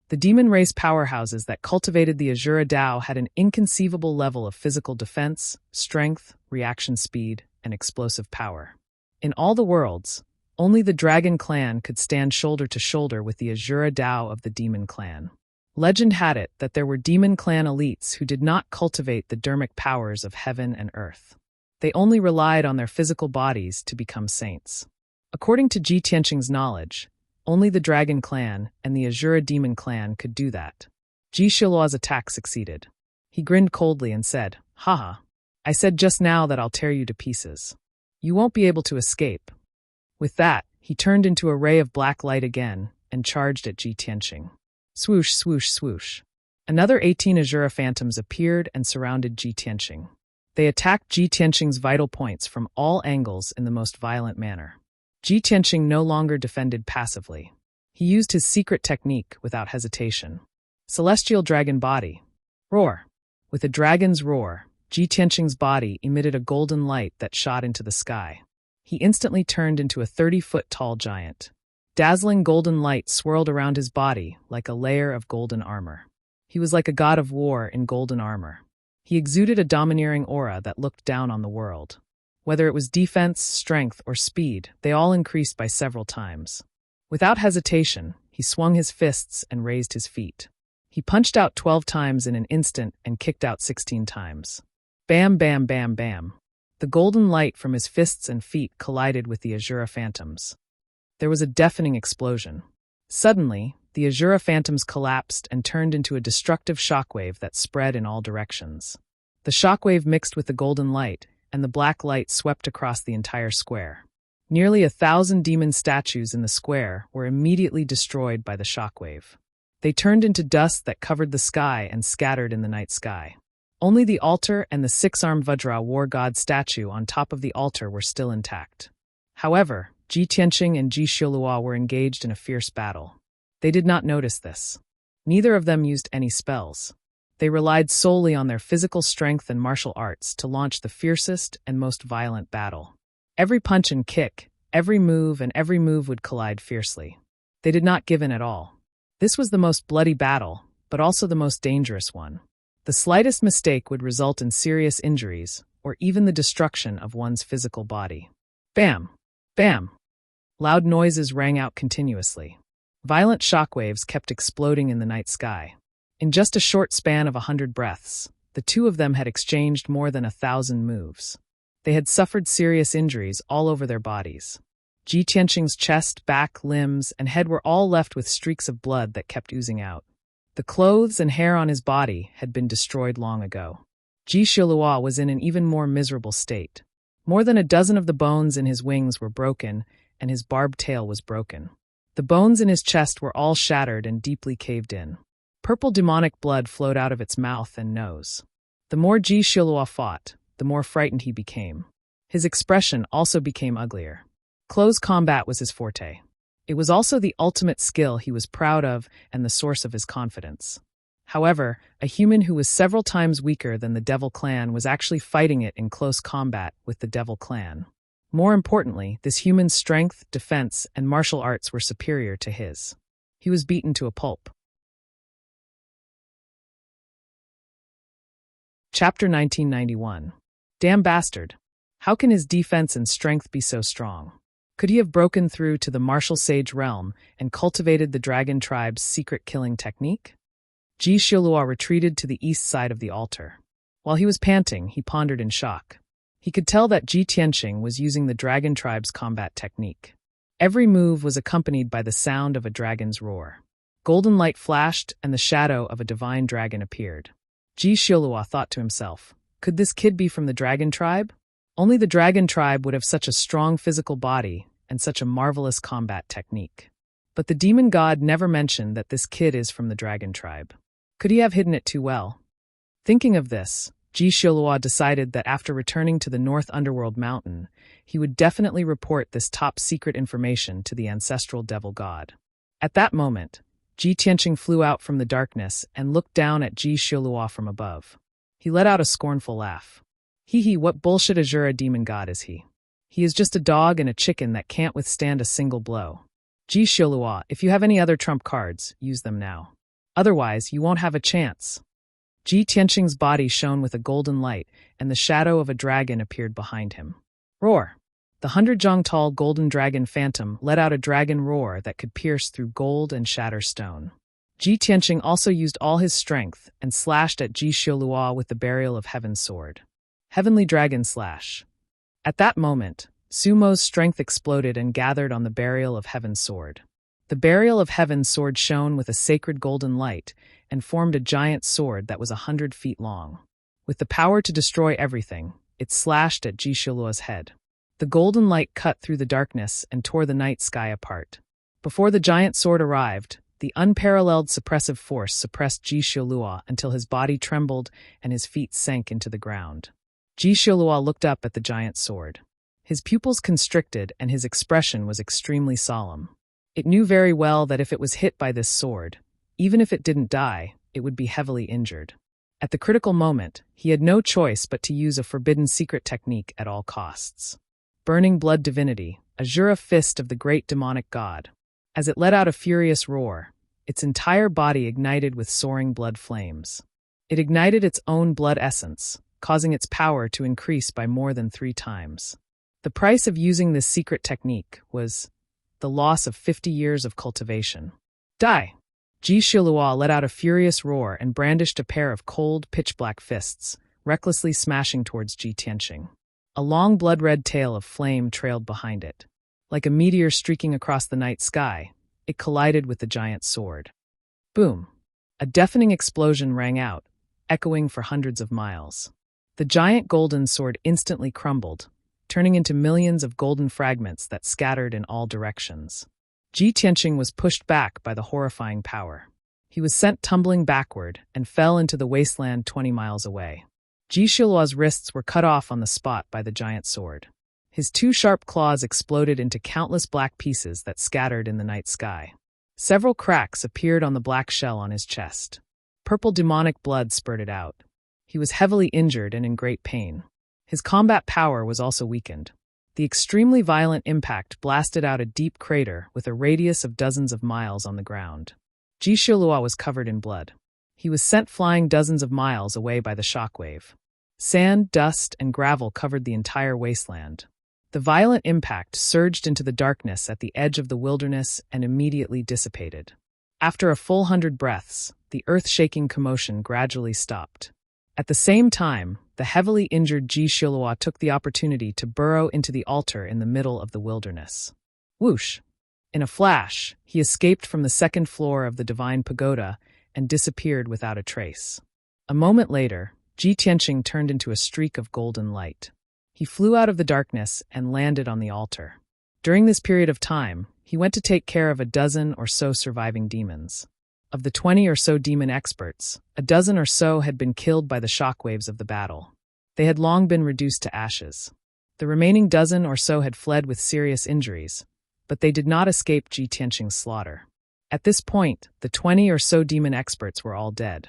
The demon race powerhouses that cultivated the Azura Dao had an inconceivable level of physical defense, strength, reaction speed, and explosive power. In all the worlds, only the Dragon Clan could stand shoulder to shoulder with the Azura Dao of the Demon Clan. Legend had it that there were Demon Clan elites who did not cultivate the dermic powers of heaven and earth. They only relied on their physical bodies to become saints. According to Ji Tianqing's knowledge, only the Dragon Clan and the Azura Demon Clan could do that. Ji Xiaolua's attack succeeded. He grinned coldly and said, "Haha, I said just now that I'll tear you to pieces. You won't be able to escape." With that, he turned into a ray of black light again and charged at Ji Tianqing. Swoosh, swoosh, swoosh. Another 18 Azura phantoms appeared and surrounded Ji Tianqing. They attacked Ji Tianqing's vital points from all angles in the most violent manner. Ji Tianqing no longer defended passively. He used his secret technique without hesitation. Celestial Dragon Body. Roar. With a dragon's roar, Ji Tianqing's body emitted a golden light that shot into the sky. He instantly turned into a 30-foot-tall giant. Dazzling golden light swirled around his body like a layer of golden armor. He was like a god of war in golden armor. He exuded a domineering aura that looked down on the world. Whether it was defense, strength, or speed, they all increased by several times. Without hesitation, he swung his fists and raised his feet. He punched out 12 times in an instant and kicked out 16 times. Bam, bam, bam, bam. The golden light from his fists and feet collided with the Azura phantoms. There was a deafening explosion. Suddenly, the Azura phantoms collapsed and turned into a destructive shockwave that spread in all directions. The shockwave mixed with the golden light, and the black light swept across the entire square. Nearly 1,000 demon statues in the square were immediately destroyed by the shockwave. They turned into dust that covered the sky and scattered in the night sky. Only the altar and the 6-armed Vajra war god statue on top of the altar were still intact. However, Ji Tianqing and Ji Xiaolua were engaged in a fierce battle. They did not notice this. Neither of them used any spells. They relied solely on their physical strength and martial arts to launch the fiercest and most violent battle. Every punch and kick, every move would collide fiercely. They did not give in at all. This was the most bloody battle, but also the most dangerous one. The slightest mistake would result in serious injuries, or even the destruction of one's physical body. Bam! Bam! Loud noises rang out continuously. Violent shockwaves kept exploding in the night sky. In just a short span of 100 breaths, the two of them had exchanged more than 1,000 moves. They had suffered serious injuries all over their bodies. Ji Tianqing's chest, back, limbs, and head were all left with streaks of blood that kept oozing out. The clothes and hair on his body had been destroyed long ago. Ji Xiaolua was in an even more miserable state. More than a dozen of the bones in his wings were broken, and his barbed tail was broken. The bones in his chest were all shattered and deeply caved in. Purple demonic blood flowed out of its mouth and nose. The more Ji Xiaolua fought, the more frightened he became. His expression also became uglier. Close combat was his forte. It was also the ultimate skill he was proud of and the source of his confidence. However, a human who was several times weaker than the Devil Clan was actually fighting it in close combat with the Devil Clan. More importantly, this human's strength, defense, and martial arts were superior to his. He was beaten to a pulp. Chapter 1991. Damn bastard. How can his defense and strength be so strong? Could he have broken through to the martial sage realm and cultivated the dragon tribe's secret killing technique? Ji Xiaolua retreated to the east side of the altar. While he was panting, he pondered in shock. He could tell that Ji Tianqing was using the dragon tribe's combat technique. Every move was accompanied by the sound of a dragon's roar. Golden light flashed, and the shadow of a divine dragon appeared. Ji Xiaolua thought to himself, could this kid be from the dragon tribe? Only the dragon tribe would have such a strong physical body and such a marvelous combat technique. But the demon god never mentioned that this kid is from the dragon tribe. Could he have hidden it too well? Thinking of this, Ji Xiaolua decided that after returning to the North Underworld Mountain, he would definitely report this top-secret information to the ancestral devil god. At that moment, Ji Tianqing flew out from the darkness and looked down at Ji Xiaolua from above. He let out a scornful laugh. Hee, what bullshit Azura demon god is he? He is just a dog and a chicken that can't withstand a single blow. Ji Xiaolua, if you have any other trump cards, use them now. Otherwise, you won't have a chance. Ji Tianqing's body shone with a golden light, and the shadow of a dragon appeared behind him. Roar! The 100-jong-tall golden dragon phantom let out a dragon roar that could pierce through gold and shatter stone. Ji Tianqing also used all his strength and slashed at Ji Xiaolua with the Burial of Heaven sword. Heavenly Dragon Slash. At that moment, Sumo's strength exploded and gathered on the Burial of Heaven sword. The Burial of Heaven sword shone with a sacred golden light and formed a giant sword that was 100 feet long. With the power to destroy everything, it slashed at Ji Xiaolua's head. The golden light cut through the darkness and tore the night sky apart. Before the giant sword arrived, the unparalleled suppressive force suppressed Ji Xiaolua until his body trembled and his feet sank into the ground. Ji Xiaolua looked up at the giant sword. His pupils constricted and his expression was extremely solemn. It knew very well that if it was hit by this sword, even if it didn't die, it would be heavily injured. At the critical moment, he had no choice but to use a forbidden secret technique at all costs. Burning Blood Divinity, Azura Fist of the great demonic god. As it let out a furious roar, its entire body ignited with soaring blood flames. It ignited its own blood essence, causing its power to increase by more than 3 times. The price of using this secret technique was the loss of 50 years of cultivation. Die! Ji Xiaolua let out a furious roar and brandished a pair of cold, pitch-black fists, recklessly smashing towards Ji Tianqing. A long blood-red tail of flame trailed behind it. Like a meteor streaking across the night sky, it collided with the giant sword. Boom! A deafening explosion rang out, echoing for hundreds of miles. The giant golden sword instantly crumbled, turning into millions of golden fragments that scattered in all directions. Ji Tianqing was pushed back by the horrifying power. He was sent tumbling backward and fell into the wasteland 20 miles away. Ji Xiaolua's wrists were cut off on the spot by the giant sword. His 2 sharp claws exploded into countless black pieces that scattered in the night sky. Several cracks appeared on the black shell on his chest. Purple demonic blood spurted out. He was heavily injured and in great pain. His combat power was also weakened. The extremely violent impact blasted out a deep crater with a radius of dozens of miles on the ground. Ji Xiaolua was covered in blood. He was sent flying dozens of miles away by the shockwave. Sand, dust, and gravel covered the entire wasteland. The violent impact surged into the darkness at the edge of the wilderness and immediately dissipated. After a full 100 breaths, the earth-shaking commotion gradually stopped. At the same time, the heavily injured Ji Xiaolua took the opportunity to burrow into the altar in the middle of the wilderness. Whoosh! In a flash, he escaped from the 2nd floor of the divine pagoda and disappeared without a trace. A moment later, Ji Tianqing turned into a streak of golden light. He flew out of the darkness and landed on the altar. During this period of time, he went to take care of a dozen or so surviving demons. Of the 20 or so demon experts, a dozen or so had been killed by the shockwaves of the battle. They had long been reduced to ashes. The remaining dozen or so had fled with serious injuries, but they did not escape Ji Tianqing's slaughter. At this point, the 20 or so demon experts were all dead.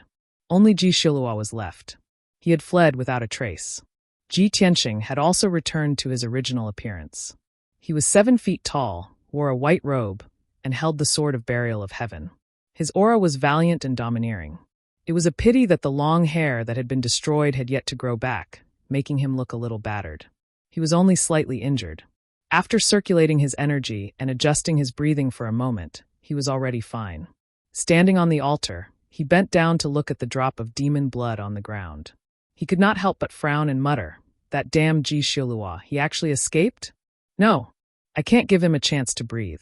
Only Ji Xiaolua was left. He had fled without a trace. Ji Tianqing had also returned to his original appearance. He was 7 feet tall, wore a white robe, and held the sword of Burial of Heaven. His aura was valiant and domineering. It was a pity that the long hair that had been destroyed had yet to grow back, making him look a little battered. He was only slightly injured. After circulating his energy and adjusting his breathing for a moment, he was already fine. Standing on the altar, he bent down to look at the drop of demon blood on the ground. He could not help but frown and mutter, "That damn Ji Xiaolua, he actually escaped? No, I can't give him a chance to breathe.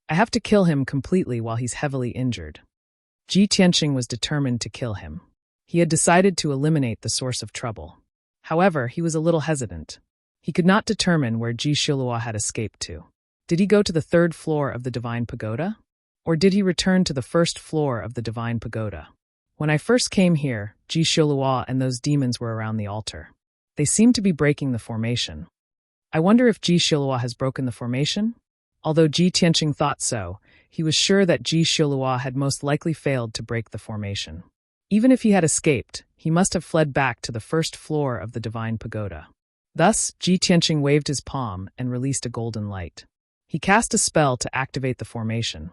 I have to kill him completely while he's heavily injured." Ji Tianqing was determined to kill him. He had decided to eliminate the source of trouble. However, he was a little hesitant. He could not determine where Ji Xiaolua had escaped to. Did he go to the 3rd floor of the Divine Pagoda? Or did he return to the 1st floor of the Divine Pagoda? When I first came here, Ji Xiaolua and those demons were around the altar. They seemed to be breaking the formation. I wonder if Ji Xiaolua has broken the formation? Although Ji Tianqing thought so, he was sure that Ji Xiaolua had most likely failed to break the formation. Even if he had escaped, he must have fled back to the first floor of the divine pagoda. Thus, Ji Tianqing waved his palm and released a golden light. He cast a spell to activate the formation.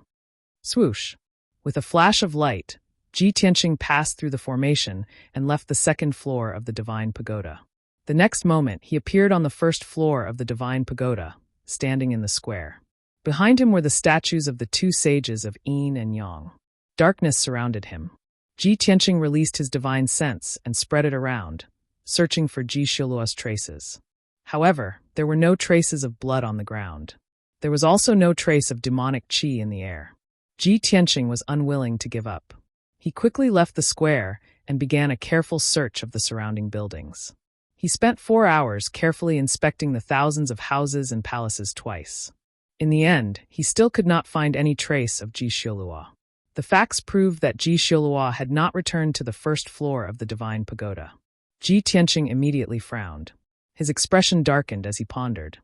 Swoosh! With a flash of light, Ji Tianqing passed through the formation and left the second floor of the divine pagoda. The next moment, he appeared on the first floor of the divine pagoda, standing in the square. Behind him were the statues of the two sages of Yin and Yang. Darkness surrounded him. Ji Tianqing released his divine sense and spread it around, searching for Ji Xiaolua's traces. However, there were no traces of blood on the ground. There was also no trace of demonic qi in the air. Ji Tianqing was unwilling to give up. He quickly left the square and began a careful search of the surrounding buildings. He spent 4 hours carefully inspecting the thousands of houses and palaces twice. In the end, he still could not find any trace of Ji Xiaolua. The facts proved that Ji Xiaolua had not returned to the first floor of the divine pagoda. Ji Tianqing immediately frowned. His expression darkened as he pondered.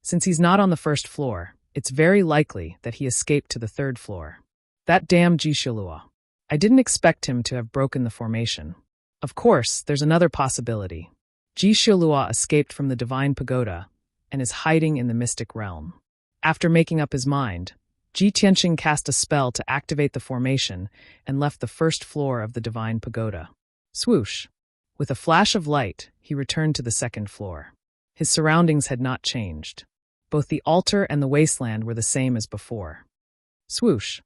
Since he's not on the first floor, it's very likely that he escaped to the third floor. That damn Ji Xiaolua. I didn't expect him to have broken the formation. Of course, there's another possibility. Ji Xiaolua escaped from the divine pagoda and is hiding in the mystic realm. After making up his mind, Ji Tianqing cast a spell to activate the formation and left the first floor of the divine pagoda. Swoosh! With a flash of light, he returned to the second floor. His surroundings had not changed. Both the altar and the wasteland were the same as before. Swoosh!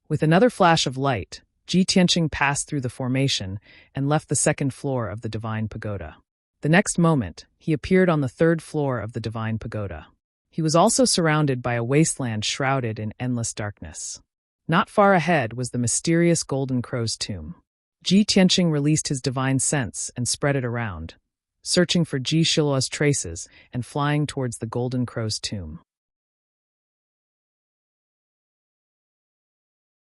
With another flash of light, Ji Tianqing passed through the formation and left the second floor of the divine pagoda. The next moment, he appeared on the third floor of the divine pagoda. He was also surrounded by a wasteland shrouded in endless darkness. Not far ahead was the mysterious Golden Crow's tomb. Ji Tianqing released his divine sense and spread it around, searching for Ji Xiaolua's traces and flying towards the Golden Crow's tomb.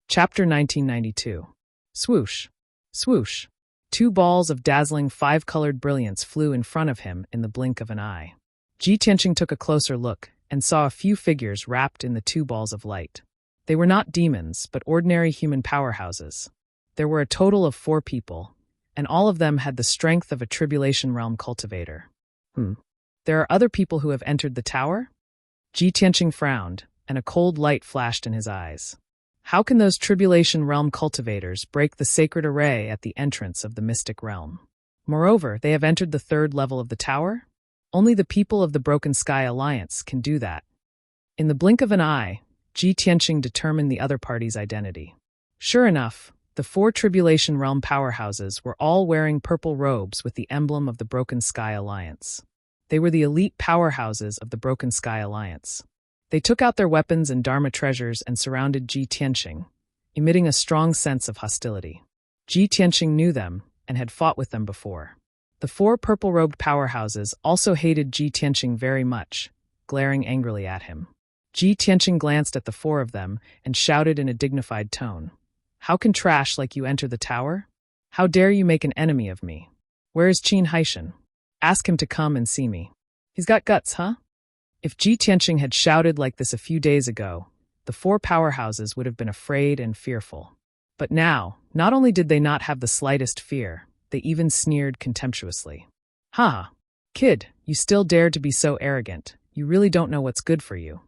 Chapter 1992. Swoosh! Swoosh! 2 balls of dazzling 5-colored brilliance flew in front of him in the blink of an eye. Ji Tianqing took a closer look and saw a few figures wrapped in the 2 balls of light. They were not demons, but ordinary human powerhouses. There were a total of 4 people, and all of them had the strength of a Tribulation Realm cultivator. There are other people who have entered the tower? Ji Tianqing frowned, and a cold light flashed in his eyes. How can those Tribulation Realm cultivators break the sacred array at the entrance of the mystic realm? Moreover, they have entered the 3rd level of the tower? Only the people of the Broken Sky Alliance can do that. In the blink of an eye, Ji Tianqing determined the other party's identity. Sure enough, the 4 Tribulation Realm powerhouses were all wearing purple robes with the emblem of the Broken Sky Alliance. They were the elite powerhouses of the Broken Sky Alliance. They took out their weapons and Dharma treasures and surrounded Ji Tianqing, emitting a strong sense of hostility. Ji Tianqing knew them and had fought with them before. The 4 purple-robed powerhouses also hated Ji Tianqing very much, glaring angrily at him. Ji Tianqing glanced at the 4 of them and shouted in a dignified tone, "How can trash like you enter the tower? How dare you make an enemy of me? Where is Qin Haishan? Ask him to come and see me. He's got guts, huh?" If Ji Tianqing had shouted like this a few days ago, the 4 powerhouses would have been afraid and fearful. But now, not only did they not have the slightest fear, they even sneered contemptuously. "Ha! Kid, you still dare to be so arrogant. You really don't know what's good for you.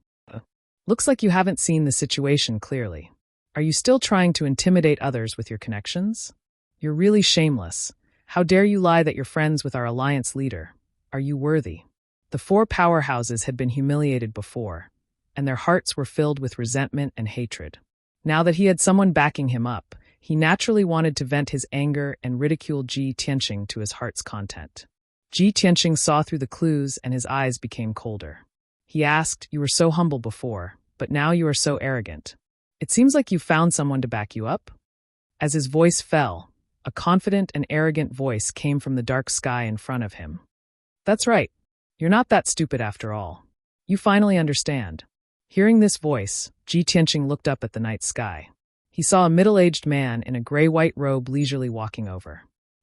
Looks like you haven't seen the situation clearly. Are you still trying to intimidate others with your connections? You're really shameless. How dare you lie that you're friends with our alliance leader? Are you worthy?" The 4 powerhouses had been humiliated before, and their hearts were filled with resentment and hatred. Now that he had someone backing him up, he naturally wanted to vent his anger and ridicule Ji Tianqing to his heart's content. Ji Tianqing saw through the clues and his eyes became colder. He asked, "You were so humble before, but now you are so arrogant. It seems like you found someone to back you up?" As his voice fell, a confident and arrogant voice came from the dark sky in front of him. "That's right. You're not that stupid after all. You finally understand." Hearing this voice, Ji Tianqing looked up at the night sky. He saw a middle-aged man in a gray-white robe leisurely walking over.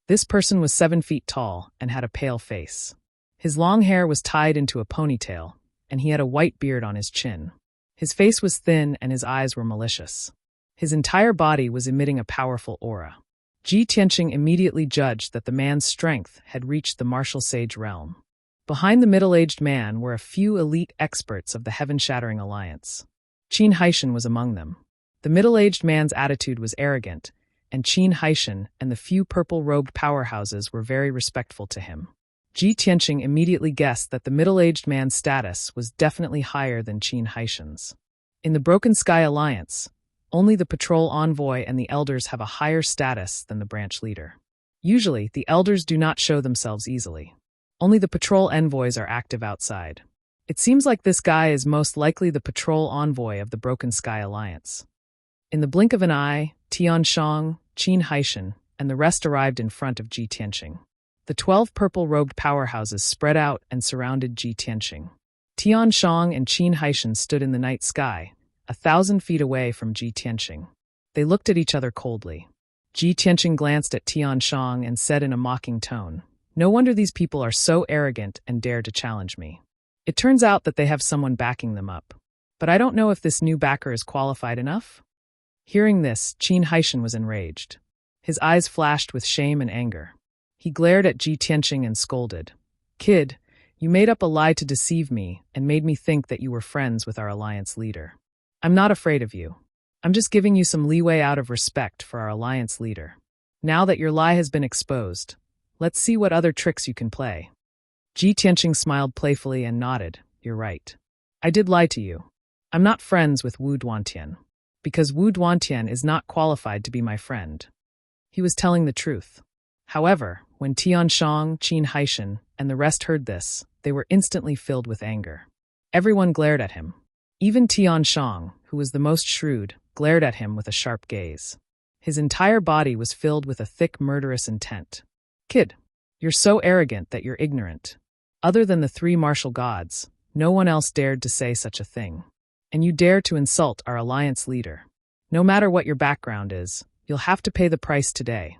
This person was 7 feet tall and had a pale face. His long hair was tied into a ponytail, and he had a white beard on his chin. His face was thin and his eyes were malicious. His entire body was emitting a powerful aura. Ji Tianqing immediately judged that the man's strength had reached the martial sage realm. Behind the middle-aged man were a few elite experts of the Heaven-Shattering Alliance. Qin Haishan was among them. The middle-aged man's attitude was arrogant, and Qin Haishan and the few purple-robed powerhouses were very respectful to him. Ji Tianqing immediately guessed that the middle-aged man's status was definitely higher than Qin Haishan's. In the Broken Sky Alliance, only the patrol envoy and the elders have a higher status than the branch leader. Usually, the elders do not show themselves easily. Only the patrol envoys are active outside. It seems like this guy is most likely the patrol envoy of the Broken Sky Alliance. In the blink of an eye, Tian Shang, Qin Haishan, and the rest arrived in front of Ji Tianqing. The 12 purple-robed powerhouses spread out and surrounded Ji Tianqing. Tian Shang and Qin Haishan stood in the night sky, 1,000 feet away from Ji Tianqing. They looked at each other coldly. Ji Tianqing glanced at Tian Shang and said in a mocking tone, "No wonder these people are so arrogant and dare to challenge me. It turns out that they have someone backing them up. But I don't know if this new backer is qualified enough?" Hearing this, Qin Haishan was enraged. His eyes flashed with shame and anger. He glared at Ji Tianqing and scolded, "Kid, you made up a lie to deceive me and made me think that you were friends with our alliance leader. I'm not afraid of you. I'm just giving you some leeway out of respect for our alliance leader. Now that your lie has been exposed, let's see what other tricks you can play." Ji Tianqing smiled playfully and nodded, "You're right. I did lie to you. I'm not friends with Wu Duantian, because Wu Duantian is not qualified to be my friend." He was telling the truth. However, when Tian Shang, Qin Haishan, and the rest heard this, they were instantly filled with anger. Everyone glared at him. Even Tian Shang, who was the most shrewd, glared at him with a sharp gaze. His entire body was filled with a thick murderous intent. "Kid, you're so arrogant that you're ignorant. Other than the 3 martial gods, no one else dared to say such a thing. And you dare to insult our alliance leader. No matter what your background is, you'll have to pay the price today."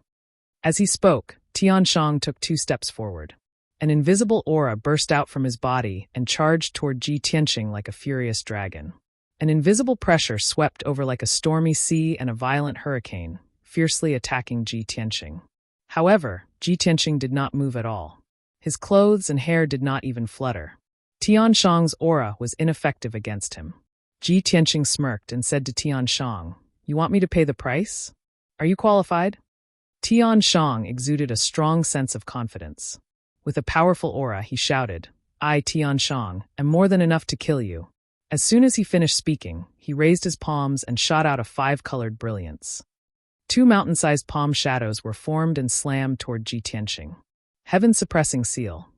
As he spoke, Tian Shang took 2 steps forward. An invisible aura burst out from his body and charged toward Ji Tianqing like a furious dragon. An invisible pressure swept over like a stormy sea and a violent hurricane, fiercely attacking Ji Tianqing. However, Ji Tianqing did not move at all. His clothes and hair did not even flutter. Tian Shang's aura was ineffective against him. Ji Tianqing smirked and said to Tian Shang, "You want me to pay the price? Are you qualified?" Tian Shang exuded a strong sense of confidence. With a powerful aura, he shouted, "I, Tian Shang, am more than enough to kill you." As soon as he finished speaking, he raised his palms and shot out a 5-colored brilliance. 2 mountain-sized palm shadows were formed and slammed toward Ji Tianqing. Heaven-suppressing seal.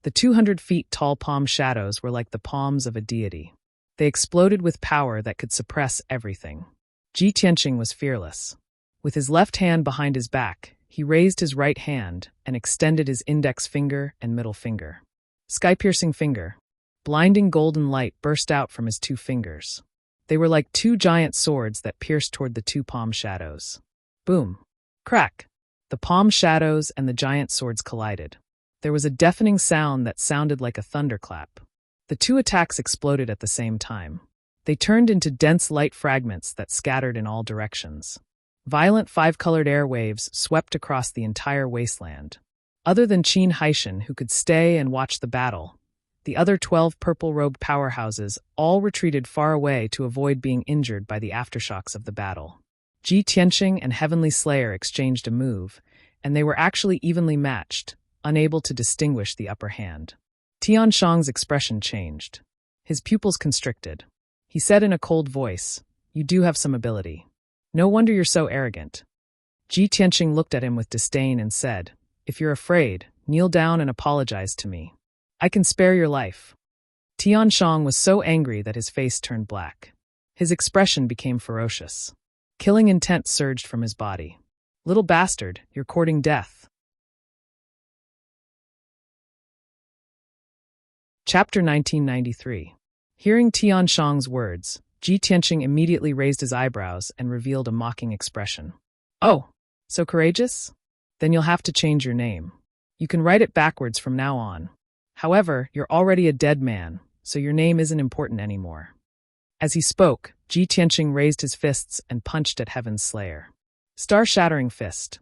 The 200 feet tall palm shadows were like the palms of a deity. They exploded with power that could suppress everything. Ji Tianqing was fearless. With his left hand behind his back, he raised his right hand and extended his index finger and middle finger. Sky-piercing finger. Blinding golden light burst out from his 2 fingers. They were like 2 giant swords that pierced toward the 2 palm shadows. Boom. Crack. The palm shadows and the giant swords collided. There was a deafening sound that sounded like a thunderclap. The 2 attacks exploded at the same time. They turned into dense light fragments that scattered in all directions. Violent 5-colored airwaves swept across the entire wasteland. Other than Qin Haishan, who could stay and watch the battle, the other 12 purple-robed powerhouses all retreated far away to avoid being injured by the aftershocks of the battle. Ji Tianqing and Heavenly Slayer exchanged a move, and they were actually evenly matched, unable to distinguish the upper hand. Tian Shang's expression changed. His pupils constricted. He said in a cold voice, "You do have some ability. No wonder you're so arrogant." Ji Tianqing looked at him with disdain and said, "If you're afraid, kneel down and apologize to me. I can spare your life." Tian Shang was so angry that his face turned black. His expression became ferocious. Killing intent surged from his body. "Little bastard, you're courting death." Chapter 1993. Hearing Tian Shang's words, Ji Tianqing immediately raised his eyebrows and revealed a mocking expression. Oh, so courageous? Then you'll have to change your name. You can write it backwards from now on. However, you're already a dead man, so your name isn't important anymore. As he spoke, Ji Tianqing raised his fists and punched at Heaven's Slayer. Star-shattering fist.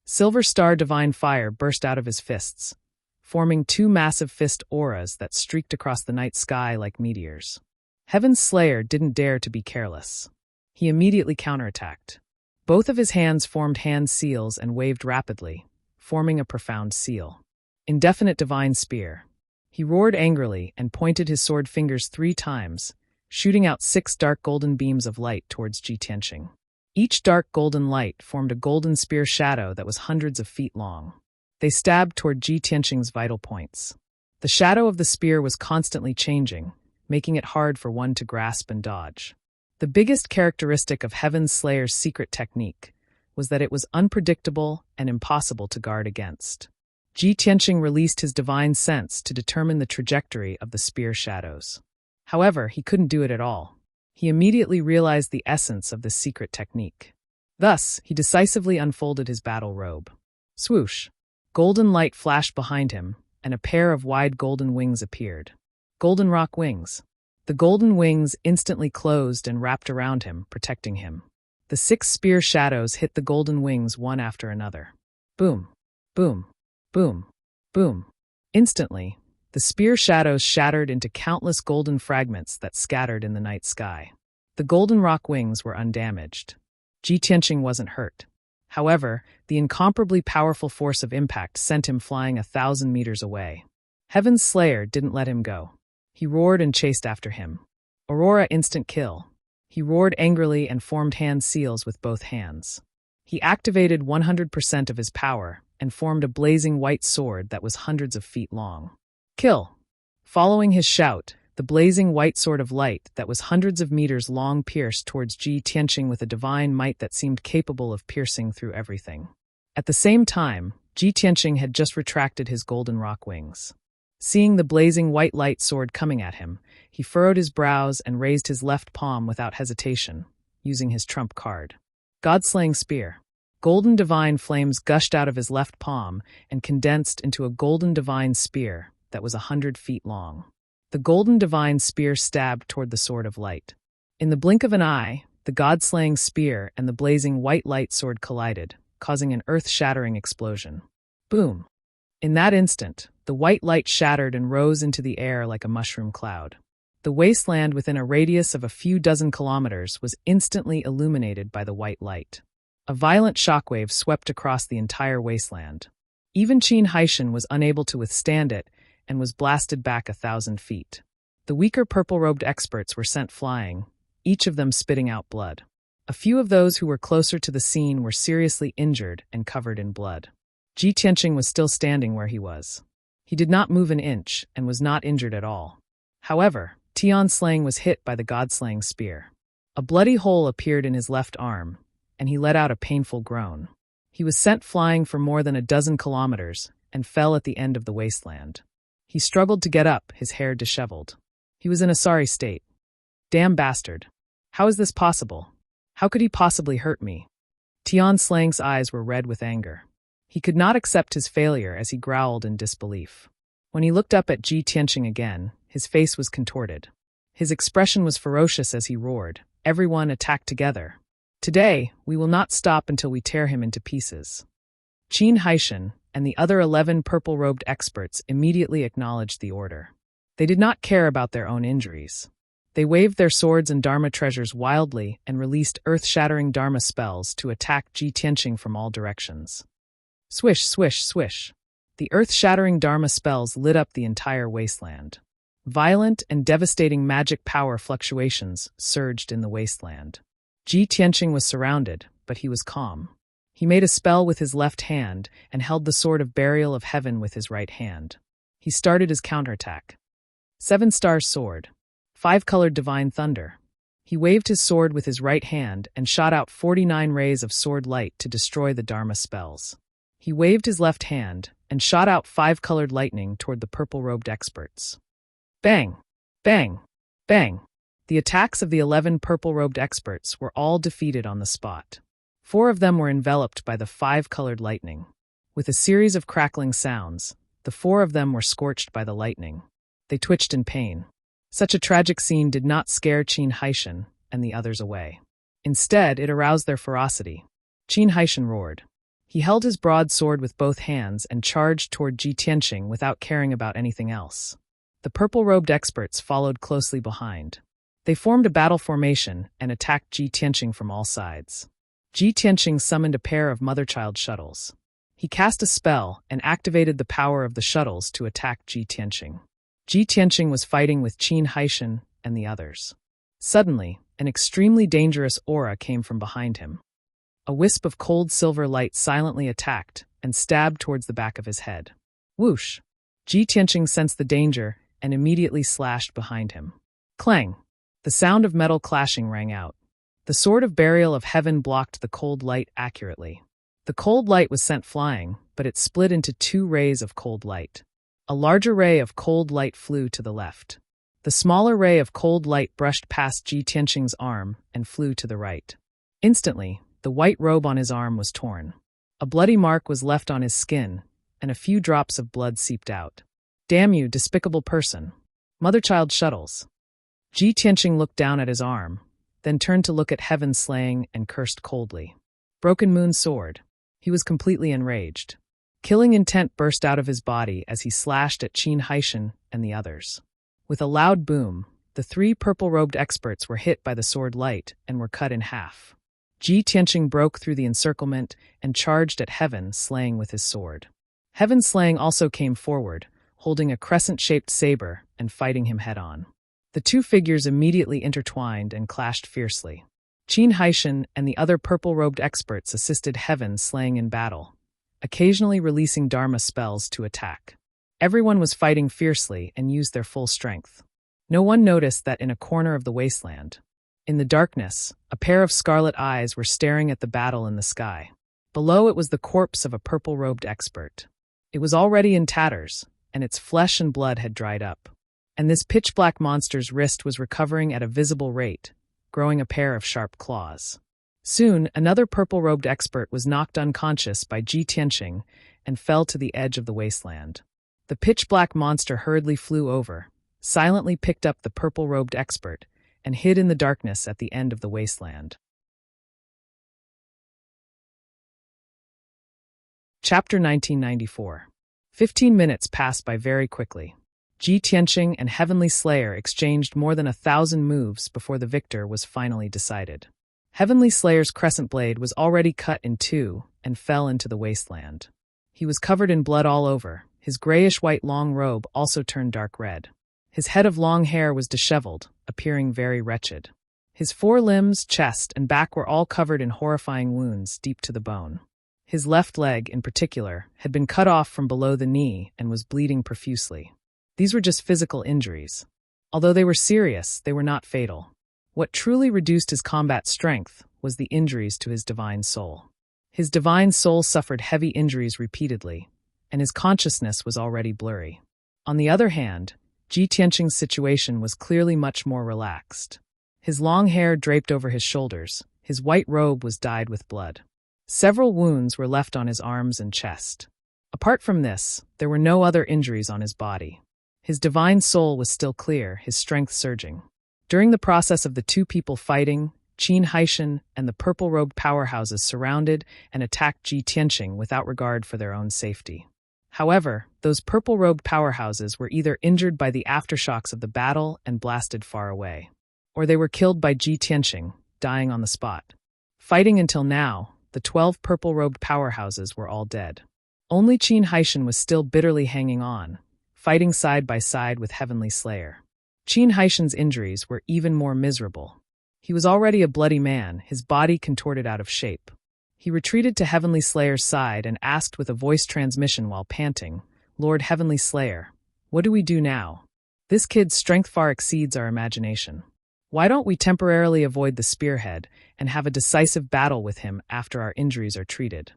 Silver star divine fire burst out of his fists, forming two massive fist auras that streaked across the night sky like meteors. Heaven's Slayer didn't dare to be careless. He immediately counterattacked. Both of his hands formed hand seals and waved rapidly, forming a profound seal. Indefinite divine spear. He roared angrily and pointed his sword fingers 3 times, shooting out 6 dark golden beams of light towards Ji Tianqing. Each dark golden light formed a golden spear shadow that was hundreds of feet long. They stabbed toward Ji Tianqing's vital points. The shadow of the spear was constantly changing, making it hard for one to grasp and dodge. The biggest characteristic of Heaven's Slayer's secret technique was that it was unpredictable and impossible to guard against. Ji Tianqing released his divine sense to determine the trajectory of the spear shadows. However, he couldn't do it at all. He immediately realized the essence of this secret technique. Thus, he decisively unfolded his battle robe. Swoosh! Golden light flashed behind him, and a pair of wide golden wings appeared. Golden rock wings. The golden wings instantly closed and wrapped around him, protecting him. The 6 spear shadows hit the golden wings one after another. Boom! Boom! Boom! Boom! Instantly, the spear shadows shattered into countless golden fragments that scattered in the night sky. The golden rock wings were undamaged. Ji Tianqing wasn't hurt. However, the incomparably powerful force of impact sent him flying 1,000 meters away. Heaven's Slayer didn't let him go. He roared and chased after him. Aurora instant kill. He roared angrily and formed hand seals with both hands. He activated 100% of his power and formed a blazing white sword that was hundreds of feet long. Kill! Following his shout, the blazing white sword of light that was hundreds of meters long pierced towards Ji Tianqing with a divine might that seemed capable of piercing through everything. At the same time, Ji Tianqing had just retracted his golden rock wings. Seeing the blazing white light sword coming at him, he furrowed his brows and raised his left palm without hesitation, using his trump card. God-slaying spear. Golden divine flames gushed out of his left palm and condensed into a golden divine spear that was 100 feet long. The golden divine spear stabbed toward the sword of light. In the blink of an eye, the god-slaying spear and the blazing white light sword collided, causing an earth-shattering explosion. Boom! In that instant, the white light shattered and rose into the air like a mushroom cloud. The wasteland within a radius of a few dozen kilometers was instantly illuminated by the white light. A violent shockwave swept across the entire wasteland. Even Qin Haishan was unable to withstand it and was blasted back 1,000 feet. The weaker purple-robed experts were sent flying, each of them spitting out blood. A few of those who were closer to the scene were seriously injured and covered in blood. Ji Tianqing was still standing where he was. He did not move an inch and was not injured at all. However, Tian Slang was hit by the god-slaying spear. A bloody hole appeared in his left arm, and he let out a painful groan. He was sent flying for more than 12 kilometers and fell at the end of the wasteland. He struggled to get up, his hair disheveled. He was in a sorry state. Damn bastard. How is this possible? How could he possibly hurt me? Tian Slang's eyes were red with anger. He could not accept his failure as he growled in disbelief. When he looked up at Ji Tianqing again, his face was contorted. His expression was ferocious as he roared, "Everyone attack together. Today, we will not stop until we tear him into pieces." Qin Haishan and the other 11 purple-robed experts immediately acknowledged the order. They did not care about their own injuries. They waved their swords and Dharma treasures wildly and released earth-shattering Dharma spells to attack Ji Tianqing from all directions. Swish, swish, swish. The earth-shattering Dharma spells lit up the entire wasteland. Violent and devastating magic power fluctuations surged in the wasteland. Ji Tianqing was surrounded, but he was calm. He made a spell with his left hand and held the sword of burial of heaven with his right hand. He started his counterattack. 7 stars sword. 5-colored divine thunder. He waved his sword with his right hand and shot out 49 rays of sword light to destroy the Dharma spells. He waved his left hand and shot out 5-colored lightning toward the purple-robed experts. Bang! Bang! Bang! The attacks of the 11 purple-robed experts were all defeated on the spot. 4 of them were enveloped by the 5-colored lightning. With a series of crackling sounds, the 4 of them were scorched by the lightning. They twitched in pain. Such a tragic scene did not scare Qin Haishan and the others away. Instead, it aroused their ferocity. Qin Haishan roared. He held his broadsword with both hands and charged toward Ji Tianqing without caring about anything else. The purple-robed experts followed closely behind. They formed a battle formation and attacked Ji Tianqing from all sides. Ji Tianqing summoned a pair of mother-child shuttles. He cast a spell and activated the power of the shuttles to attack Ji Tianqing. Ji Tianqing was fighting with Qin Haishan and the others. Suddenly, an extremely dangerous aura came from behind him. A wisp of cold silver light silently attacked and stabbed towards the back of his head. Whoosh! Ji Tianqing sensed the danger and immediately slashed behind him. Clang! The sound of metal clashing rang out. The sword of burial of heaven blocked the cold light accurately. The cold light was sent flying, but it split into 2 rays of cold light. A larger ray of cold light flew to the left. The smaller ray of cold light brushed past Ji Tianqing's arm and flew to the right. Instantly, the white robe on his arm was torn. A bloody mark was left on his skin, and a few drops of blood seeped out. Damn you, despicable person! Mother-child shuttles! Ji Tianqing looked down at his arm, then turned to look at heaven slaying and cursed coldly. Broken Moon Sword. He was completely enraged. Killing intent burst out of his body as he slashed at Qin Haishan and the others. With a loud boom, the 3 purple-robed experts were hit by the sword light and were cut in half. Ji Tianqing broke through the encirclement and charged at Heaven Slaying with his sword. Heaven Slaying also came forward, holding a crescent-shaped saber and fighting him head-on. The 2 figures immediately intertwined and clashed fiercely. Qin Haishan and the other purple-robed experts assisted Heaven Slaying in battle, occasionally releasing Dharma spells to attack. Everyone was fighting fiercely and used their full strength. No one noticed that in a corner of the wasteland, in the darkness, a pair of scarlet eyes were staring at the battle in the sky. Below it was the corpse of a purple-robed expert. It was already in tatters, and its flesh and blood had dried up. And this pitch-black monster's wrist was recovering at a visible rate, growing a pair of sharp claws. Soon, another purple-robed expert was knocked unconscious by Ji Tianqing and fell to the edge of the wasteland. The pitch-black monster hurriedly flew over, silently picked up the purple-robed expert, and hid in the darkness at the end of the wasteland. Chapter 1994. 15 minutes passed by very quickly. Ji Tianqing and Heavenly Slayer exchanged more than 1,000 moves before the victor was finally decided. Heavenly Slayer's crescent blade was already cut in 2 and fell into the wasteland. He was covered in blood all over. His grayish-white long robe also turned dark red. His head of long hair was disheveled, appearing very wretched. His 4 limbs, chest, and back were all covered in horrifying wounds deep to the bone. His left leg, in particular, had been cut off from below the knee and was bleeding profusely. These were just physical injuries. Although they were serious, they were not fatal. What truly reduced his combat strength was the injuries to his divine soul. His divine soul suffered heavy injuries repeatedly, and his consciousness was already blurry. On the other hand, Ji Tianqing's situation was clearly much more relaxed. His long hair draped over his shoulders, his white robe was dyed with blood. Several wounds were left on his arms and chest. Apart from this, there were no other injuries on his body. His divine soul was still clear, his strength surging. During the process of the 2 people fighting, Qin Haishan and the purple-robed powerhouses surrounded and attacked Ji Tianqing without regard for their own safety. However, those purple-robed powerhouses were either injured by the aftershocks of the battle and blasted far away, or they were killed by Ji Tianqing, dying on the spot. Fighting until now, the 12 purple-robed powerhouses were all dead. Only Qin Haishan was still bitterly hanging on, fighting side by side with Heavenly Slayer. Qin Haishan's injuries were even more miserable. He was already a bloody man, his body contorted out of shape. He retreated to Heavenly Slayer's side and asked with a voice transmission while panting, "Lord Heavenly Slayer, what do we do now? This kid's strength far exceeds our imagination. Why don't we temporarily avoid the spearhead and have a decisive battle with him after our injuries are treated?"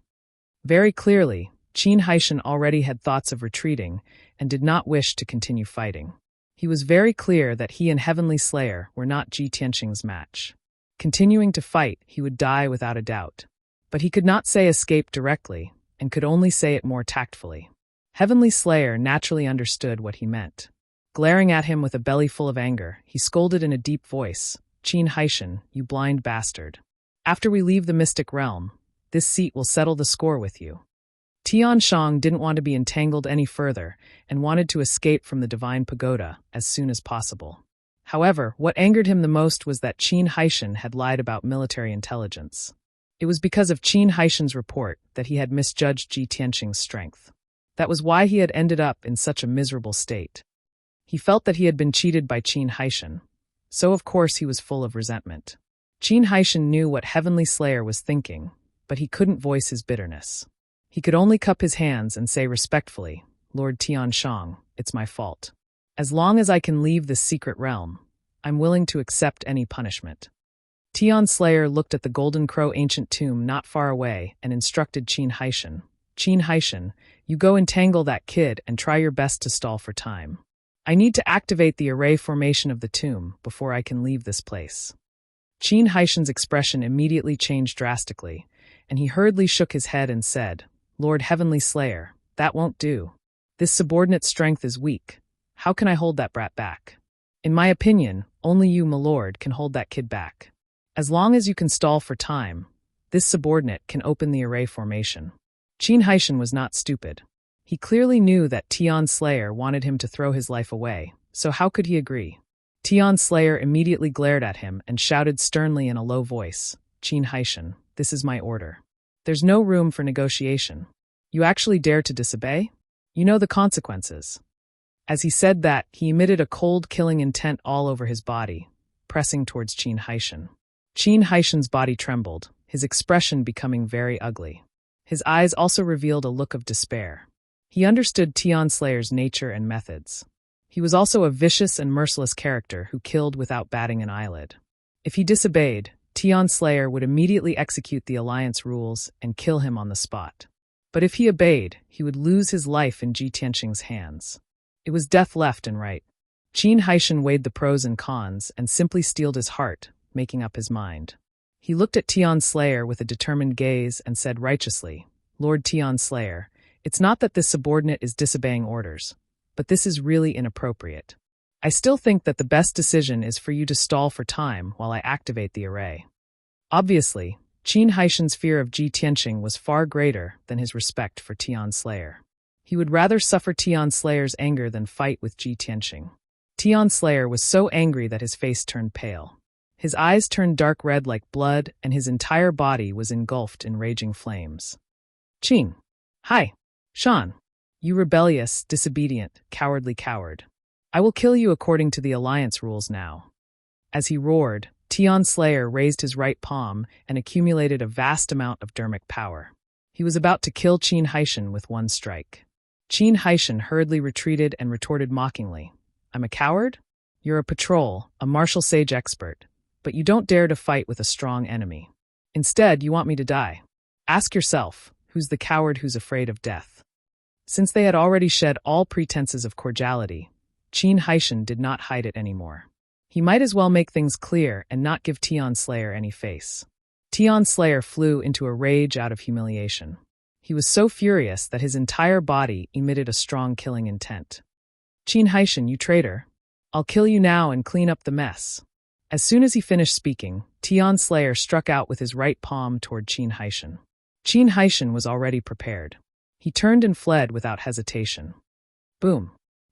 Very clearly, Qin Haishan already had thoughts of retreating and did not wish to continue fighting. He was very clear that he and Heavenly Slayer were not Ji Tianqing's match. Continuing to fight, he would die without a doubt. But he could not say escape directly, and could only say it more tactfully. Heavenly Slayer naturally understood what he meant. Glaring at him with a belly full of anger, he scolded in a deep voice, "Qin Haishan, you blind bastard. After we leave the mystic realm, this seat will settle the score with you." Tian Shang didn't want to be entangled any further and wanted to escape from the divine pagoda as soon as possible. However, what angered him the most was that Qin Haishan had lied about military intelligence. It was because of Qin Haishan's report that he had misjudged Ji Tianqing's strength. That was why he had ended up in such a miserable state. He felt that he had been cheated by Qin Haishan, so of course he was full of resentment. Qin Haishan knew what Heavenly Slayer was thinking, but he couldn't voice his bitterness. He could only cup his hands and say respectfully, "Lord Tian Shang, it's my fault. As long as I can leave this secret realm, I'm willing to accept any punishment." Tian Slayer looked at the Golden Crow ancient tomb not far away and instructed Qin Haishan, "Qin Haishan, you go entangle that kid and try your best to stall for time. I need to activate the array formation of the tomb before I can leave this place." Qin Haishan's expression immediately changed drastically, and he hurriedly shook his head and said, "Lord Heavenly Slayer, that won't do. This subordinate strength is weak. How can I hold that brat back? In my opinion, only you, my lord, can hold that kid back. As long as you can stall for time, this subordinate can open the array formation." Qin Haishan was not stupid. He clearly knew that Tian Slayer wanted him to throw his life away, so how could he agree? Tian Slayer immediately glared at him and shouted sternly in a low voice, "Qin Haishan, this is my order. There's no room for negotiation. You actually dare to disobey? You know the consequences." As he said that, he emitted a cold, killing intent all over his body, pressing towards Qin Haishan. Qin Haishan's body trembled, his expression becoming very ugly. His eyes also revealed a look of despair. He understood Tian Slayer's nature and methods. He was also a vicious and merciless character who killed without batting an eyelid. If he disobeyed, Tian Slayer would immediately execute the alliance rules and kill him on the spot. But if he obeyed, he would lose his life in Ji Tianqing's hands. It was death left and right. Qin Haishan weighed the pros and cons and simply steeled his heart, making up his mind. He looked at Tian Slayer with a determined gaze and said righteously, "Lord Tian Slayer, it's not that this subordinate is disobeying orders, but this is really inappropriate. I still think that the best decision is for you to stall for time while I activate the array." Obviously, Qin Haishan's fear of Ji Tianqing was far greater than his respect for Tian Slayer. He would rather suffer Tian Slayer's anger than fight with Ji Tianqing. Tian Slayer was so angry that his face turned pale. His eyes turned dark red like blood, and his entire body was engulfed in raging flames. "Qin! Hi! Shan! You rebellious, disobedient, cowardly coward. I will kill you according to the alliance rules now." As he roared, Tian Slayer raised his right palm and accumulated a vast amount of dermic power. He was about to kill Qin Haishan with one strike. Qin Haishan hurriedly retreated and retorted mockingly, "I'm a coward? You're a patrol, a martial sage expert, but you don't dare to fight with a strong enemy. Instead, you want me to die. Ask yourself, who's the coward who's afraid of death?" Since they had already shed all pretenses of cordiality, Qin Haishan did not hide it anymore. He might as well make things clear and not give Tian Slayer any face. Tian Slayer flew into a rage out of humiliation. He was so furious that his entire body emitted a strong killing intent. "Qin Haishan, you traitor! I'll kill you now and clean up the mess." As soon as he finished speaking, Tian Slayer struck out with his right palm toward Qin Haishan. Qin Haishan was already prepared. He turned and fled without hesitation. Boom!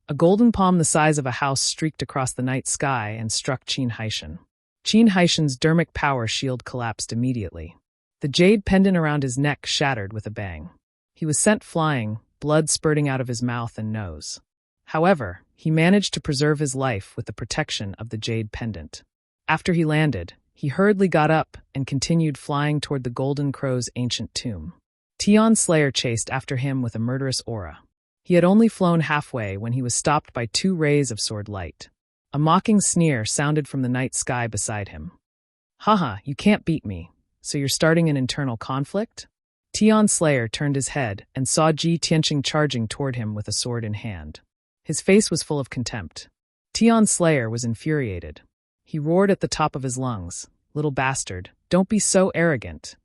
A golden palm the size of a house streaked across the night sky and struck Qin Haishan. Qin Haishan's dermic power shield collapsed immediately. The jade pendant around his neck shattered with a bang. He was sent flying, blood spurting out of his mouth and nose. However, he managed to preserve his life with the protection of the jade pendant. After he landed, he hurriedly got up and continued flying toward the Golden Crow's ancient tomb. Tian Slayer chased after him with a murderous aura. He had only flown halfway when he was stopped by 2 rays of sword light. A mocking sneer sounded from the night sky beside him. "Haha, you can't beat me, so you're starting an internal conflict?" Tian Slayer turned his head and saw Ji Tianqing charging toward him with a sword in hand. His face was full of contempt. Tion's slayer was infuriated. He roared at the top of his lungs, "Little bastard, don't be so arrogant."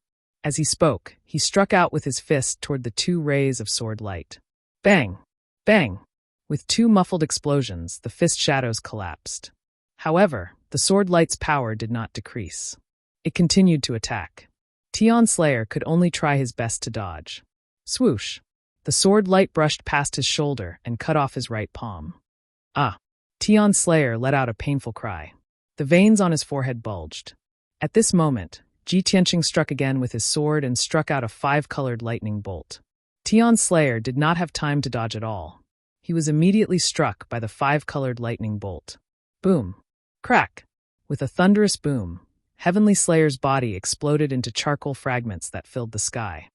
As he spoke, he struck out with his fist toward the two rays of sword light. Bang! Bang! With two muffled explosions, the fist shadows collapsed. However, the sword light's power did not decrease. It continued to attack. Tion's slayer could only try his best to dodge. Swoosh! The sword light brushed past his shoulder and cut off his right palm. Ah! Tion's slayer let out a painful cry. The veins on his forehead bulged. At this moment, Ji Tianqing struck again with his sword and struck out a 5-colored lightning bolt. Tion's slayer did not have time to dodge at all. He was immediately struck by the 5-colored lightning bolt. Boom! Crack! With a thunderous boom, Heavenly Slayer's body exploded into charcoal fragments that filled the sky.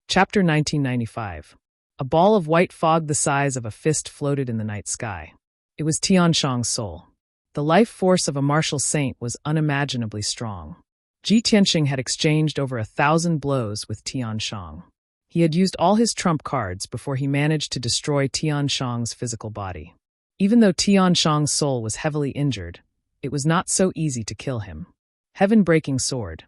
Chapter 1995. A ball of white fog the size of a fist floated in the night sky. It was Tianshang's soul. The life force of a martial saint was unimaginably strong. Ji Tianqing had exchanged over 1,000 blows with Tianshang. He had used all his trump cards before he managed to destroy Tianshang's physical body. Even though Tianshang's soul was heavily injured, it was not so easy to kill him. Heaven-breaking sword.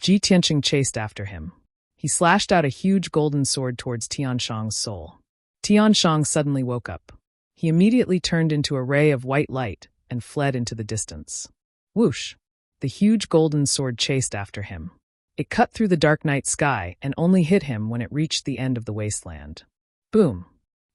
Ji Tianqing chased after him. He slashed out a huge golden sword towards Tianshang's soul. Tianshang suddenly woke up. He immediately turned into a ray of white light and fled into the distance. Whoosh! The huge golden sword chased after him. It cut through the dark night sky and only hit him when it reached the end of the wasteland. Boom!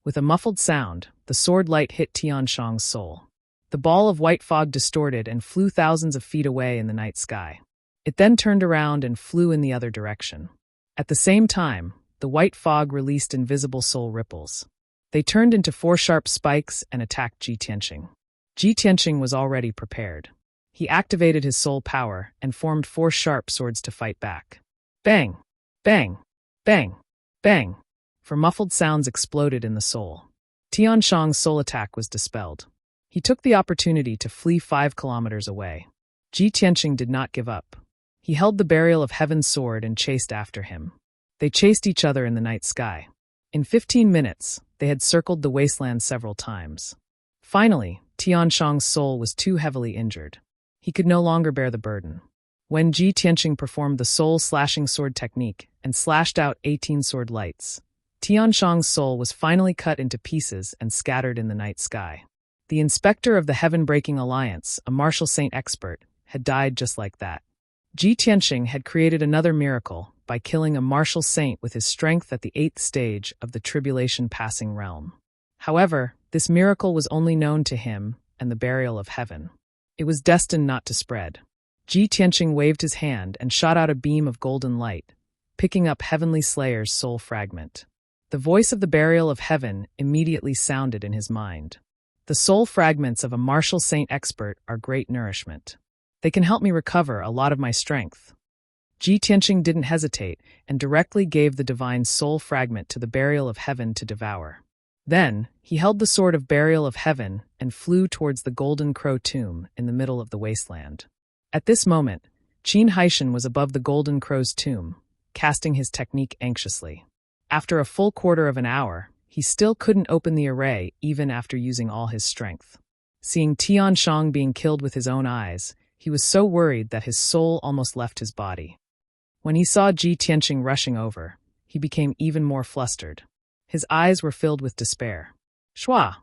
With a muffled sound, the sword light hit Tianshang's soul. The ball of white fog distorted and flew thousands of feet away in the night sky. It then turned around and flew in the other direction. At the same time, the white fog released invisible soul ripples. They turned into 4 sharp spikes and attacked Ji Tianqing. Ji Tianqing was already prepared. He activated his soul power and formed 4 sharp swords to fight back. Bang! Bang! Bang! Bang! For muffled sounds exploded in the soul. Tianshang's soul attack was dispelled. He took the opportunity to flee 5 kilometers away. Ji Tianqing did not give up. He held the Burial of Heaven's sword and chased after him. They chased each other in the night sky. In 15 minutes, they had circled the wasteland several times. Finally, Tianshang's soul was too heavily injured. He could no longer bear the burden. When Ji Tianqing performed the soul-slashing sword technique and slashed out 18 sword lights, Tianshang's soul was finally cut into pieces and scattered in the night sky. The inspector of the Heaven-Breaking Alliance, a martial saint expert, had died just like that. Ji Tianqing had created another miracle by killing a martial saint with his strength at the 8th stage of the tribulation-passing realm. However, this miracle was only known to him and the Burial of Heaven. It was destined not to spread. Ji Tianqing waved his hand and shot out a beam of golden light, picking up Heavenly Slayer's soul fragment. The voice of the Burial of Heaven immediately sounded in his mind. The soul fragments of a martial saint expert are great nourishment. They can help me recover a lot of my strength. Ji Tianqing didn't hesitate and directly gave the divine soul fragment to the Burial of Heaven to devour. Then, he held the sword of Burial of Heaven and flew towards the Golden Crow tomb in the middle of the wasteland. At this moment, Qin Haishan was above the Golden Crow's tomb, casting his technique anxiously. After a full quarter of an hour, he still couldn't open the array even after using all his strength. Seeing Tianshang being killed with his own eyes, he was so worried that his soul almost left his body. When he saw Ji Tianqing rushing over, he became even more flustered. His eyes were filled with despair. Shua!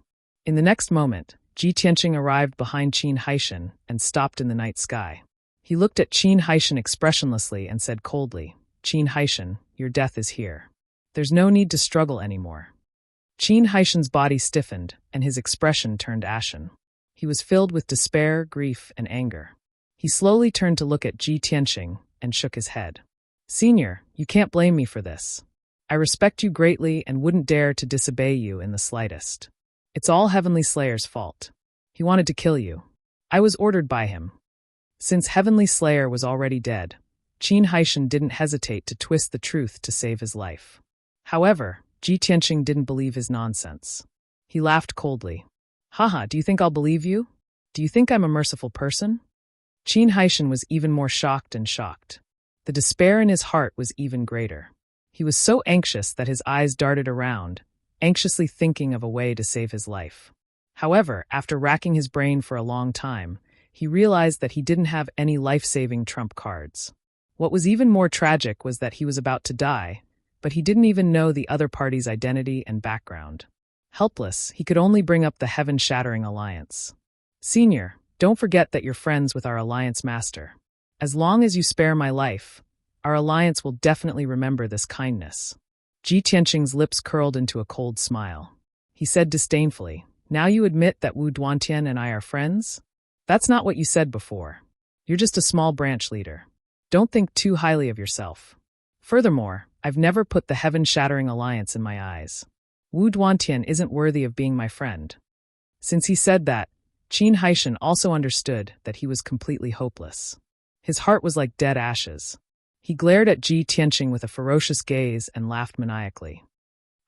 In the next moment, Ji Tianqing arrived behind Qin Haishan and stopped in the night sky. He looked at Qin Haishan expressionlessly and said coldly, "Qin Haishan, your death is here. There's no need to struggle anymore." Qin Haishan's body stiffened, and his expression turned ashen. He was filled with despair, grief, and anger. He slowly turned to look at Ji Tianqing and shook his head. "Senior, you can't blame me for this. I respect you greatly and wouldn't dare to disobey you in the slightest. It's all Heavenly Slayer's fault. He wanted to kill you. I was ordered by him." Since Heavenly Slayer was already dead, Qin Haishan didn't hesitate to twist the truth to save his life. However, Ji Tianqing didn't believe his nonsense. He laughed coldly. "Haha, do you think I'll believe you? Do you think I'm a merciful person?" Qin Haishan was even more shocked and shocked. The despair in his heart was even greater. He was so anxious that his eyes darted around, anxiously thinking of a way to save his life. However, after racking his brain for a long time, he realized that he didn't have any life-saving trump cards. What was even more tragic was that he was about to die, but he didn't even know the other party's identity and background. Helpless, he could only bring up the heaven-shattering alliance. Senior, don't forget that you're friends with our alliance master. As long as you spare my life, our alliance will definitely remember this kindness. Ji Tianqing's lips curled into a cold smile. He said disdainfully, "Now you admit that Wu Duantian and I are friends? That's not what you said before. You're just a small branch leader. Don't think too highly of yourself. Furthermore, I've never put the heaven-shattering alliance in my eyes. Wu Duantian isn't worthy of being my friend." Since he said that, Qin Haishan also understood that he was completely hopeless. His heart was like dead ashes. He glared at Ji Tianqing with a ferocious gaze and laughed maniacally.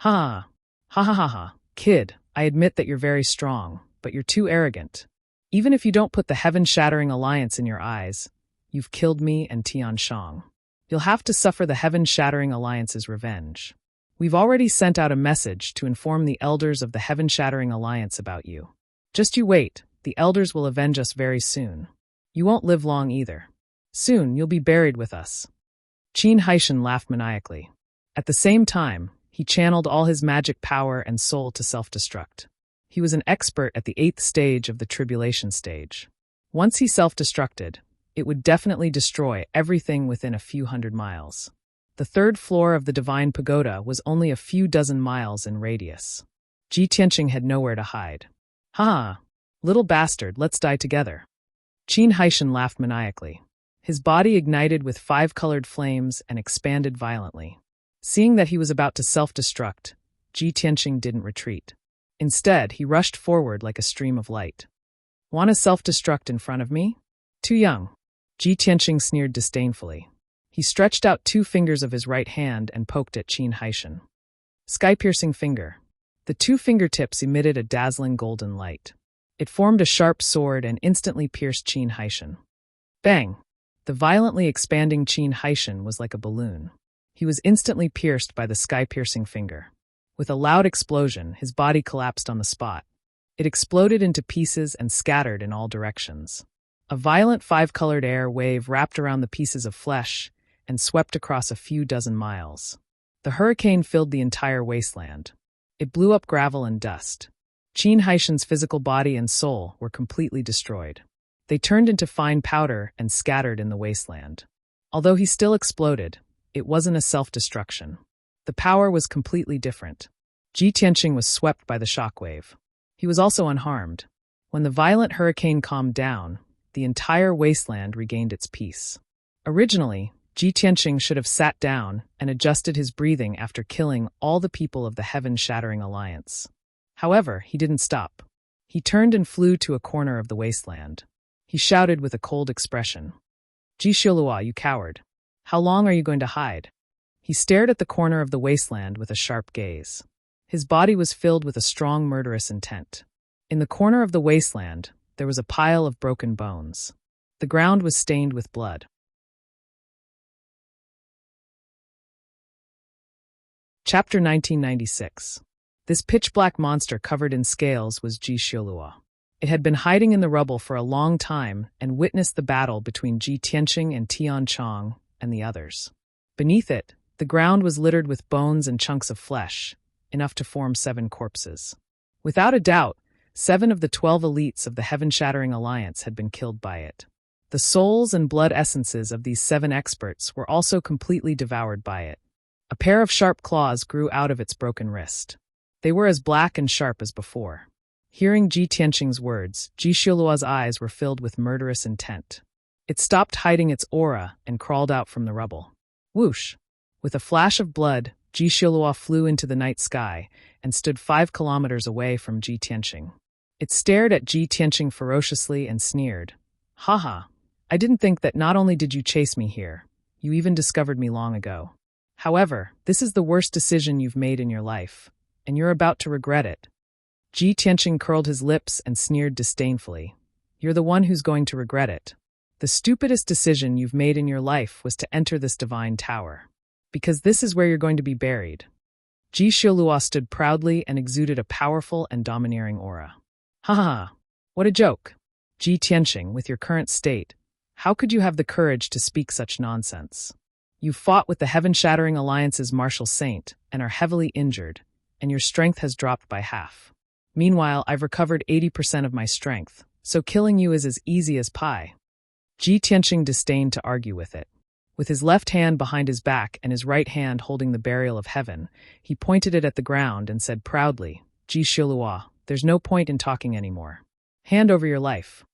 Ha ha ha ha ha, kid, I admit that you're very strong, but you're too arrogant. Even if you don't put the heaven-shattering alliance in your eyes, you've killed me and Tian Shang. You'll have to suffer the heaven-shattering alliance's revenge. We've already sent out a message to inform the elders of the heaven-shattering alliance about you. Just you wait, the elders will avenge us very soon. You won't live long either. Soon you'll be buried with us. Qin Haishan laughed maniacally. At the same time, he channeled all his magic power and soul to self-destruct. He was an expert at the 8th stage of the tribulation stage. Once he self-destructed, it would definitely destroy everything within a few hundred miles. The 3rd floor of the Divine Pagoda was only a few dozen miles in radius. Ji Tianqing had nowhere to hide. Ha! Little bastard, let's die together. Qin Haishan laughed maniacally. His body ignited with 5-colored flames and expanded violently. Seeing that he was about to self-destruct, Ji Tianqing didn't retreat. Instead, he rushed forward like a stream of light. Want to self-destruct in front of me? Too young. Ji Tianqing sneered disdainfully. He stretched out 2 fingers of his right hand and poked at Qin Haishan. Sky-piercing finger. The 2 fingertips emitted a dazzling golden light. It formed a sharp sword and instantly pierced Qin Haishan. Bang! The violently expanding Qin Haishan was like a balloon. He was instantly pierced by the sky-piercing finger. With a loud explosion, his body collapsed on the spot. It exploded into pieces and scattered in all directions. A violent 5-colored air wave wrapped around the pieces of flesh and swept across a few dozen miles. The hurricane filled the entire wasteland. It blew up gravel and dust. Qin Haishan's physical body and soul were completely destroyed. They turned into fine powder and scattered in the wasteland. Although he still exploded, it wasn't a self-destruction. The power was completely different. Ji Tianqing was swept by the shockwave. He was also unharmed. When the violent hurricane calmed down, the entire wasteland regained its peace. Originally, Ji Tianqing should have sat down and adjusted his breathing after killing all the people of the heaven-shattering alliance. However, he didn't stop. He turned and flew to a corner of the wasteland. He shouted with a cold expression. Ji Xiulua, you coward. How long are you going to hide? He stared at the corner of the wasteland with a sharp gaze. His body was filled with a strong murderous intent. In the corner of the wasteland, there was a pile of broken bones. The ground was stained with blood. Chapter 1996. This pitch-black monster covered in scales was Ji Xiulua. It had been hiding in the rubble for a long time and witnessed the battle between Ji Tianqing and Tian Chang and the others. Beneath it, the ground was littered with bones and chunks of flesh, enough to form 7 corpses. Without a doubt, 7 of the 12 elites of the Heaven-Shattering Alliance had been killed by it. The souls and blood essences of these 7 experts were also completely devoured by it. A pair of sharp claws grew out of its broken wrist. They were as black and sharp as before. Hearing Ji Tianqing's words, Ji Xiulua's eyes were filled with murderous intent. It stopped hiding its aura and crawled out from the rubble. Whoosh! With a flash of blood, Ji Xiulua flew into the night sky and stood 5 kilometers away from Ji Tianqing. It stared at Ji Tianqing ferociously and sneered. Haha, I didn't think that not only did you chase me here, you even discovered me long ago. However, this is the worst decision you've made in your life, and you're about to regret it. Ji Tianqing curled his lips and sneered disdainfully. You're the one who's going to regret it. The stupidest decision you've made in your life was to enter this divine tower. Because this is where you're going to be buried. Ji Xiaolua stood proudly and exuded a powerful and domineering aura. Ha ha ha! What a joke! Ji Tianqing, with your current state, how could you have the courage to speak such nonsense? You fought with the heaven-shattering alliance's martial saint and are heavily injured, and your strength has dropped by half. Meanwhile, I've recovered 80% of my strength, so killing you is as easy as pie. Ji Tianqing disdained to argue with it. With his left hand behind his back and his right hand holding the burial of heaven, he pointed it at the ground and said proudly, Ji Xiaolua, there's no point in talking anymore. Hand over your life.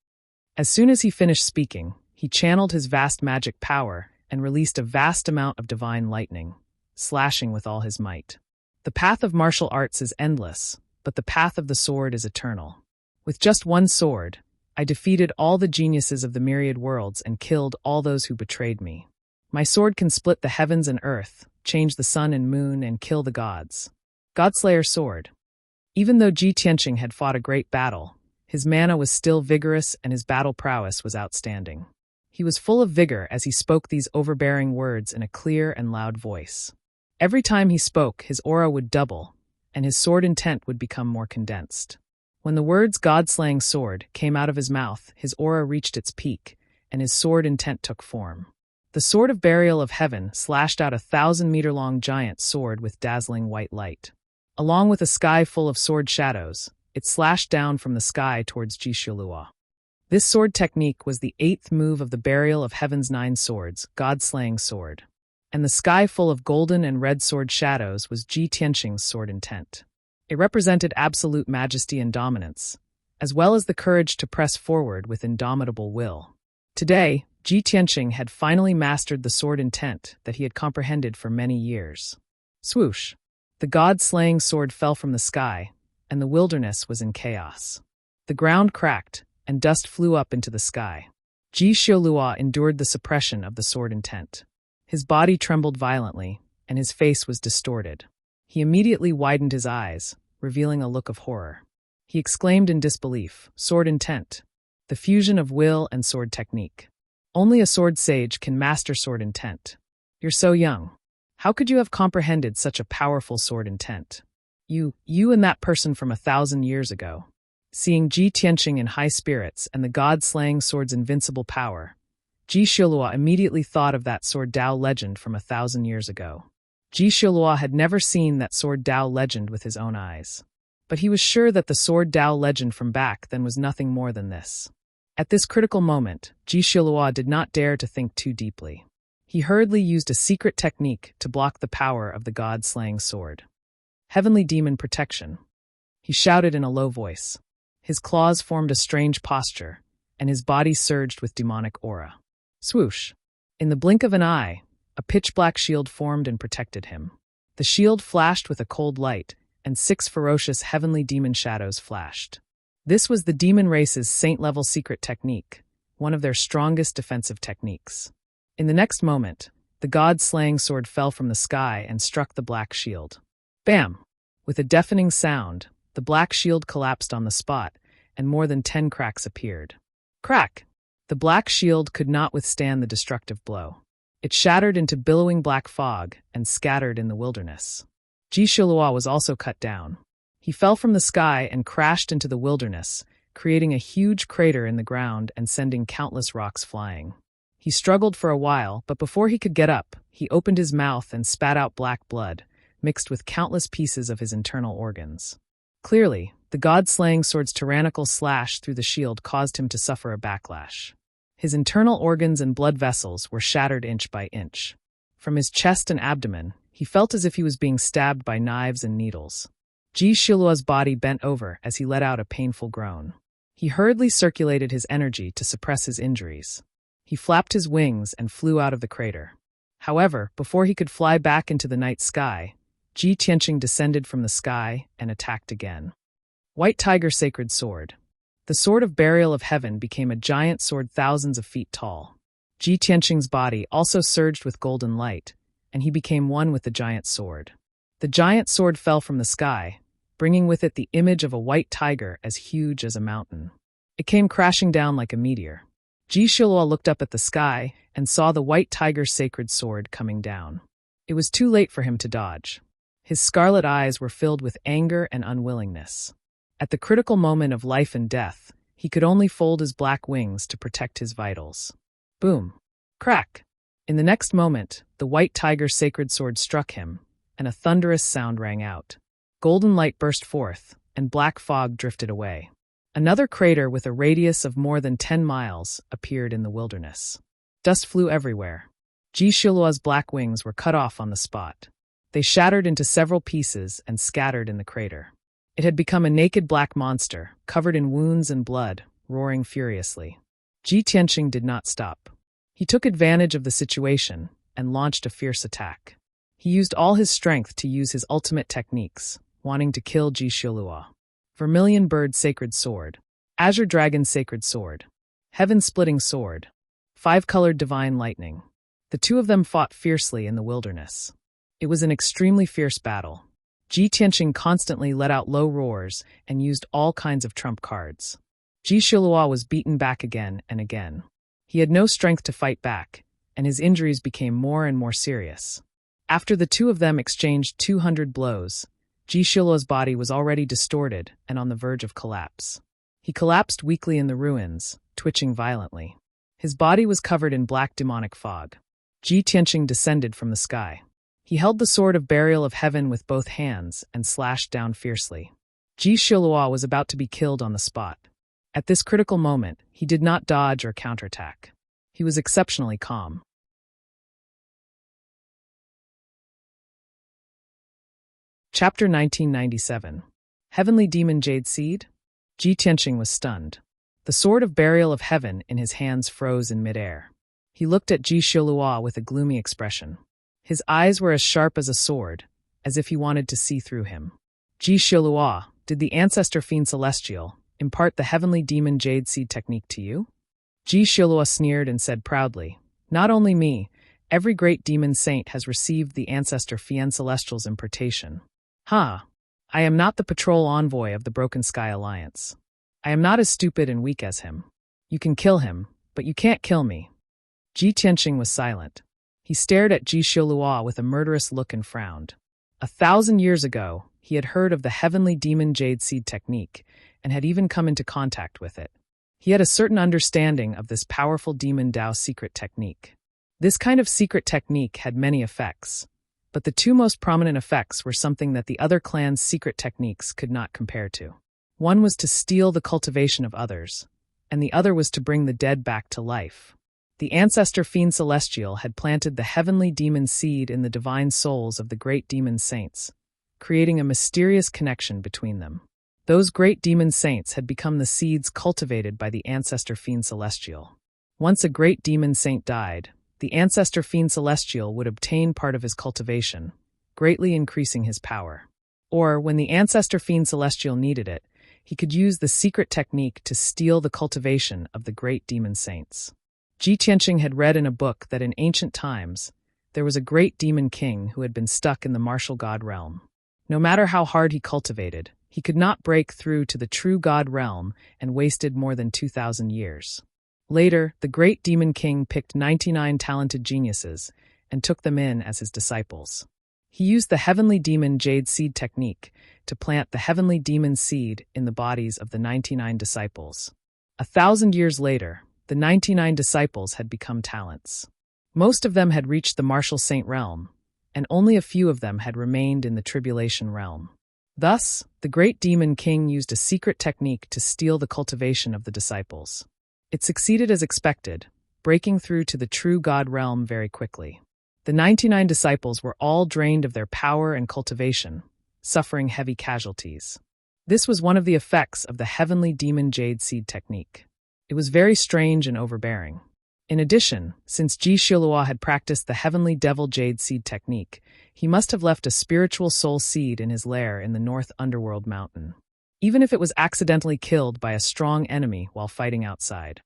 As soon as he finished speaking, he channeled his vast magic power and released a vast amount of divine lightning, slashing with all his might. The path of martial arts is endless, but the path of the sword is eternal. With just one sword, I defeated all the geniuses of the myriad worlds and killed all those who betrayed me. My sword can split the heavens and earth, change the sun and moon, and kill the gods. Godslayer sword. Even though Ji Tianqing had fought a great battle, his mana was still vigorous and his battle prowess was outstanding. He was full of vigor as he spoke these overbearing words in a clear and loud voice. Every time he spoke, his aura would double, and his sword intent would become more condensed. When the words God-slaying sword came out of his mouth, his aura reached its peak, and his sword intent took form. The sword of burial of heaven slashed out a 1,000-meter-long giant sword with dazzling white light. Along with a sky full of sword shadows, it slashed down from the sky towards Ji Xiaolua. This sword technique was the 8th move of the burial of heaven's 9 swords, God-slaying sword. And the sky full of golden and red sword shadows was Ji Tianqing's sword intent. It represented absolute majesty and dominance, as well as the courage to press forward with indomitable will. Today, Ji Tianqing had finally mastered the sword intent that he had comprehended for many years. Swoosh! The god-slaying sword fell from the sky, and the wilderness was in chaos. The ground cracked, and dust flew up into the sky. Ji Xiaolua endured the suppression of the sword intent. His body trembled violently, and his face was distorted. He immediately widened his eyes, revealing a look of horror. He exclaimed in disbelief, sword intent. The fusion of will and sword technique. Only a sword sage can master sword intent. You're so young. How could you have comprehended such a powerful sword intent? You and that person from 1,000 years ago. Seeing Ji Tianqing in high spirits and the god-slaying sword's invincible power, Ji Xiaolua immediately thought of that sword Dao legend from 1,000 years ago. Ji Xiaolua had never seen that sword Dao legend with his own eyes. But he was sure that the sword Dao legend from back then was nothing more than this. At this critical moment, Ji Xiaolua did not dare to think too deeply. He hurriedly used a secret technique to block the power of the god-slaying sword. Heavenly demon protection. He shouted in a low voice. His claws formed a strange posture, and his body surged with demonic aura. Swoosh! In the blink of an eye, a pitch-black shield formed and protected him. The shield flashed with a cold light, and 6 ferocious heavenly demon shadows flashed. This was the demon race's saint-level secret technique, one of their strongest defensive techniques. In the next moment, the god-slaying sword fell from the sky and struck the black shield. Bam! With a deafening sound, the black shield collapsed on the spot, and more than 10 cracks appeared. Crack! The black shield could not withstand the destructive blow. It shattered into billowing black fog and scattered in the wilderness. Ji Xiaolua was also cut down. He fell from the sky and crashed into the wilderness, creating a huge crater in the ground and sending countless rocks flying. He struggled for a while, but before he could get up, he opened his mouth and spat out black blood, mixed with countless pieces of his internal organs. Clearly, the god-slaying sword's tyrannical slash through the shield caused him to suffer a backlash. His internal organs and blood vessels were shattered inch by inch. From his chest and abdomen, he felt as if he was being stabbed by knives and needles. Ji Xiaolua's body bent over as he let out a painful groan. He hurriedly circulated his energy to suppress his injuries. He flapped his wings and flew out of the crater. However, before he could fly back into the night sky, Ji Tianqing descended from the sky and attacked again. White Tiger Sacred Sword. The sword of burial of heaven became a giant sword thousands of feet tall. Ji Tianqing's body also surged with golden light, and he became one with the giant sword. The giant sword fell from the sky, bringing with it the image of a white tiger as huge as a mountain. It came crashing down like a meteor. Ji Xiaolua looked up at the sky and saw the white tiger's sacred sword coming down. It was too late for him to dodge. His scarlet eyes were filled with anger and unwillingness. At the critical moment of life and death, he could only fold his black wings to protect his vitals. Boom! Crack! In the next moment, the white tiger's sacred sword struck him, and a thunderous sound rang out. Golden light burst forth, and black fog drifted away. Another crater with a radius of more than 10 miles appeared in the wilderness. Dust flew everywhere. Ji-Shilua's black wings were cut off on the spot. They shattered into several pieces and scattered in the crater. It had become a naked black monster, covered in wounds and blood, roaring furiously. Ji Tianqing did not stop. He took advantage of the situation and launched a fierce attack. He used all his strength to use his ultimate techniques, wanting to kill Ji-Shilua. Vermilion Bird Sacred Sword, Azure Dragon Sacred Sword, Heaven-Splitting Sword, Five-Colored Divine Lightning. The two of them fought fiercely in the wilderness. It was an extremely fierce battle. Ji Tianqing constantly let out low roars and used all kinds of trump cards. Ji-Shilua was beaten back again and again. He had no strength to fight back, and his injuries became more and more serious. After the two of them exchanged 200 blows, Ji-Shilua's body was already distorted and on the verge of collapse. He collapsed weakly in the ruins, twitching violently. His body was covered in black demonic fog. Ji Tianqing descended from the sky. He held the sword of burial of heaven with both hands and slashed down fiercely. Ji-Shilua was about to be killed on the spot. At this critical moment, he did not dodge or counterattack. He was exceptionally calm. Chapter 1997. Heavenly Demon Jade Seed? Ji Tianqing was stunned. The sword of burial of heaven in his hands froze in midair. He looked at Ji-Shilua with a gloomy expression. His eyes were as sharp as a sword, as if he wanted to see through him. Ji-Shilua, did the ancestor fiend celestial impart the heavenly demon jade seed technique to you? Ji-Shilua sneered and said proudly, "Not only me, every great demon saint has received the ancestor fiend celestial's impartation. I am not the patrol envoy of the Broken Sky Alliance. I am not as stupid and weak as him. You can kill him, but you can't kill me." Ji Tianqing was silent. He stared at Ji-Shilua with a murderous look and frowned. 1,000 years ago, he had heard of the heavenly demon jade seed technique and had even come into contact with it. He had a certain understanding of this powerful demon Dao secret technique. This kind of secret technique had many effects, but the two most prominent effects were something that the other clan's secret techniques could not compare to. One was to steal the cultivation of others, and the other was to bring the dead back to life. The ancestor fiend celestial had planted the heavenly demon seed in the divine souls of the great demon saints, creating a mysterious connection between them. Those great demon saints had become the seeds cultivated by the ancestor fiend celestial. Once a great demon saint died, the ancestor fiend celestial would obtain part of his cultivation, greatly increasing his power. Or, when the ancestor fiend celestial needed it, he could use the secret technique to steal the cultivation of the great demon saints. Ji Tianqing had read in a book that in ancient times, there was a great demon king who had been stuck in the martial god realm. No matter how hard he cultivated, he could not break through to the true god realm and wasted more than 2,000 years. Later, the great demon king picked 99 talented geniuses and took them in as his disciples. He used the heavenly demon jade seed technique to plant the heavenly demon seed in the bodies of the 99 disciples. 1,000 years later, the 99 disciples had become talents. Most of them had reached the martial saint realm, and only a few of them had remained in the tribulation realm. Thus, the great demon king used a secret technique to steal the cultivation of the disciples. It succeeded as expected, breaking through to the true god realm very quickly. The 99 disciples were all drained of their power and cultivation, suffering heavy casualties. This was one of the effects of the heavenly demon jade seed technique. It was very strange and overbearing. In addition, since Ji-Shilua had practiced the heavenly devil jade seed technique, he must have left a spiritual soul seed in his lair in the North Underworld Mountain, even if it was accidentally killed by a strong enemy while fighting outside.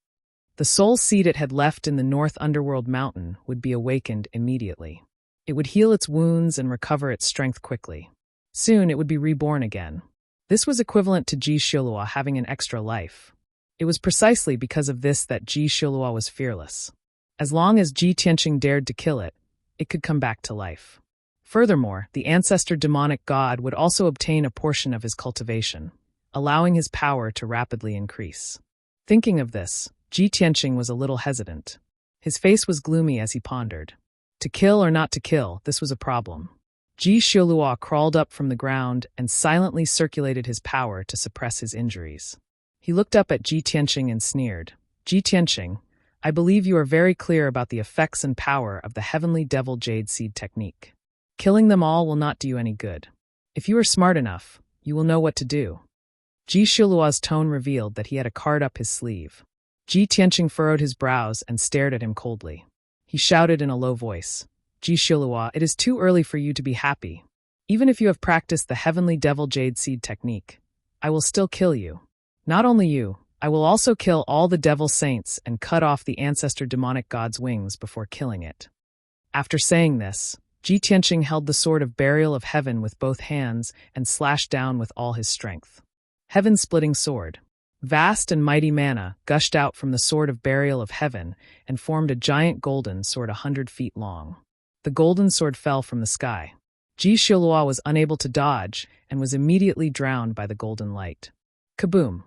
The soul seed it had left in the North Underworld Mountain would be awakened immediately. It would heal its wounds and recover its strength quickly. Soon it would be reborn again. This was equivalent to Ji-Shilua having an extra life. It was precisely because of this that Ji-Shilua was fearless. As long as Ji Tianqing dared to kill it, it could come back to life. Furthermore, the ancestor demonic god would also obtain a portion of his cultivation, allowing his power to rapidly increase. Thinking of this, Ji Tianqing was a little hesitant. His face was gloomy as he pondered. To kill or not to kill, this was a problem. Ji Xiaoluo crawled up from the ground and silently circulated his power to suppress his injuries. He looked up at Ji Tianqing and sneered. Ji Tianqing, I believe you are very clear about the effects and power of the heavenly devil jade seed technique. Killing them all will not do you any good. If you are smart enough, you will know what to do. Ji Xiaoluo's tone revealed that he had a card up his sleeve. Ji Tianqing furrowed his brows and stared at him coldly. He shouted in a low voice, Ji Xiaoluo, it is too early for you to be happy. Even if you have practiced the heavenly devil jade seed technique, I will still kill you. Not only you, I will also kill all the devil saints and cut off the ancestor demonic god's wings before killing it. After saying this, Ji Tianqing held the sword of burial of heaven with both hands and slashed down with all his strength. Heaven-splitting sword. Vast and mighty mana gushed out from the sword of burial of heaven and formed a giant golden sword 100 feet long. The golden sword fell from the sky. Ji Xiaoluo was unable to dodge and was immediately drowned by the golden light. Kaboom!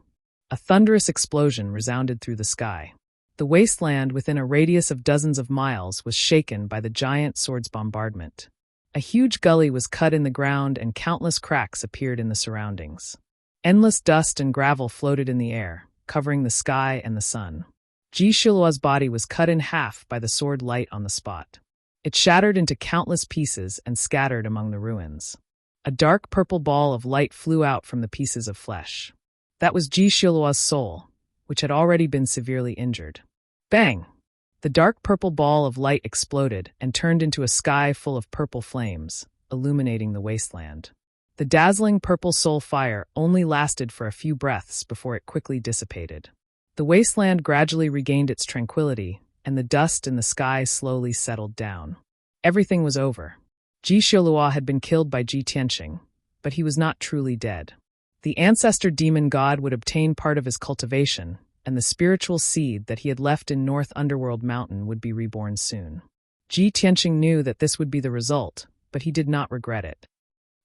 A thunderous explosion resounded through the sky. The wasteland within a radius of dozens of miles was shaken by the giant sword's bombardment. A huge gully was cut in the ground and countless cracks appeared in the surroundings. Endless dust and gravel floated in the air, covering the sky and the sun. Ji Xiaoluo's body was cut in half by the sword light on the spot. It shattered into countless pieces and scattered among the ruins. A dark purple ball of light flew out from the pieces of flesh. That was Ji Xiaoluo's soul, which had already been severely injured. Bang! The dark purple ball of light exploded and turned into a sky full of purple flames, illuminating the wasteland. The dazzling purple soul fire only lasted for a few breaths before it quickly dissipated. The wasteland gradually regained its tranquility, and the dust in the sky slowly settled down. Everything was over. Ji Xiaoluo had been killed by Ji Tianqing, but he was not truly dead. The ancestor demon god would obtain part of his cultivation, and the spiritual seed that he had left in North Underworld Mountain would be reborn soon. Ji Tianqing knew that this would be the result, but he did not regret it.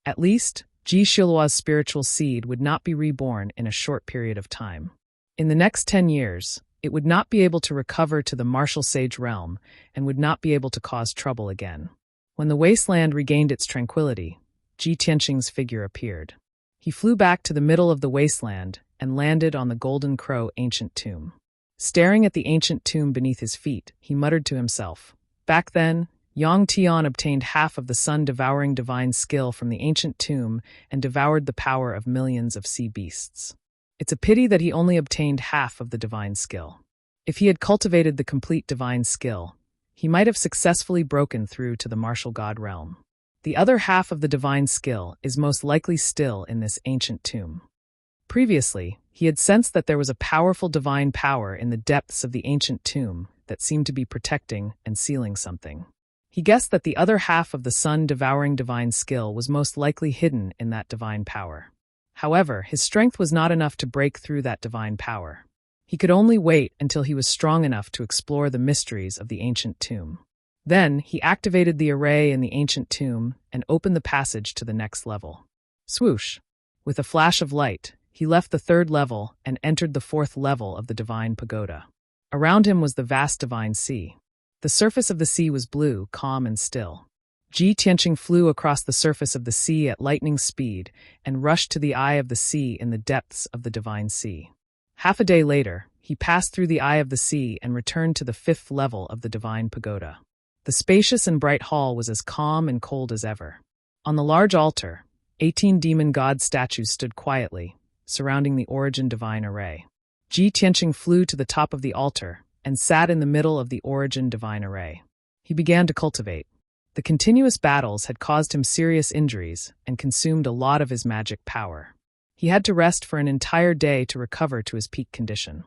At least, Ji Xiaoluo's spiritual seed would not be reborn in a short period of time. In the next 10 years, it would not be able to recover to the martial sage realm and would not be able to cause trouble again. When the wasteland regained its tranquility, Ji Tianqing's figure appeared. He flew back to the middle of the wasteland and landed on the Golden Crow ancient tomb. Staring at the ancient tomb beneath his feet, he muttered to himself. Back then, Yang Tian obtained half of the sun-devouring divine skill from the ancient tomb and devoured the power of millions of sea beasts. It's a pity that he only obtained half of the divine skill. If he had cultivated the complete divine skill, he might have successfully broken through to the martial god realm. The other half of the divine skill is most likely still in this ancient tomb. Previously, he had sensed that there was a powerful divine power in the depths of the ancient tomb that seemed to be protecting and sealing something. He guessed that the other half of the sun-devouring divine skill was most likely hidden in that divine power. However, his strength was not enough to break through that divine power. He could only wait until he was strong enough to explore the mysteries of the ancient tomb. Then, he activated the array in the ancient tomb and opened the passage to the next level. Swoosh! With a flash of light, he left the 3rd level and entered the 4th level of the divine pagoda. Around him was the vast divine sea. The surface of the sea was blue, calm and still. Ji Tianqing flew across the surface of the sea at lightning speed and rushed to the eye of the sea in the depths of the divine sea. Half a day later, he passed through the eye of the sea and returned to the 5th level of the divine pagoda. The spacious and bright hall was as calm and cold as ever. On the large altar, 18 demon god statues stood quietly, surrounding the origin divine array. Ji Tianqing flew to the top of the altar and sat in the middle of the origin divine array. He began to cultivate. The continuous battles had caused him serious injuries and consumed a lot of his magic power. He had to rest for an entire day to recover to his peak condition.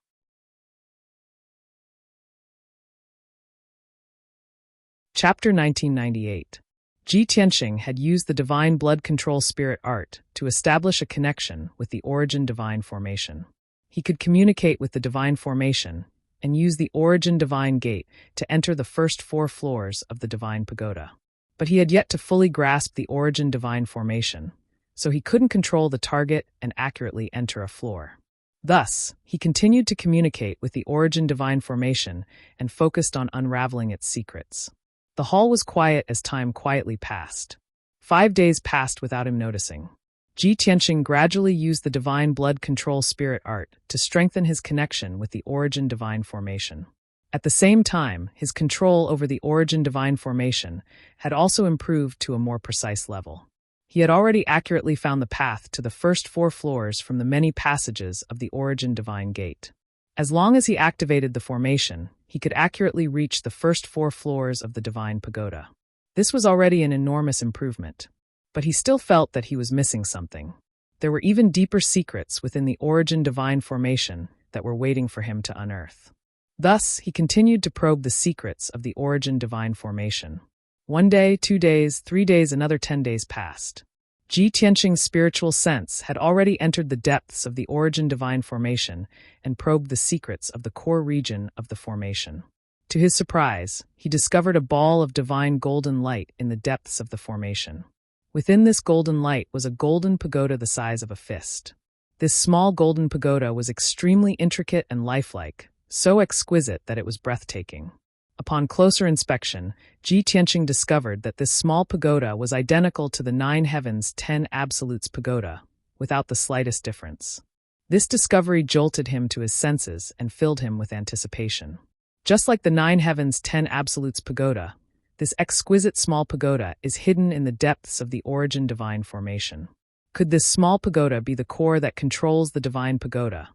Chapter 1998. Ji Tianqing had used the divine blood control spirit art to establish a connection with the origin divine formation. He could communicate with the divine formation and use the origin divine gate to enter the first 4 floors of the divine pagoda. But he had yet to fully grasp the origin divine formation, so he couldn't control the target and accurately enter a floor. Thus, he continued to communicate with the origin divine formation and focused on unraveling its secrets. The hall was quiet as time quietly passed. 5 days passed without him noticing. Ji Tianqing gradually used the divine blood control spirit art to strengthen his connection with the origin divine formation. At the same time, his control over the origin divine formation had also improved to a more precise level. He had already accurately found the path to the first 4 floors from the many passages of the origin divine gate. As long as he activated the formation, he could accurately reach the first 4 floors of the divine pagoda. This was already an enormous improvement, but he still felt that he was missing something. There were even deeper secrets within the origin divine formation that were waiting for him to unearth. Thus, he continued to probe the secrets of the origin divine formation. 1 day, 2 days, 3 days, another 10 days passed. Ji Tianqing's spiritual sense had already entered the depths of the origin divine formation and probed the secrets of the core region of the formation. To his surprise, he discovered a ball of divine golden light in the depths of the formation. Within this golden light was a golden pagoda the size of a fist. This small golden pagoda was extremely intricate and lifelike, so exquisite that it was breathtaking. Upon closer inspection, Ji Tianqing discovered that this small pagoda was identical to the 9 Heavens 10 Absolutes pagoda, without the slightest difference. This discovery jolted him to his senses and filled him with anticipation. Just like the 9 Heavens 10 Absolutes pagoda, this exquisite small pagoda is hidden in the depths of the origin divine formation. Could this small pagoda be the core that controls the divine pagoda,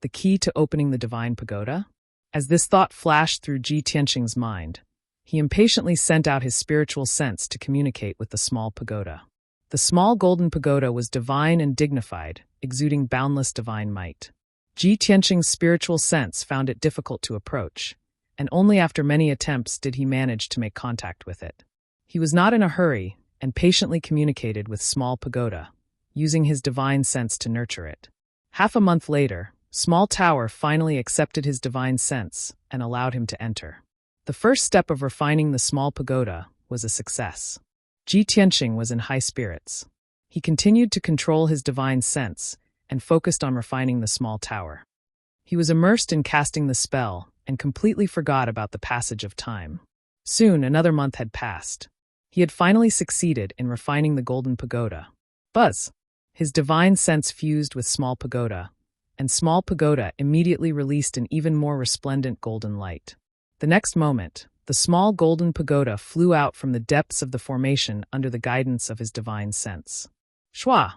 the key to opening the divine pagoda? As this thought flashed through Ji Tianqing's mind, he impatiently sent out his spiritual sense to communicate with the small pagoda. The small golden pagoda was divine and dignified, exuding boundless divine might. Ji Tianqing's spiritual sense found it difficult to approach, and only after many attempts did he manage to make contact with it. He was not in a hurry and patiently communicated with small pagoda, using his divine sense to nurture it. Half a month later, Small Tower finally accepted his divine sense and allowed him to enter. The first step of refining the small pagoda was a success. Ji Tianqing was in high spirits. He continued to control his divine sense and focused on refining the small tower. He was immersed in casting the spell and completely forgot about the passage of time. Soon, another month had passed. He had finally succeeded in refining the golden pagoda. Buzz! His divine sense fused with small pagoda, and small pagoda immediately released an even more resplendent golden light. The next moment, the small golden pagoda flew out from the depths of the formation under the guidance of his divine sense. Shwa!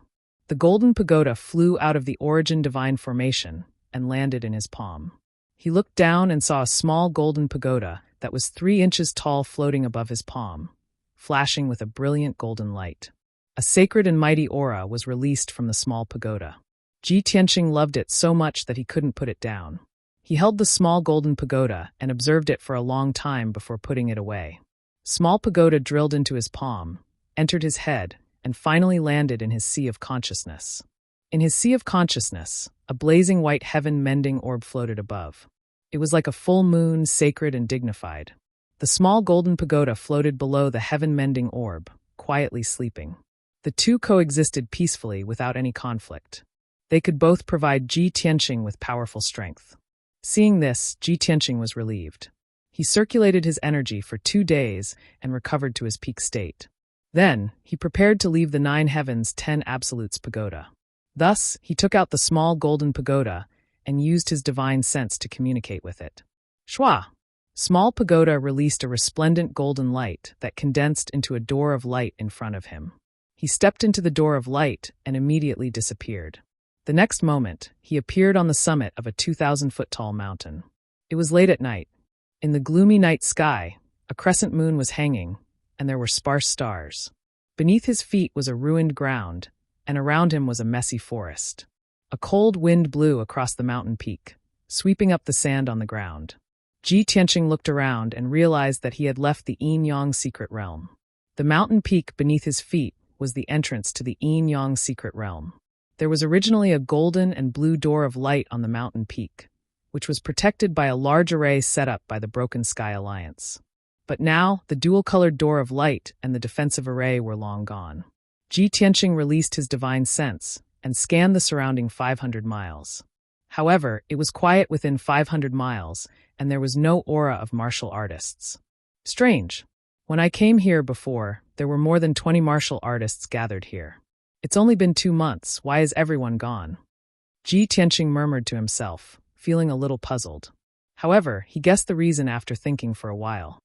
The golden pagoda flew out of the origin divine formation and landed in his palm. He looked down and saw a small golden pagoda that was 3 inches tall floating above his palm, flashing with a brilliant golden light. A sacred and mighty aura was released from the small pagoda. Ji Tianqing loved it so much that he couldn't put it down. He held the small golden pagoda and observed it for a long time before putting it away. Small pagoda drilled into his palm, entered his head, and finally landed in his sea of consciousness. In his sea of consciousness, a blazing white heaven-mending orb floated above. It was like a full moon, sacred and dignified. The small golden pagoda floated below the heaven-mending orb, quietly sleeping. The two coexisted peacefully without any conflict. They could both provide Ji Tianqing with powerful strength. Seeing this, Ji Tianqing was relieved. He circulated his energy for 2 days and recovered to his peak state. Then, he prepared to leave the 9 Heavens 10 Absolutes pagoda. Thus, he took out the small golden pagoda and used his divine sense to communicate with it. Shwa! Small pagoda released a resplendent golden light that condensed into a door of light in front of him. He stepped into the door of light and immediately disappeared. The next moment, he appeared on the summit of a 2,000-foot-tall mountain. It was late at night. In the gloomy night sky, a crescent moon was hanging, and there were sparse stars. Beneath his feet was a ruined ground, and around him was a messy forest. A cold wind blew across the mountain peak, sweeping up the sand on the ground. Ji Tianqing looked around and realized that he had left the Yin-Yang secret realm. The mountain peak beneath his feet was the entrance to the Yin-Yang secret realm. There was originally a golden and blue door of light on the mountain peak, which was protected by a large array set up by the Broken Sky Alliance. But now, the dual-colored door of light and the defensive array were long gone. Ji Tianqing released his divine sense and scanned the surrounding 500 miles. However, it was quiet within 500 miles, and there was no aura of martial artists. Strange. When I came here before, there were more than 20 martial artists gathered here. It's only been 2 months, why is everyone gone? Ji Tianqing murmured to himself, feeling a little puzzled. However, he guessed the reason after thinking for a while.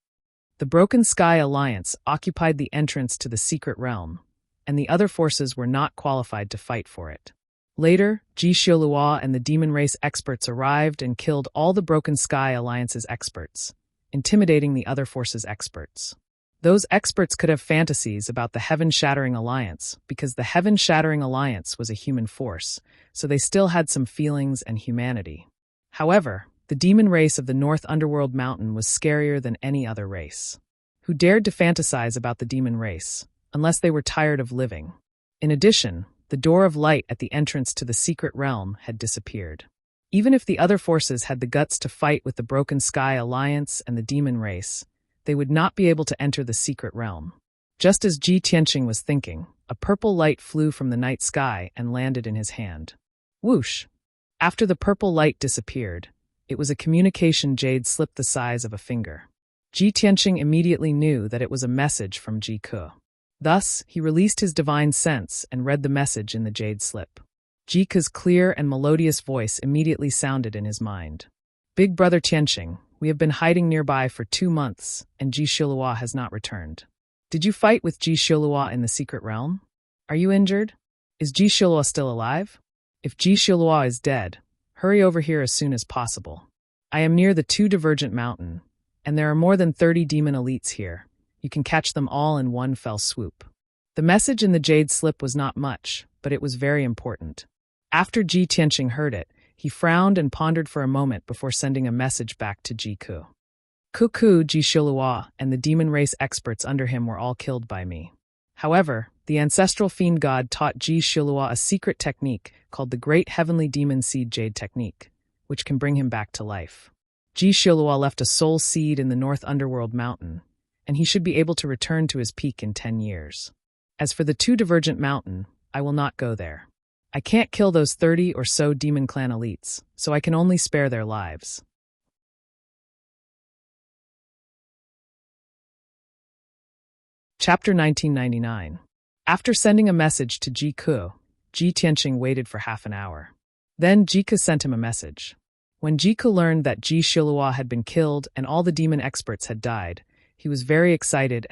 The Broken Sky Alliance occupied the entrance to the secret realm, and the other forces were not qualified to fight for it. Later, Ji Xiaolua and the demon race experts arrived and killed all the Broken Sky Alliance's experts, intimidating the other forces' experts. Those experts could have fantasies about the Heaven-Shattering Alliance because the Heaven-Shattering Alliance was a human force, so they still had some feelings and humanity. However, the demon race of the North Underworld Mountain was scarier than any other race. Who dared to fantasize about the demon race, unless they were tired of living? In addition, the door of light at the entrance to the secret realm had disappeared. Even if the other forces had the guts to fight with the Broken Sky Alliance and the demon race, they would not be able to enter the secret realm. Just as Ji Tianqing was thinking, a purple light flew from the night sky and landed in his hand. Whoosh! After the purple light disappeared, it was a communication jade slip the size of a finger. Ji Tianqing immediately knew that it was a message from Ji Ke. Thus, he released his divine sense and read the message in the jade slip. Ji Ke's clear and melodious voice immediately sounded in his mind. Big Brother Tianqing, we have been hiding nearby for 2 months, and Ji Xiaolua has not returned. Did you fight with Ji Xiaolua in the secret realm? Are you injured? Is Ji Xiaolua still alive? If Ji Xiaolua is dead, hurry over here as soon as possible. I am near the 2 Divergent Mountain, and there are more than 30 demon elites here. You can catch them all in one fell swoop. The message in the jade slip was not much, but it was very important. After Ji Tianqing heard it, he frowned and pondered for a moment before sending a message back to Ji Ke. Ku, Ji Xiaolua, and the demon race experts under him were all killed by me. However, the ancestral fiend god taught Ji Xiaolua a secret technique called the Great Heavenly Demon Seed Jade Technique, which can bring him back to life. Ji Xiaolua left a soul seed in the North Underworld Mountain, and he should be able to return to his peak in 10 years. As for the 2 Divergent Mountain, I will not go there. I can't kill those 30 or so Demon Clan elites, so I can only spare their lives. Chapter 1999. After sending a message to Ji Ke, Ji Tianqing waited for half an hour. Then Ji Ke sent him a message. When Ji Ke learned that Ji Xiaolua had been killed and all the demon experts had died, he was very excited.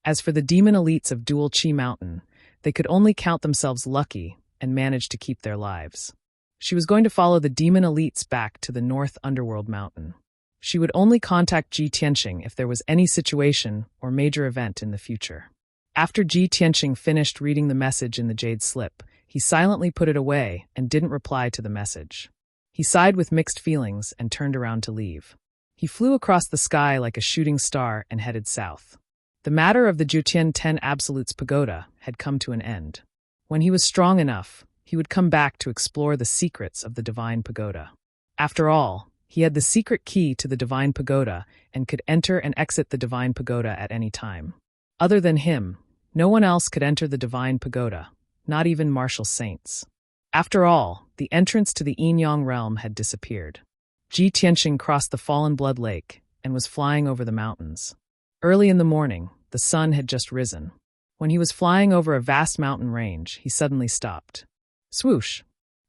As for the demon elites of Dual Qi Mountain, they could only count themselves lucky and manage to keep their lives. She was going to follow the demon elites back to the North Underworld Mountain. She would only contact Ji Tianqing if there was any situation or major event in the future. After Ji Tianqing finished reading the message in the jade slip, he silently put it away and didn't reply to the message. He sighed with mixed feelings and turned around to leave. He flew across the sky like a shooting star and headed south. The matter of the Jutian 10 Absolutes Pagoda had come to an end. When he was strong enough, he would come back to explore the secrets of the Divine Pagoda. After all, he had the secret key to the Divine Pagoda and could enter and exit the Divine Pagoda at any time. Other than him, no one else could enter the Divine Pagoda, not even martial saints. After all, the entrance to the Yin-Yang realm had disappeared. Ji Tianqing crossed the Fallen Blood Lake and was flying over the mountains. Early in the morning, the sun had just risen. When he was flying over a vast mountain range, he suddenly stopped. Swoosh!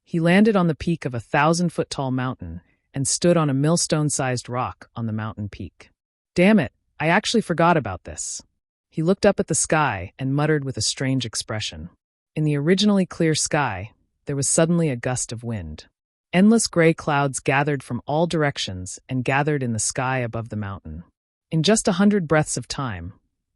He landed on the peak of a 1,000-foot-tall mountain and stood on a millstone-sized rock on the mountain peak. Damn it, I actually forgot about this. He looked up at the sky and muttered with a strange expression. In the originally clear sky, there was suddenly a gust of wind. Endless gray clouds gathered from all directions and gathered in the sky above the mountain. In just 100 breaths of time,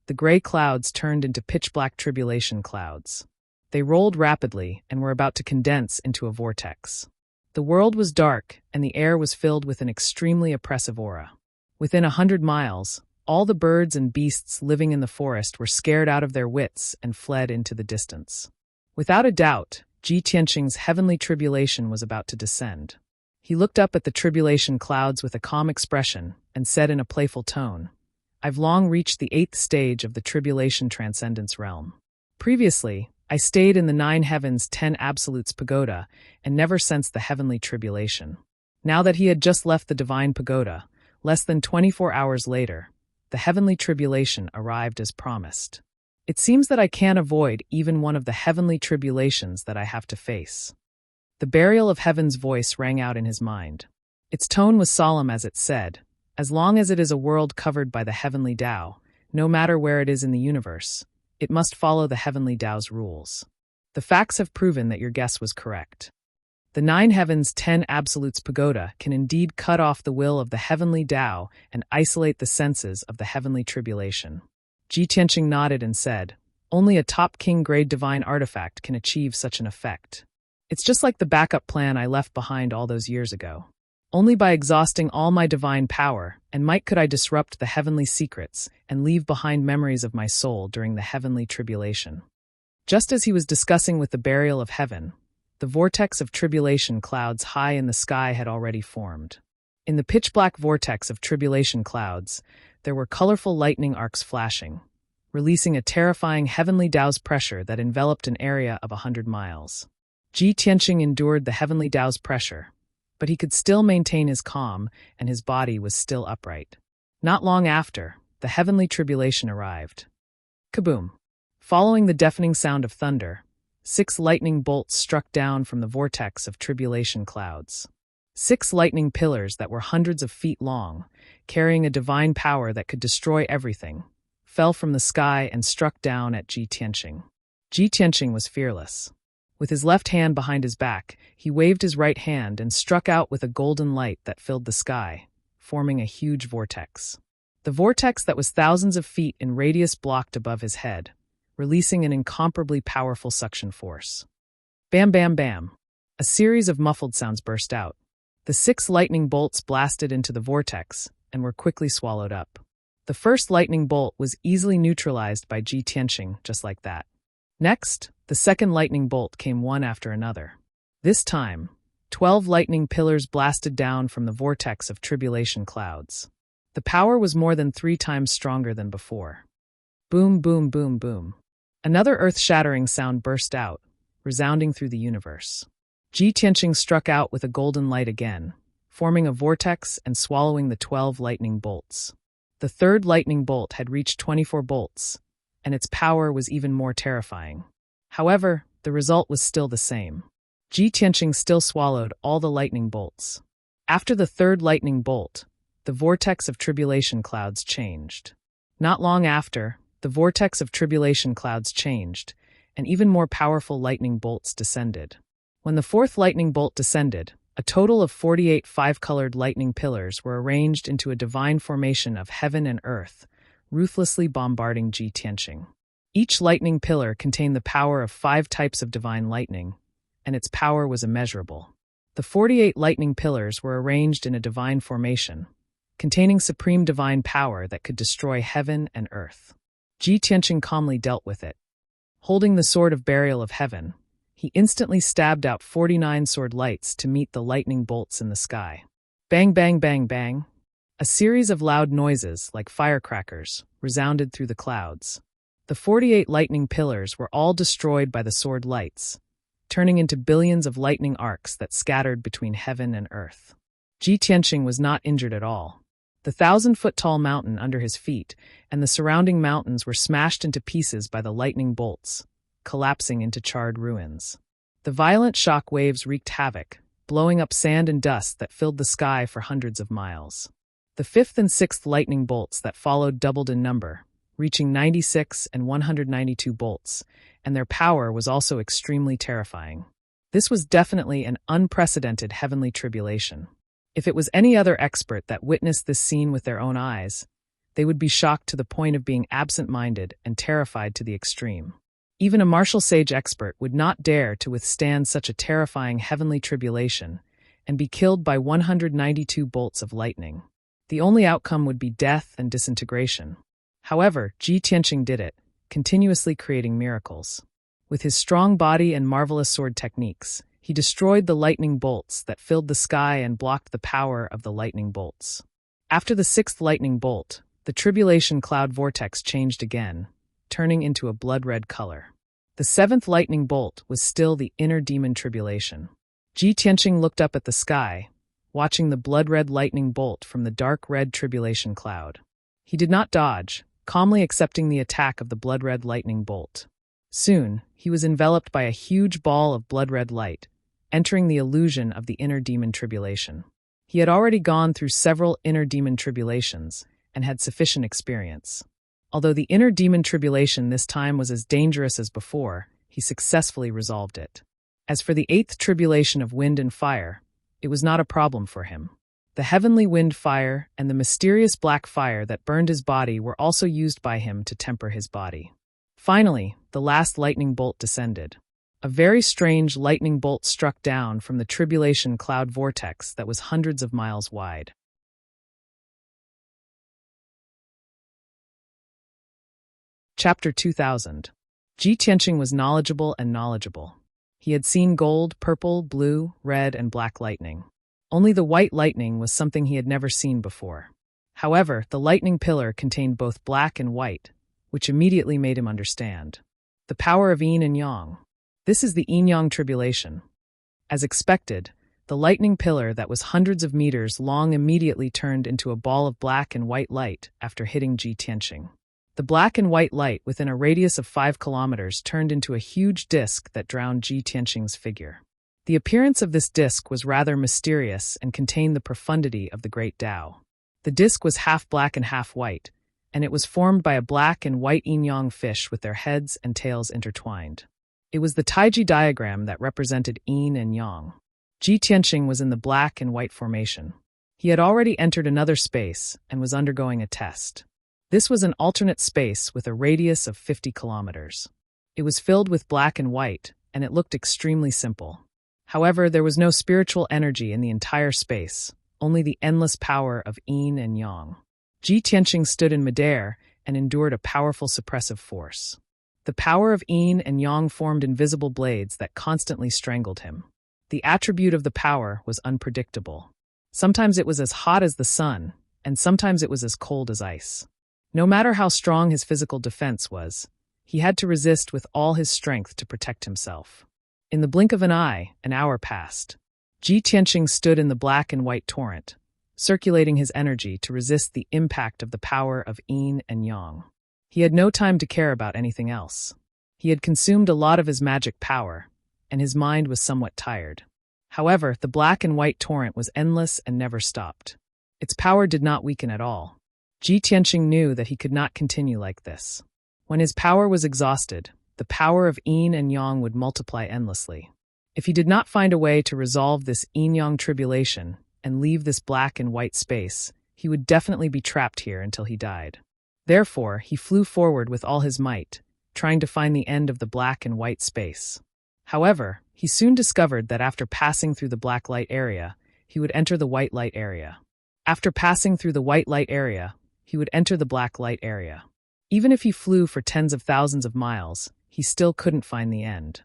the gray clouds turned into pitch-black tribulation clouds. They rolled rapidly and were about to condense into a vortex. The world was dark, and the air was filled with an extremely oppressive aura. Within 100 miles, all the birds and beasts living in the forest were scared out of their wits and fled into the distance. Without a doubt, Ji Tianqing's heavenly tribulation was about to descend. He looked up at the tribulation clouds with a calm expression and said in a playful tone, I've long reached the 8th stage of the tribulation transcendence realm. Previously, I stayed in the 9 heavens 10 absolutes pagoda and never sensed the heavenly tribulation. Now that he had just left the divine pagoda, less than 24 hours later, the heavenly tribulation arrived as promised. It seems that I can't avoid even one of the heavenly tribulations that I have to face. The burial of heaven's voice rang out in his mind. Its tone was solemn as it said, "As long as it is a world covered by the heavenly Tao, no matter where it is in the universe, it must follow the heavenly Tao's rules. The facts have proven that your guess was correct. The 9 heavens 10 absolutes pagoda can indeed cut off the will of the heavenly Tao and isolate the senses of the heavenly tribulation." Ji Tianqing nodded and said, "Only a top king-grade divine artifact can achieve such an effect. It's just like the backup plan I left behind all those years ago. Only by exhausting all my divine power and might could I disrupt the heavenly secrets and leave behind memories of my soul during the heavenly tribulation." Just as he was discussing with the burial of heaven, the vortex of tribulation clouds high in the sky had already formed. In the pitch-black vortex of tribulation clouds, there were colorful lightning arcs flashing, releasing a terrifying heavenly Tao's pressure that enveloped an area of 100 miles. Ji Tianqing endured the heavenly Tao's pressure, but he could still maintain his calm and his body was still upright. Not long after, the heavenly tribulation arrived. Kaboom! Following the deafening sound of thunder, 6 lightning bolts struck down from the vortex of tribulation clouds. 6 lightning pillars that were hundreds of feet long, carrying a divine power that could destroy everything, fell from the sky and struck down at Ji Tianqing. Ji Tianqing was fearless. With his left hand behind his back, he waved his right hand and struck out with a golden light that filled the sky, forming a huge vortex. The vortex that was thousands of feet in radius blocked above his head, releasing an incomparably powerful suction force. Bam, bam, bam. A series of muffled sounds burst out. The 6 lightning bolts blasted into the vortex and were quickly swallowed up. The first lightning bolt was easily neutralized by Ji Tianqing, just like that. Next, the second lightning bolt came one after another. This time, 12 lightning pillars blasted down from the vortex of tribulation clouds. The power was more than 3 times stronger than before. Boom, boom, boom, boom. Another earth-shattering sound burst out, resounding through the universe. Ji Tianqing struck out with a golden light again, forming a vortex and swallowing the 12 lightning bolts. The third lightning bolt had reached 24 bolts, and its power was even more terrifying. However, the result was still the same. Ji Tianqing still swallowed all the lightning bolts. After the third lightning bolt, the vortex of tribulation clouds changed. Not long after, the vortex of tribulation clouds changed, and even more powerful lightning bolts descended. When the 4th lightning bolt descended, a total of 48 5-colored lightning pillars were arranged into a divine formation of heaven and earth, ruthlessly bombarding Ji Tianqing. Each lightning pillar contained the power of 5 types of divine lightning, and its power was immeasurable. The 48 lightning pillars were arranged in a divine formation, containing supreme divine power that could destroy heaven and earth. Ji Tianqing calmly dealt with it. Holding the sword of burial of heaven, he instantly stabbed out 49 sword lights to meet the lightning bolts in the sky. Bang, bang, bang, bang. A series of loud noises, like firecrackers, resounded through the clouds. The 48 lightning pillars were all destroyed by the sword lights, turning into billions of lightning arcs that scattered between heaven and earth. Ji Tianqing was not injured at all. The 1,000-foot-tall mountain under his feet and the surrounding mountains were smashed into pieces by the lightning bolts, collapsing into charred ruins. The violent shock waves wreaked havoc, blowing up sand and dust that filled the sky for hundreds of miles. The 5th and 6th lightning bolts that followed doubled in number, reaching 96 and 192 bolts, and their power was also extremely terrifying. This was definitely an unprecedented heavenly tribulation. If it was any other expert that witnessed this scene with their own eyes, they would be shocked to the point of being absent-minded and terrified to the extreme. Even a martial sage expert would not dare to withstand such a terrifying heavenly tribulation and be killed by 192 bolts of lightning. The only outcome would be death and disintegration. However, Ji Tianqing did it, continuously creating miracles. With his strong body and marvelous sword techniques, he destroyed the lightning bolts that filled the sky and blocked the power of the lightning bolts. After the 6th lightning bolt, the tribulation cloud vortex changed again, turning into a blood-red color. The seventh lightning bolt was still the inner demon tribulation. Ji Tianqing looked up at the sky, watching the blood-red lightning bolt from the dark red tribulation cloud. He did not dodge, calmly accepting the attack of the blood-red lightning bolt. Soon, he was enveloped by a huge ball of blood-red light, entering the illusion of the inner demon tribulation. He had already gone through several inner demon tribulations and had sufficient experience. Although the inner demon tribulation this time was as dangerous as before, he successfully resolved it. As for the eighth tribulation of wind and fire, it was not a problem for him. The heavenly wind fire and the mysterious black fire that burned his body were also used by him to temper his body. Finally, the last lightning bolt descended. A very strange lightning bolt struck down from the tribulation cloud vortex that was hundreds of miles wide. Chapter 2000. Ji Tianqing was knowledgeable and knowledgeable. He had seen gold, purple, blue, red, and black lightning. Only the white lightning was something he had never seen before. However, the lightning pillar contained both black and white, which immediately made him understand. The power of yin and yang. This is the yin-yang tribulation. As expected, the lightning pillar that was hundreds of meters long immediately turned into a ball of black and white light after hitting Ji Tianqing. The black and white light within a radius of 5 kilometers turned into a huge disk that drowned Ji Tianqing's figure. The appearance of this disk was rather mysterious and contained the profundity of the Great Tao. The disk was half black and half white, and it was formed by a black and white yin-yang fish with their heads and tails intertwined. It was the Taiji diagram that represented yin and yang. Ji Tianqing was in the black and white formation. He had already entered another space and was undergoing a test. This was an alternate space with a radius of 50 kilometers. It was filled with black and white, and it looked extremely simple. However, there was no spiritual energy in the entire space, only the endless power of yin and yang. Ji Tianqing stood in midair and endured a powerful suppressive force. The power of yin and yang formed invisible blades that constantly strangled him. The attribute of the power was unpredictable. Sometimes it was as hot as the sun, and sometimes it was as cold as ice. No matter how strong his physical defense was, he had to resist with all his strength to protect himself. In the blink of an eye, an hour passed. Ji Tianqing stood in the black and white torrent, circulating his energy to resist the impact of the power of yin and yang. He had no time to care about anything else. He had consumed a lot of his magic power, and his mind was somewhat tired. However, the black and white torrent was endless and never stopped. Its power did not weaken at all. Ji Tianqing knew that he could not continue like this. When his power was exhausted, the power of yin and yang would multiply endlessly. If he did not find a way to resolve this yin-yang tribulation and leave this black and white space, he would definitely be trapped here until he died. Therefore, he flew forward with all his might, trying to find the end of the black and white space. However, he soon discovered that after passing through the black light area, he would enter the white light area. After passing through the white light area, he would enter the black light area. Even if he flew for tens of thousands of miles, he still couldn't find the end.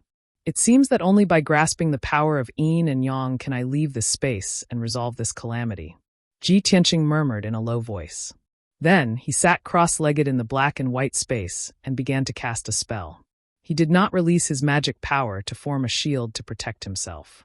It seems that only by grasping the power of yin and yang can I leave this space and resolve this calamity. Ji Tianqing murmured in a low voice. Then, he sat cross-legged in the black and white space and began to cast a spell. He did not release his magic power to form a shield to protect himself.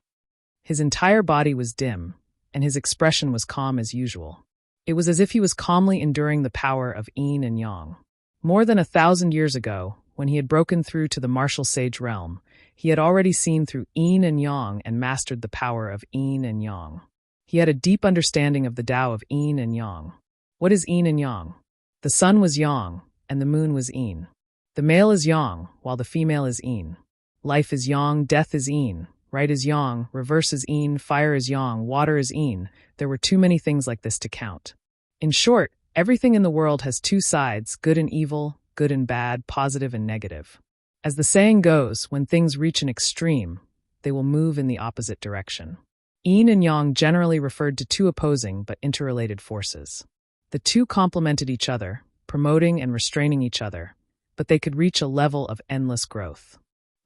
His entire body was dim, and his expression was calm as usual. It was as if he was calmly enduring the power of yin and yang. More than 1,000 years ago, when he had broken through to the martial sage realm, he had already seen through yin and yang and mastered the power of yin and yang. He had a deep understanding of the Tao of yin and yang. What is yin and yang? The sun was yang, and the moon was yin. The male is yang, while the female is yin. Life is yang, death is yin. Right is yang, reverse is yin, fire is yang, water is yin. There were too many things like this to count. In short, everything in the world has two sides, good and evil, good and bad, positive and negative. As the saying goes, when things reach an extreme, they will move in the opposite direction. Yin and yang generally referred to two opposing but interrelated forces. The two complemented each other, promoting and restraining each other, but they could reach a level of endless growth.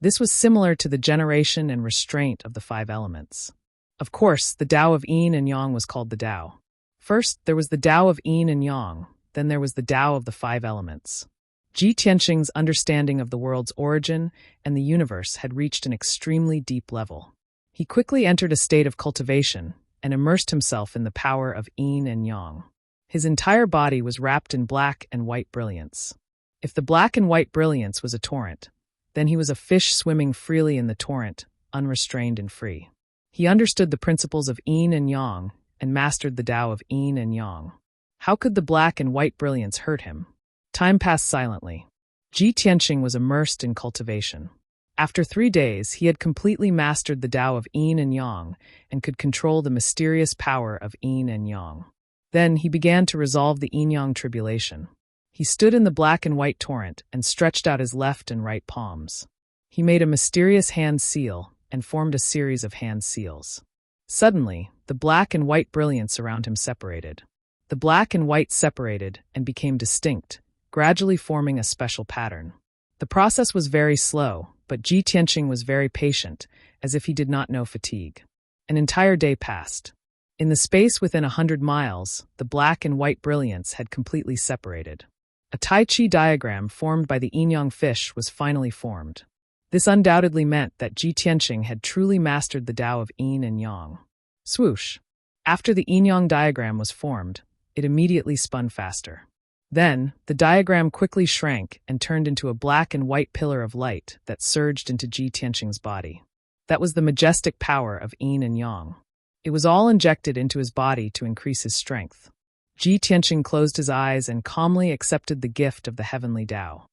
This was similar to the generation and restraint of the 5 elements. Of course, the Tao of yin and yang was called the Tao. First, there was the Tao of yin and yang, then there was the Tao of the Five Elements. Ji Tianqing's understanding of the world's origin and the universe had reached an extremely deep level. He quickly entered a state of cultivation and immersed himself in the power of yin and yang. His entire body was wrapped in black and white brilliance. If the black and white brilliance was a torrent, then he was a fish swimming freely in the torrent, unrestrained and free. He understood the principles of yin and yang and mastered the Tao of yin and yang. How could the black and white brilliance hurt him? Time passed silently. Ji Tianqing was immersed in cultivation. After 3 days, he had completely mastered the Tao of yin and yang and could control the mysterious power of yin and yang. Then he began to resolve the yin-yang tribulation. He stood in the black and white torrent and stretched out his left and right palms. He made a mysterious hand seal and formed a series of hand seals. Suddenly, the black and white brilliance around him separated. The black and white separated and became distinct, gradually forming a special pattern. The process was very slow, but Ji Tianqing was very patient, as if he did not know fatigue. An entire day passed. In the space within 100 miles, the black and white brilliance had completely separated. A Tai Chi diagram formed by the yin-yang fish was finally formed. This undoubtedly meant that Ji Tianqing had truly mastered the Tao of yin and yang. Swoosh! After the yin-yang diagram was formed, it immediately spun faster. Then, the diagram quickly shrank and turned into a black and white pillar of light that surged into Ji Tianqing's body. That was the majestic power of yin and yang. It was all injected into his body to increase his strength. Ji Tianqing closed his eyes and calmly accepted the gift of the heavenly Tao.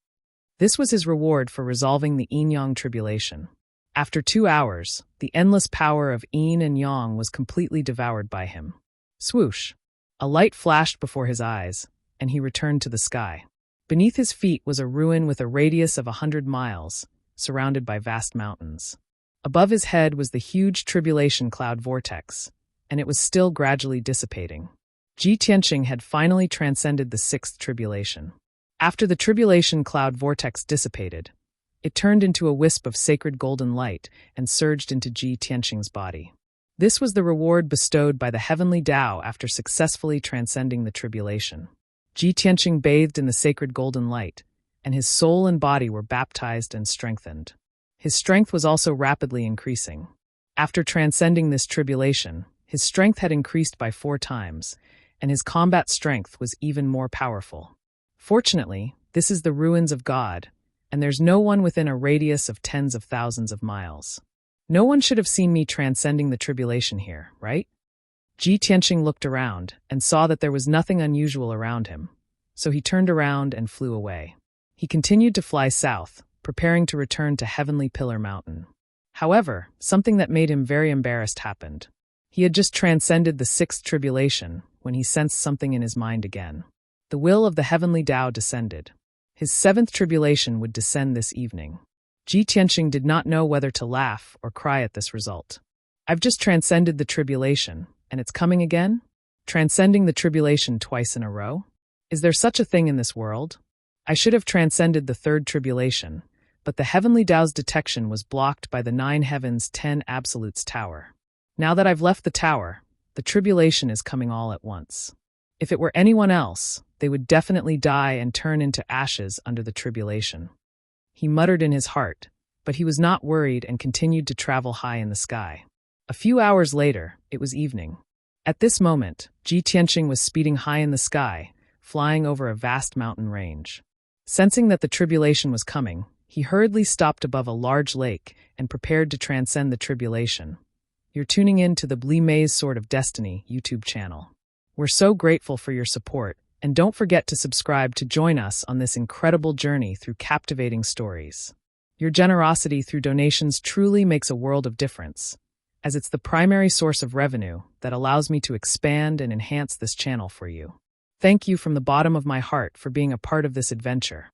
This was his reward for resolving the yin-yang tribulation. After 2 hours, the endless power of yin and yang was completely devoured by him. Swoosh! A light flashed before his eyes, and he returned to the sky. Beneath his feet was a ruin with a radius of 100 miles, surrounded by vast mountains. Above his head was the huge tribulation cloud vortex, and it was still gradually dissipating. Ji Tianqing had finally transcended the 6th tribulation. After the tribulation cloud vortex dissipated, it turned into a wisp of sacred golden light and surged into Ji Tianqing's body. This was the reward bestowed by the heavenly Tao after successfully transcending the tribulation. Ji Tianqing bathed in the sacred golden light, and his soul and body were baptized and strengthened. His strength was also rapidly increasing. After transcending this tribulation, his strength had increased by 4 times, and his combat strength was even more powerful. Fortunately, this is the ruins of God, and there's no one within a radius of tens of thousands of miles. No one should have seen me transcending the tribulation here, right? Ji Tianqing looked around and saw that there was nothing unusual around him, so he turned around and flew away. He continued to fly south, preparing to return to Heavenly Pillar Mountain. However, something that made him very embarrassed happened. He had just transcended the 6th tribulation when he sensed something in his mind again. The will of the heavenly Tao descended. His 7th tribulation would descend this evening. Ji Tianqing did not know whether to laugh or cry at this result. I've just transcended the tribulation, and it's coming again? Transcending the tribulation twice in a row? Is there such a thing in this world? I should have transcended the 3rd tribulation, but the heavenly Tao's detection was blocked by the 9 heavens 10 absolutes tower. Now that I've left the tower, the tribulation is coming all at once. If it were anyone else, they would definitely die and turn into ashes under the tribulation. He muttered in his heart, but he was not worried and continued to travel high in the sky. A few hours later, it was evening. At this moment, Ji Tianqing was speeding high in the sky, flying over a vast mountain range. Sensing that the tribulation was coming, he hurriedly stopped above a large lake and prepared to transcend the tribulation. You're tuning in to the Blee Maze Sword of Destiny YouTube channel. We're so grateful for your support, and don't forget to subscribe to join us on this incredible journey through captivating stories. Your generosity through donations truly makes a world of difference, as it's the primary source of revenue that allows me to expand and enhance this channel for you. Thank you from the bottom of my heart for being a part of this adventure.